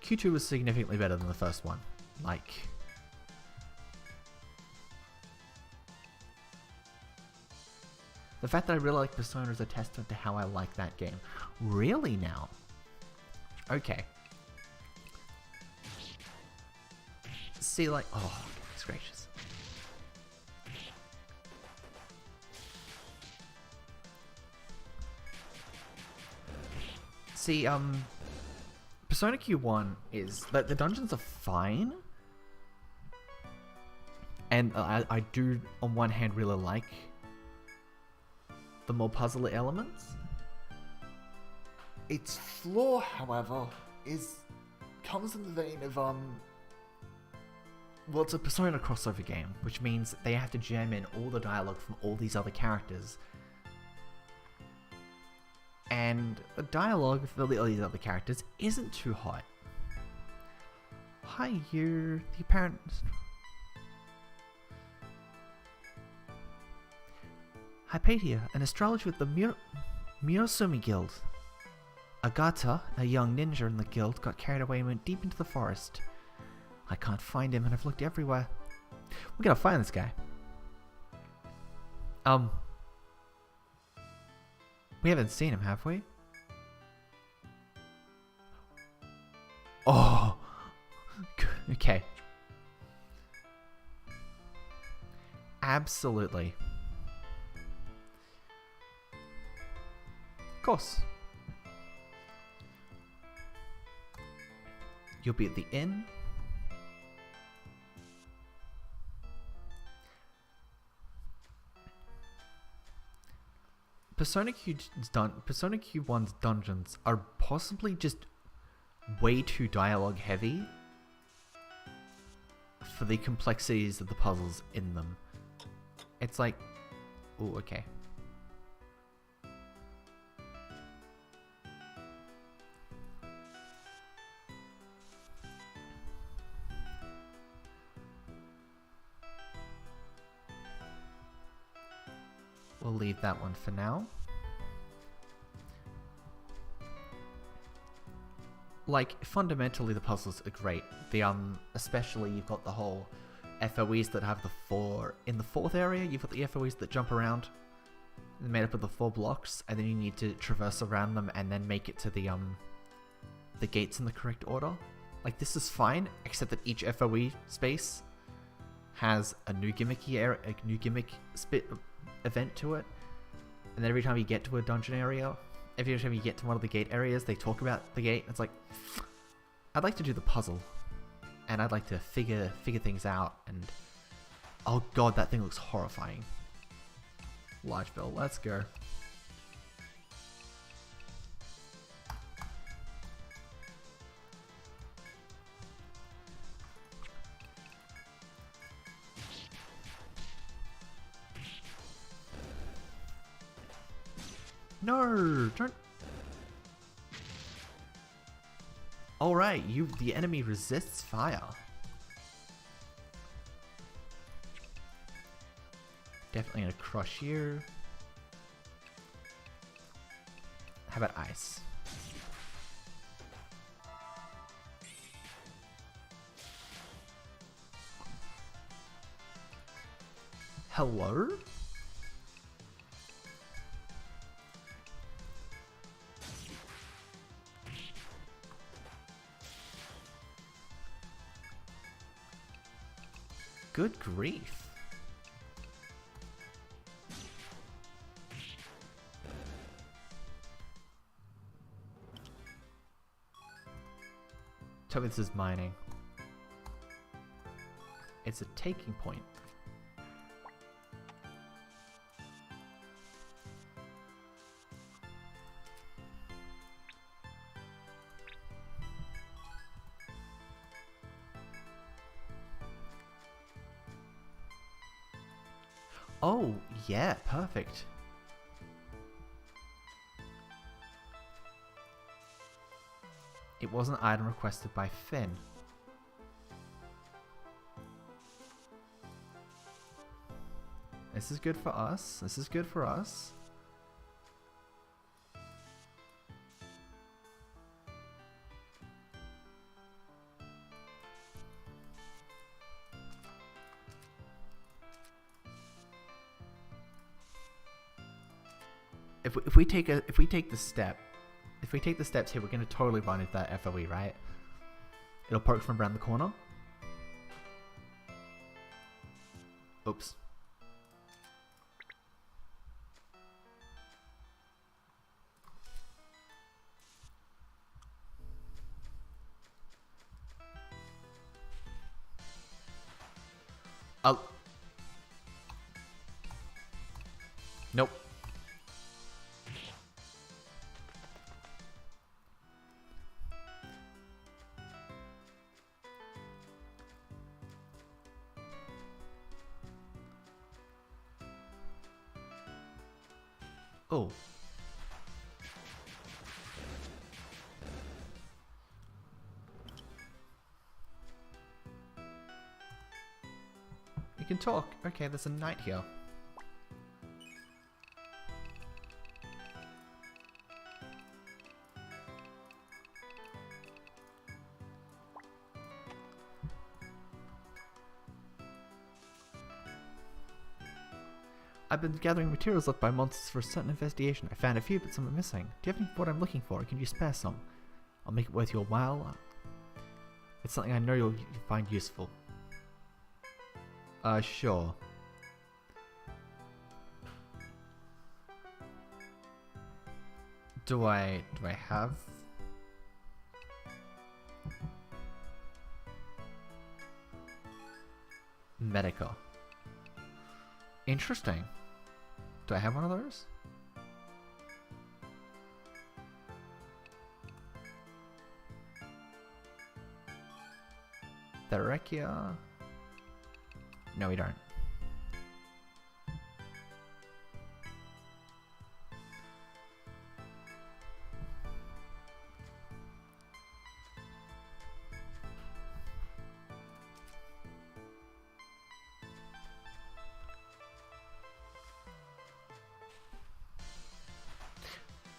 Q2 was significantly better than the first one. Like... The fact that I really like Persona is a testament to how I like that game. Really now? Okay. See, like... Oh, goodness gracious. See, Persona Q1 is... The dungeons are fine. And I do, on one hand, really like the more puzzle elements. Its flaw, however, comes in the vein of, well, it's a Persona crossover game, which means they have to jam in all the dialogue from all these other characters. And the dialogue for all these other characters isn't too hot. Hi, you're the apparent... Hypatia, an astrologer with the Murasumi Guild. Agata, a young ninja in the guild, got carried away and went deep into the forest. I can't find him and I've looked everywhere. We gotta find this guy. We haven't seen him, have we? Oh! Okay. Absolutely. Of course. You'll be at the inn. Persona Q1's dungeons are possibly just way too dialogue heavy for the complexities of the puzzles in them. It's like, oh, okay. We'll leave that one for now. Like, fundamentally the puzzles are great. Especially you've got the whole FOEs that have in the fourth area, you've got the FOEs that jump around. They're made up of the 4 blocks, and then you need to traverse around them and then make it to the gates in the correct order. Like, this is fine, except that each FOE space has a new gimmicky area, a new gimmick event to it, and then every time you get to a dungeon area, every time you get to one of the gate areas, they talk about the gate. It's like, I'd like to do the puzzle, and I'd like to figure things out, and oh god, that thing looks horrifying. Large bill, let's go. No, don't. Alright, the enemy resists fire. Definitely gonna crush you. How about ice? Hello? Good grief. Tell me this is mining. It's a taking point. Oh, yeah, perfect. It was an item requested by Finn. This is good for us. This is good for us. If we take the steps here, we're gonna totally run into that FOE, right? It'll poke from around the corner. Oops. Oh. Nope. Oh. You can talk. Okay, there's a knight here. I've been gathering materials left by monsters for a certain investigation. I found a few, but some are missing. Do you have any what I'm looking for? Can you spare some? I'll make it worth your while. It's something I know you'll find useful. Sure. Do I have? Medica. Interesting. Do I have one of those? Therekia? No, we don't.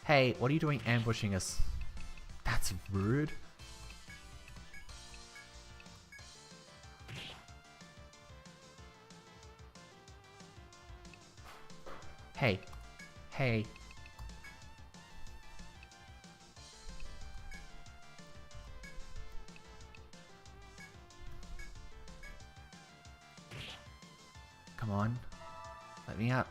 Hey, what are you doing ambushing us? That's rude. Hey. Hey. Come on. Let me out.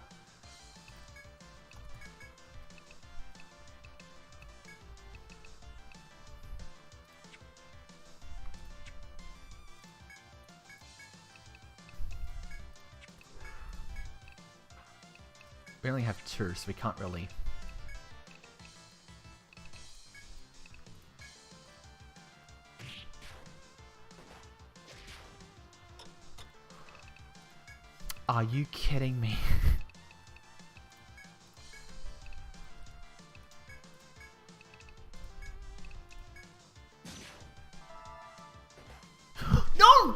We only have two, so we can't really. Are you kidding me? No!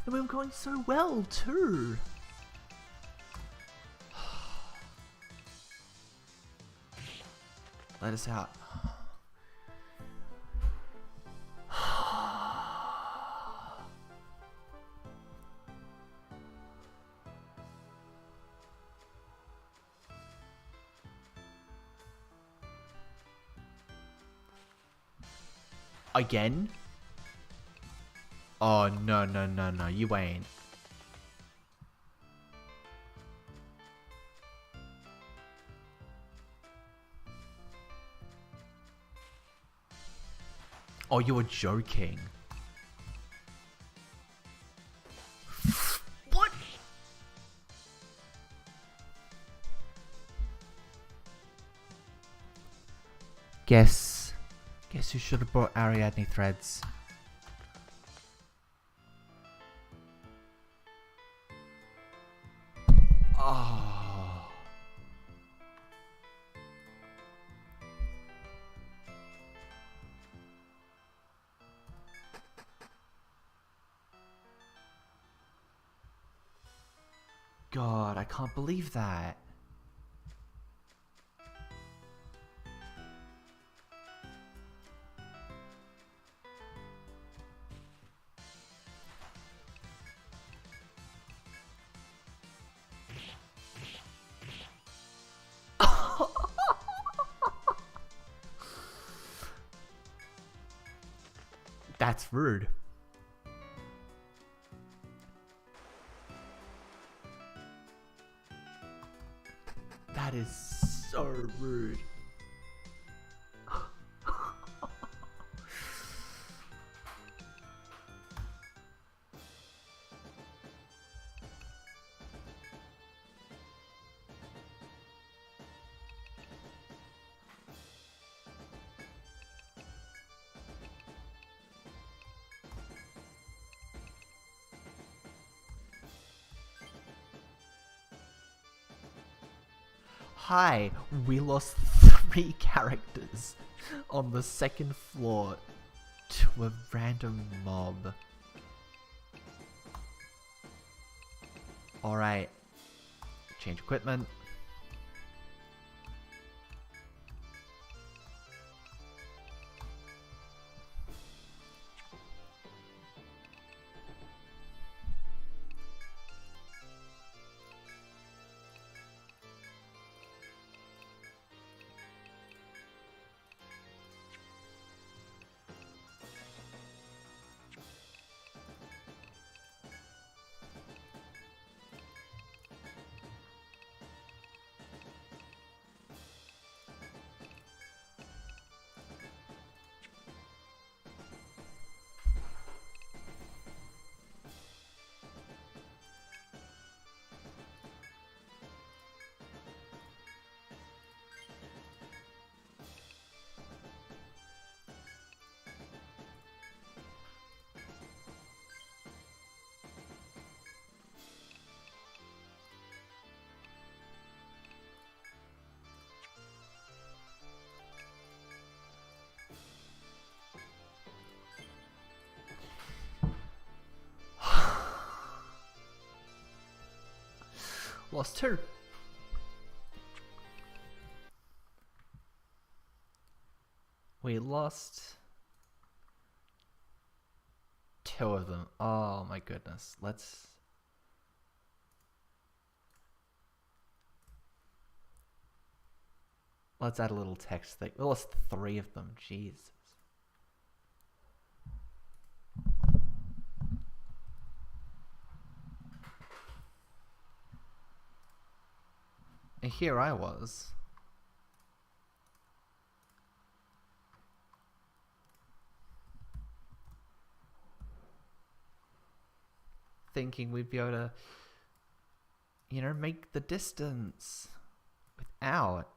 And we were going so well too. Let us out. Again? Oh, no, no, no, no, you ain't. Oh, you're joking. What? Guess who should have brought Ariadne threads? Oh. God, I can't believe that. That's rude. That is so rude. Hi, we lost 3 characters on the second floor to a random mob. Alright, change equipment. Lost 2. We lost 2 of them. Oh my goodness. Let's add a little text thing. We lost 3 of them. Jesus. And here I was. Thinking we'd be able to, you know, make the distance without.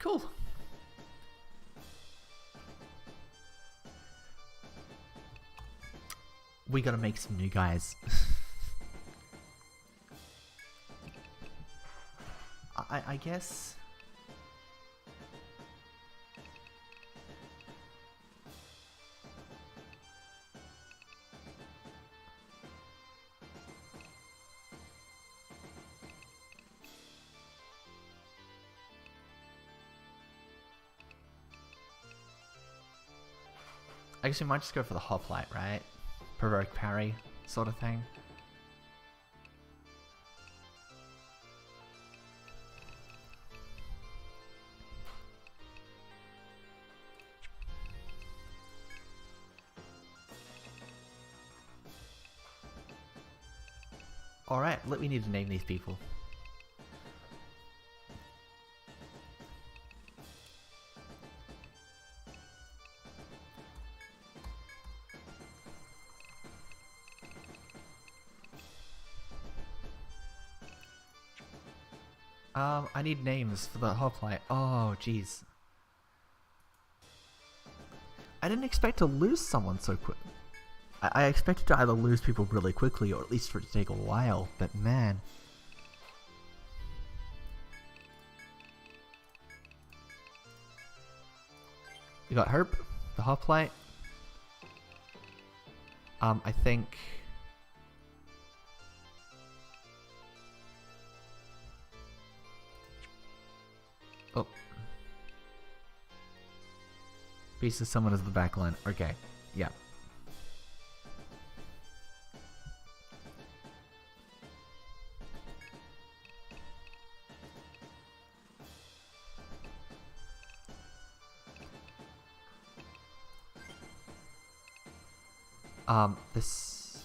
Cool. We gotta make some new guys. I guess... I guess we might just go for the hoplite, right? Provoke parry, sort of thing. Alright, we need to name these people. I need names for the hoplite. Oh, jeez. I didn't expect to lose someone so quick. I expected to either lose people really quickly or at least for it to take a while, but man. We got Herp, the hoplite. I think... Oh. Piece of someone as the backline. Okay, yeah. This...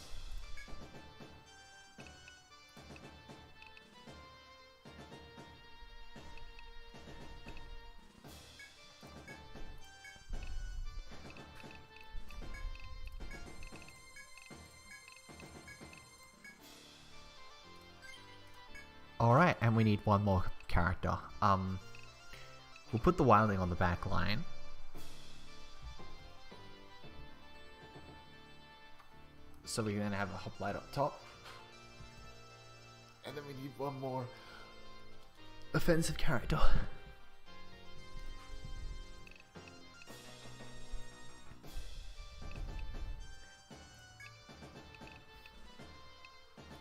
Alright, and we need one more character. We'll put the wildling on the back line. So we then have a hoplite up top. And then we need one more offensive character.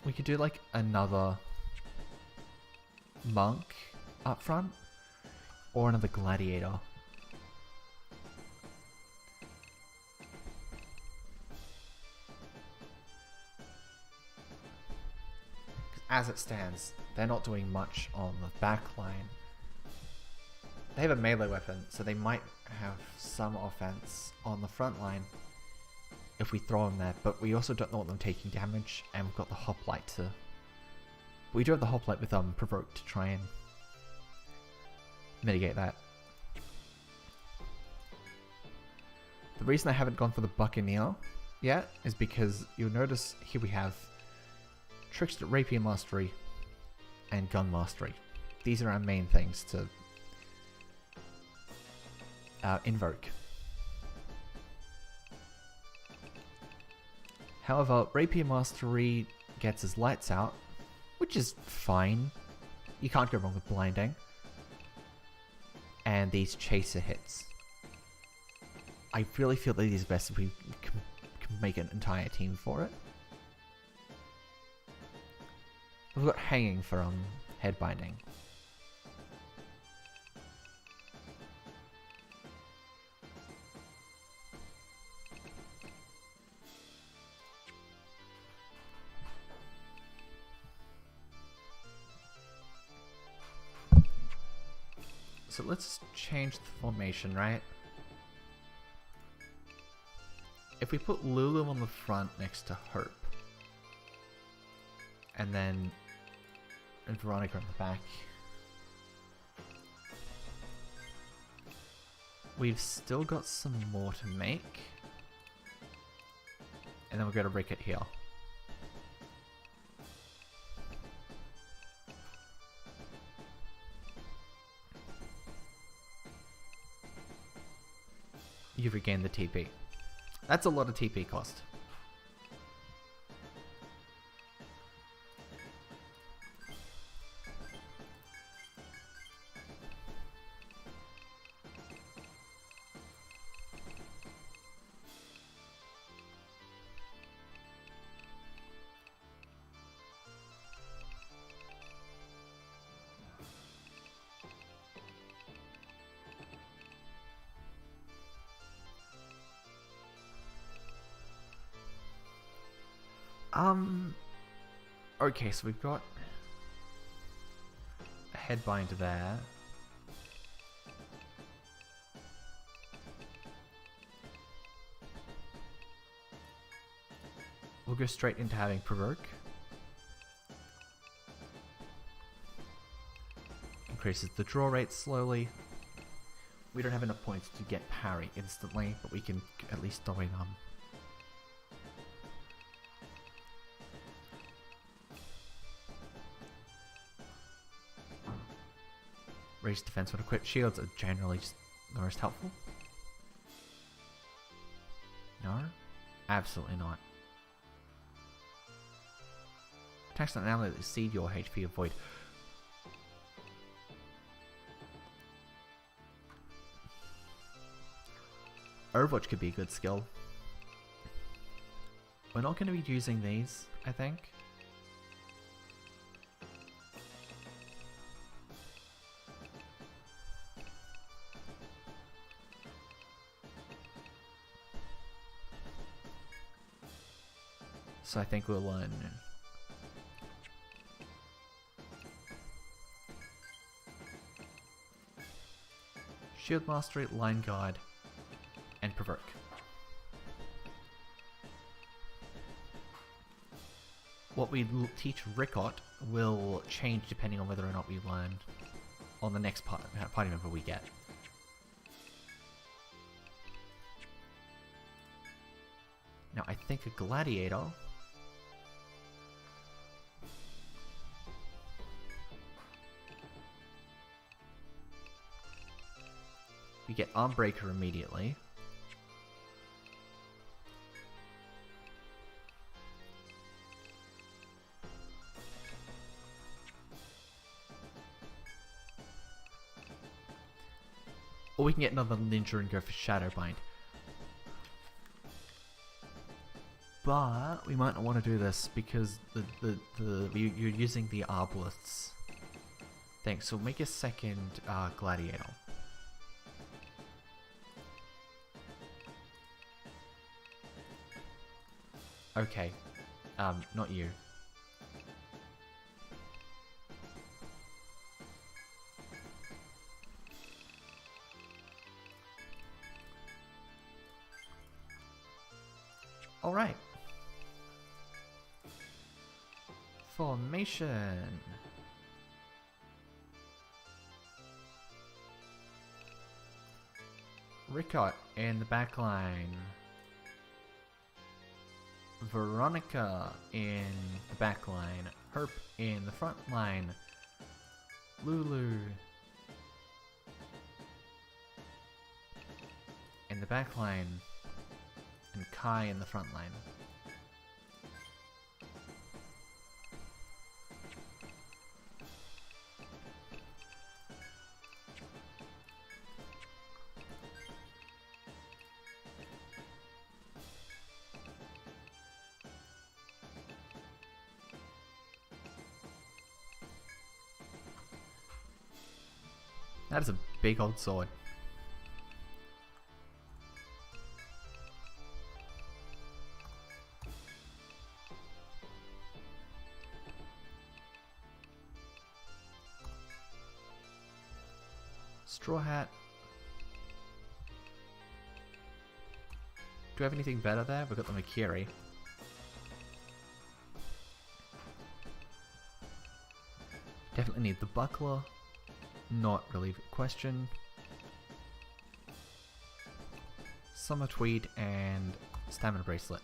We could do like another monk up front. Or another gladiator. As it stands, they're not doing much on the back line. They have a melee weapon, so they might have some offense on the front line if we throw them there, but we also don't want them taking damage, and we've got the hoplite to... We do have the hoplite with Provoke to try and mitigate that. The reason I haven't gone for the Buccaneer yet is because you'll notice here we have Trickster, Rapier Mastery, and Gun Mastery. These are our main things to invoke. However, Rapier Mastery gets his lights out, which is fine. You can't go wrong with blinding. And these chaser hits. I really feel that these are best if we can make an entire team for it. We've got hanging for head binding. So let's change the formation, right? If we put Lulu on the front next to Herp, and then Veronica on the back, we've still got some more to make, and then we'll go to Ricket here. You've regained the TP. That's a lot of TP cost. Okay, so we've got a headbind there. We'll go straight into having provoke. Increases the draw rate slowly. We don't have enough points to get parry instantly, but we can at least throw in raised defense when equipped. Shields are generally just the most helpful. No? Absolutely not. Attacks on an ally that exceed your HP avoid. Overwatch could be a good skill. We're not going to be using these, I think. So I think we'll learn Shield Mastery, Line Guard, and Provoke. What we teach Rickot will change depending on whether or not we learn on the next party member we get. Now I think a Gladiator we get Armbreaker immediately. Or we can get another ninja and go for Shadowbind. But we might not want to do this because you're using the Arbalists thing. So make a second Gladiator. Okay, not you. All right. Formation. Rickot in the back line. Veronica in the back line. Herp in the front line. Lulu in the back line. And Kai in the front line. That is a big old sword. Straw Hat. Do we have anything better there? We've got the Makiri. Definitely need the Buckler. Not really a question. Summer Tweed and Stamina Bracelet.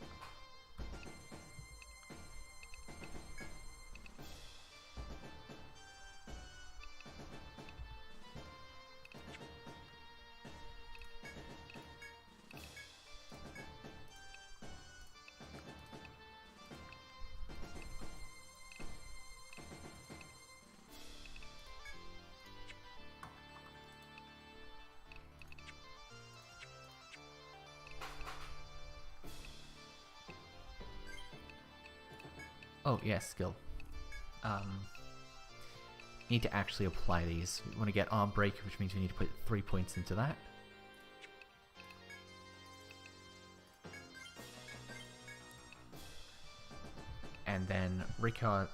Oh, yes, skill. Need to actually apply these. We want to get Arm Breaker, which means we need to put 3 points into that. And then Rico...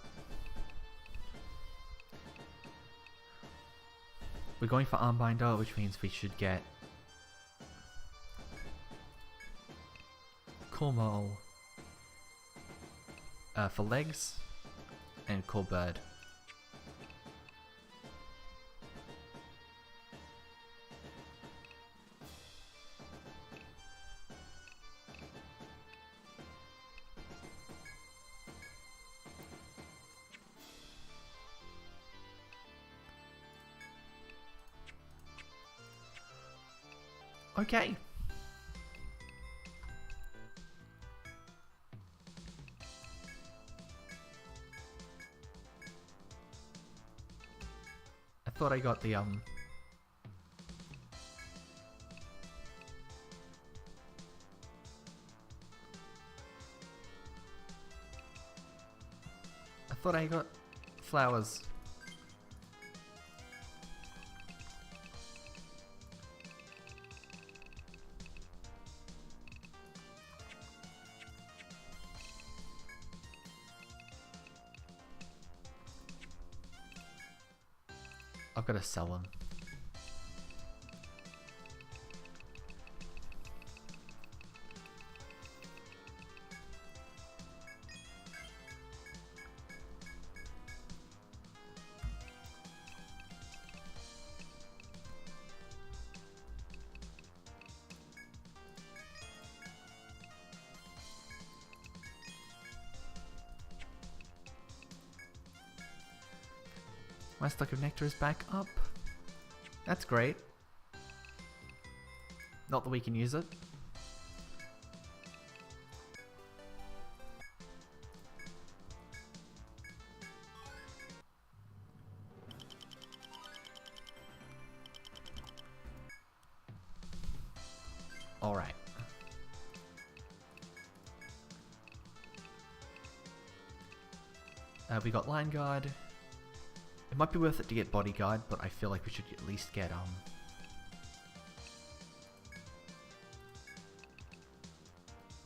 We're going for Armbinder, which means we should get... Cormo for legs, and Core Bird. Okay. I thought I got the I thought I got flowers. I've got to sell them. My stock of nectar is back up. That's great. Not that we can use it. Alright. We got Line Guard. It might be worth it to get Bodyguard, but I feel like we should at least get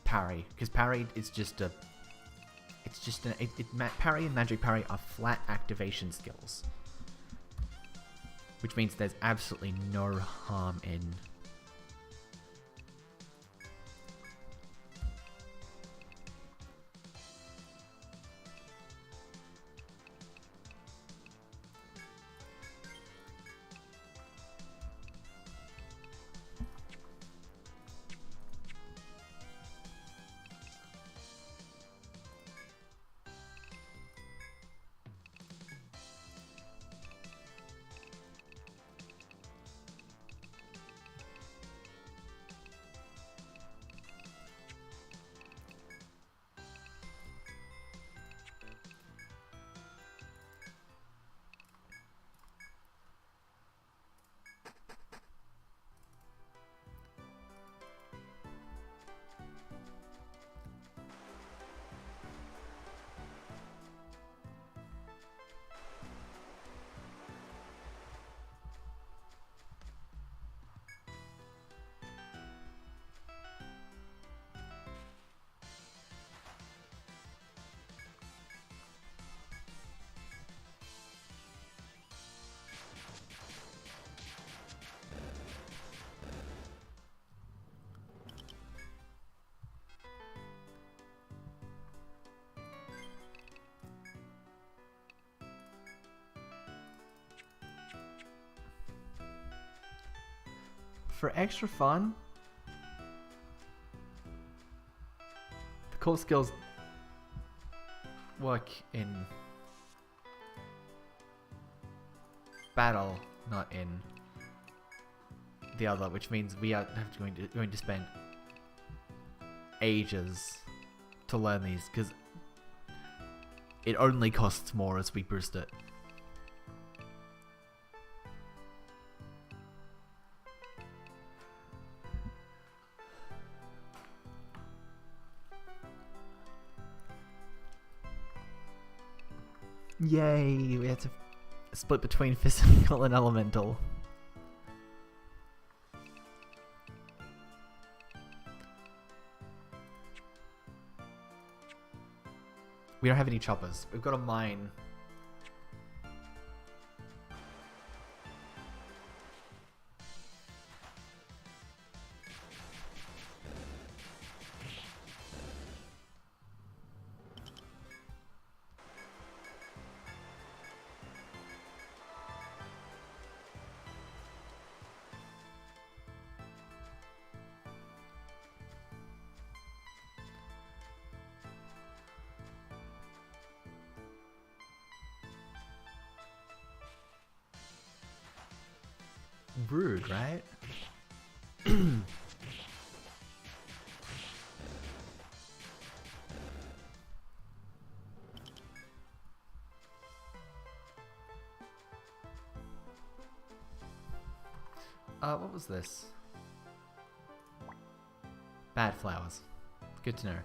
Parry, because Parry is just a... It's just an... Parry and Magic Parry are flat activation skills. Which means there's absolutely no harm in... For extra fun, the core skills work in battle, not in the other, which means we are going to spend ages to learn these, because it only costs more as we boost it. Yay, we had to split between physical and elemental. We don't have any choppers. We've got a mine. Rude, right? What was this? Bad flowers. Good to know.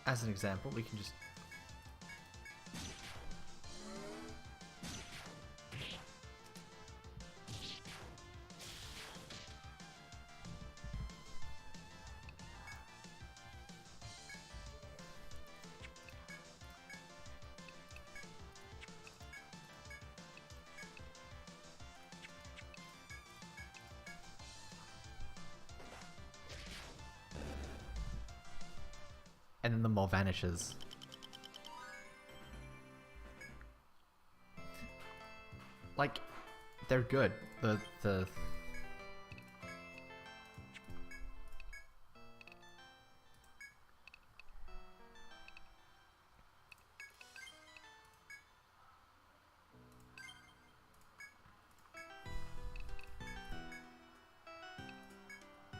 As an example, we can just... And then the mole vanishes. Like, they're good. The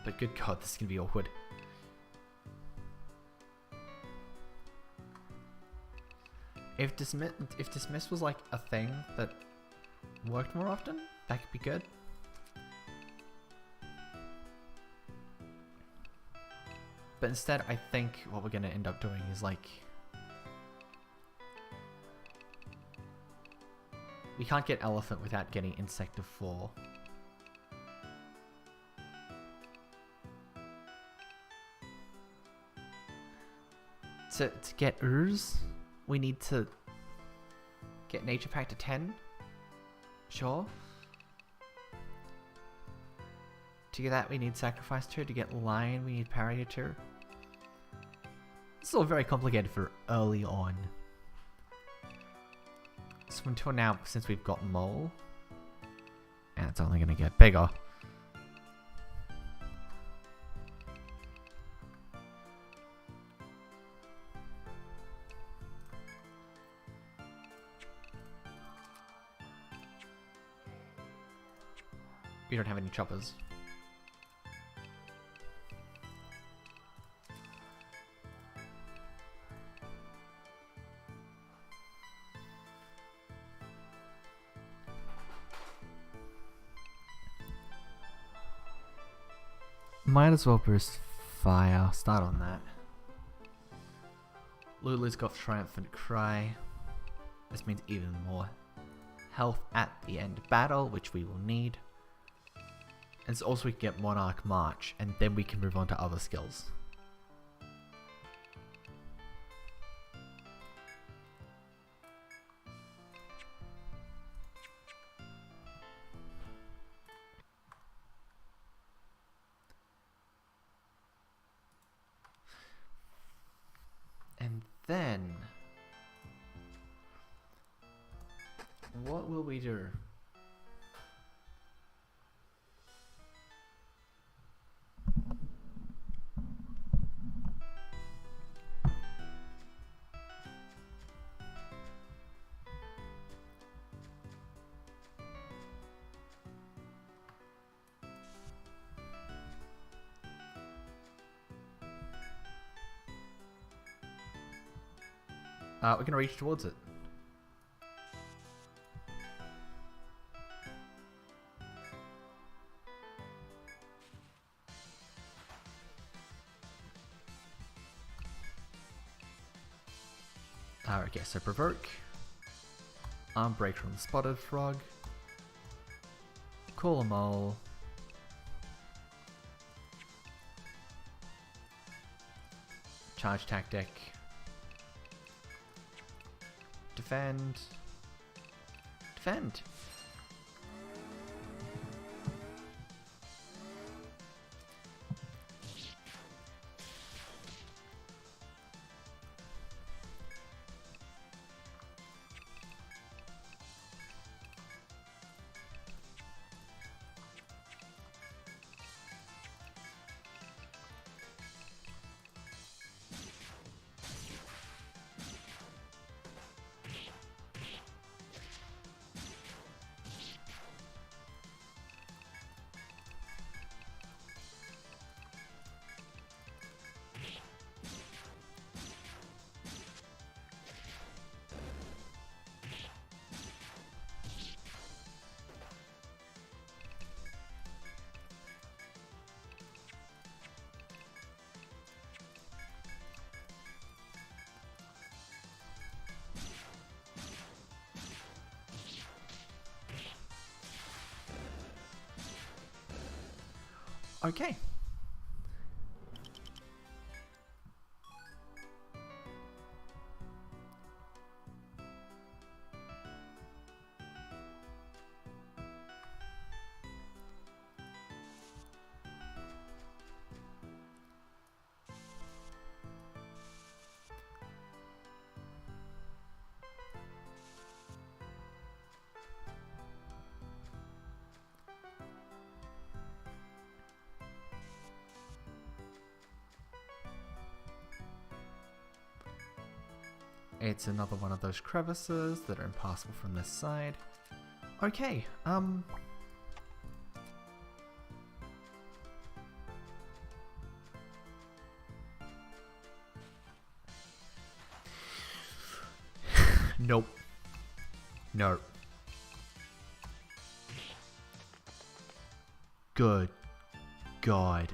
But good God, this is gonna be awkward. If dismiss was like a thing that worked more often, that could be good. But instead, I think what we're gonna end up doing is like... We can't get elephant without getting insect of 4. To get ooze, we need to get nature pack to 10. Sure. To get that, we need sacrifice 2. To get lion, we need parry 2. It's all very complicated for early on. So until now, since we've got mole, and it's only going to get bigger. We don't have any choppers. Might as well burst fire. Start on that. Lulu's got triumphant cry. This means even more health at the end of battle, which we will need. And so also we can get Monarch March, and then we can move on to other skills. And then... what will we do? We're gonna reach towards it. Okay, so provoke. Arm break from the spotted frog. Call a mole. Charge tactic. Defend. Defend. Okay. It's another one of those crevices that are impassable from this side. Okay, Nope. No. Good God,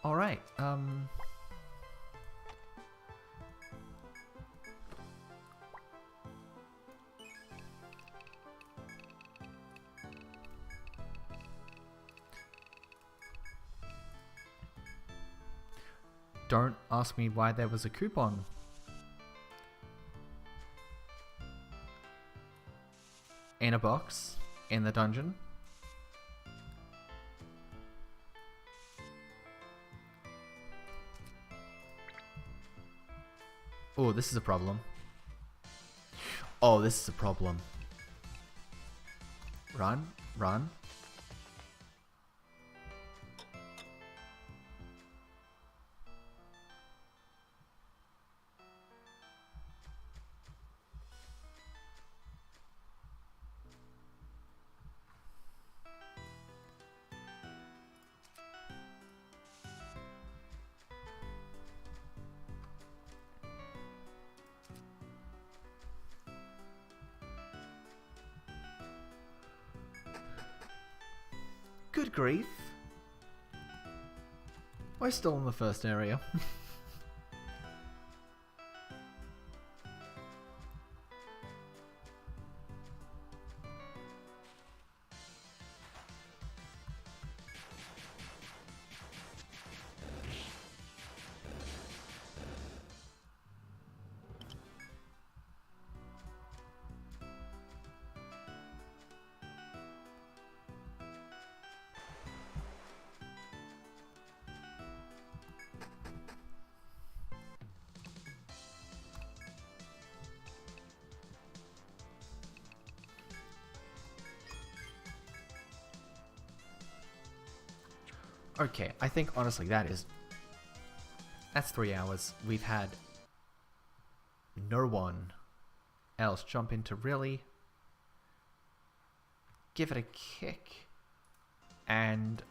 Alright, don't ask me why there was a coupon. In a box, in the dungeon. Oh, this is a problem. Oh, this is a problem. Run, run. Good grief. We're still in the first area. Okay, I think honestly that's 3 hours. We've had no one else jump in to really give it a kick. And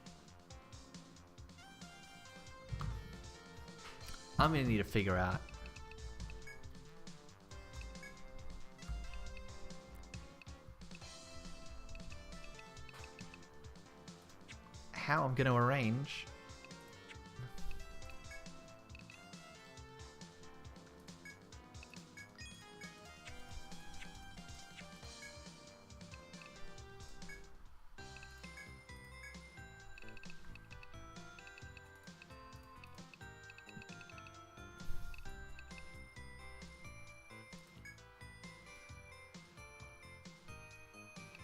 I'm gonna need to figure out how I'm gonna arrange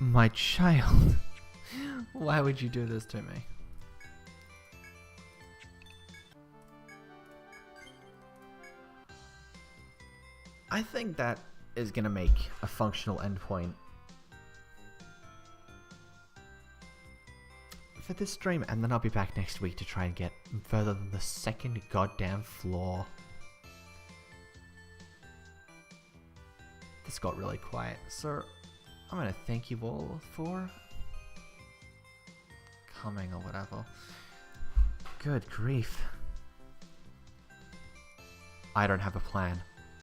my child. Why would you do this to me? I think that is gonna make a functional endpoint for this stream, and then I'll be back next week to try and get further than the second goddamn floor. This got really quiet, so I'm gonna thank you all for coming or whatever. Good grief. I don't have a plan.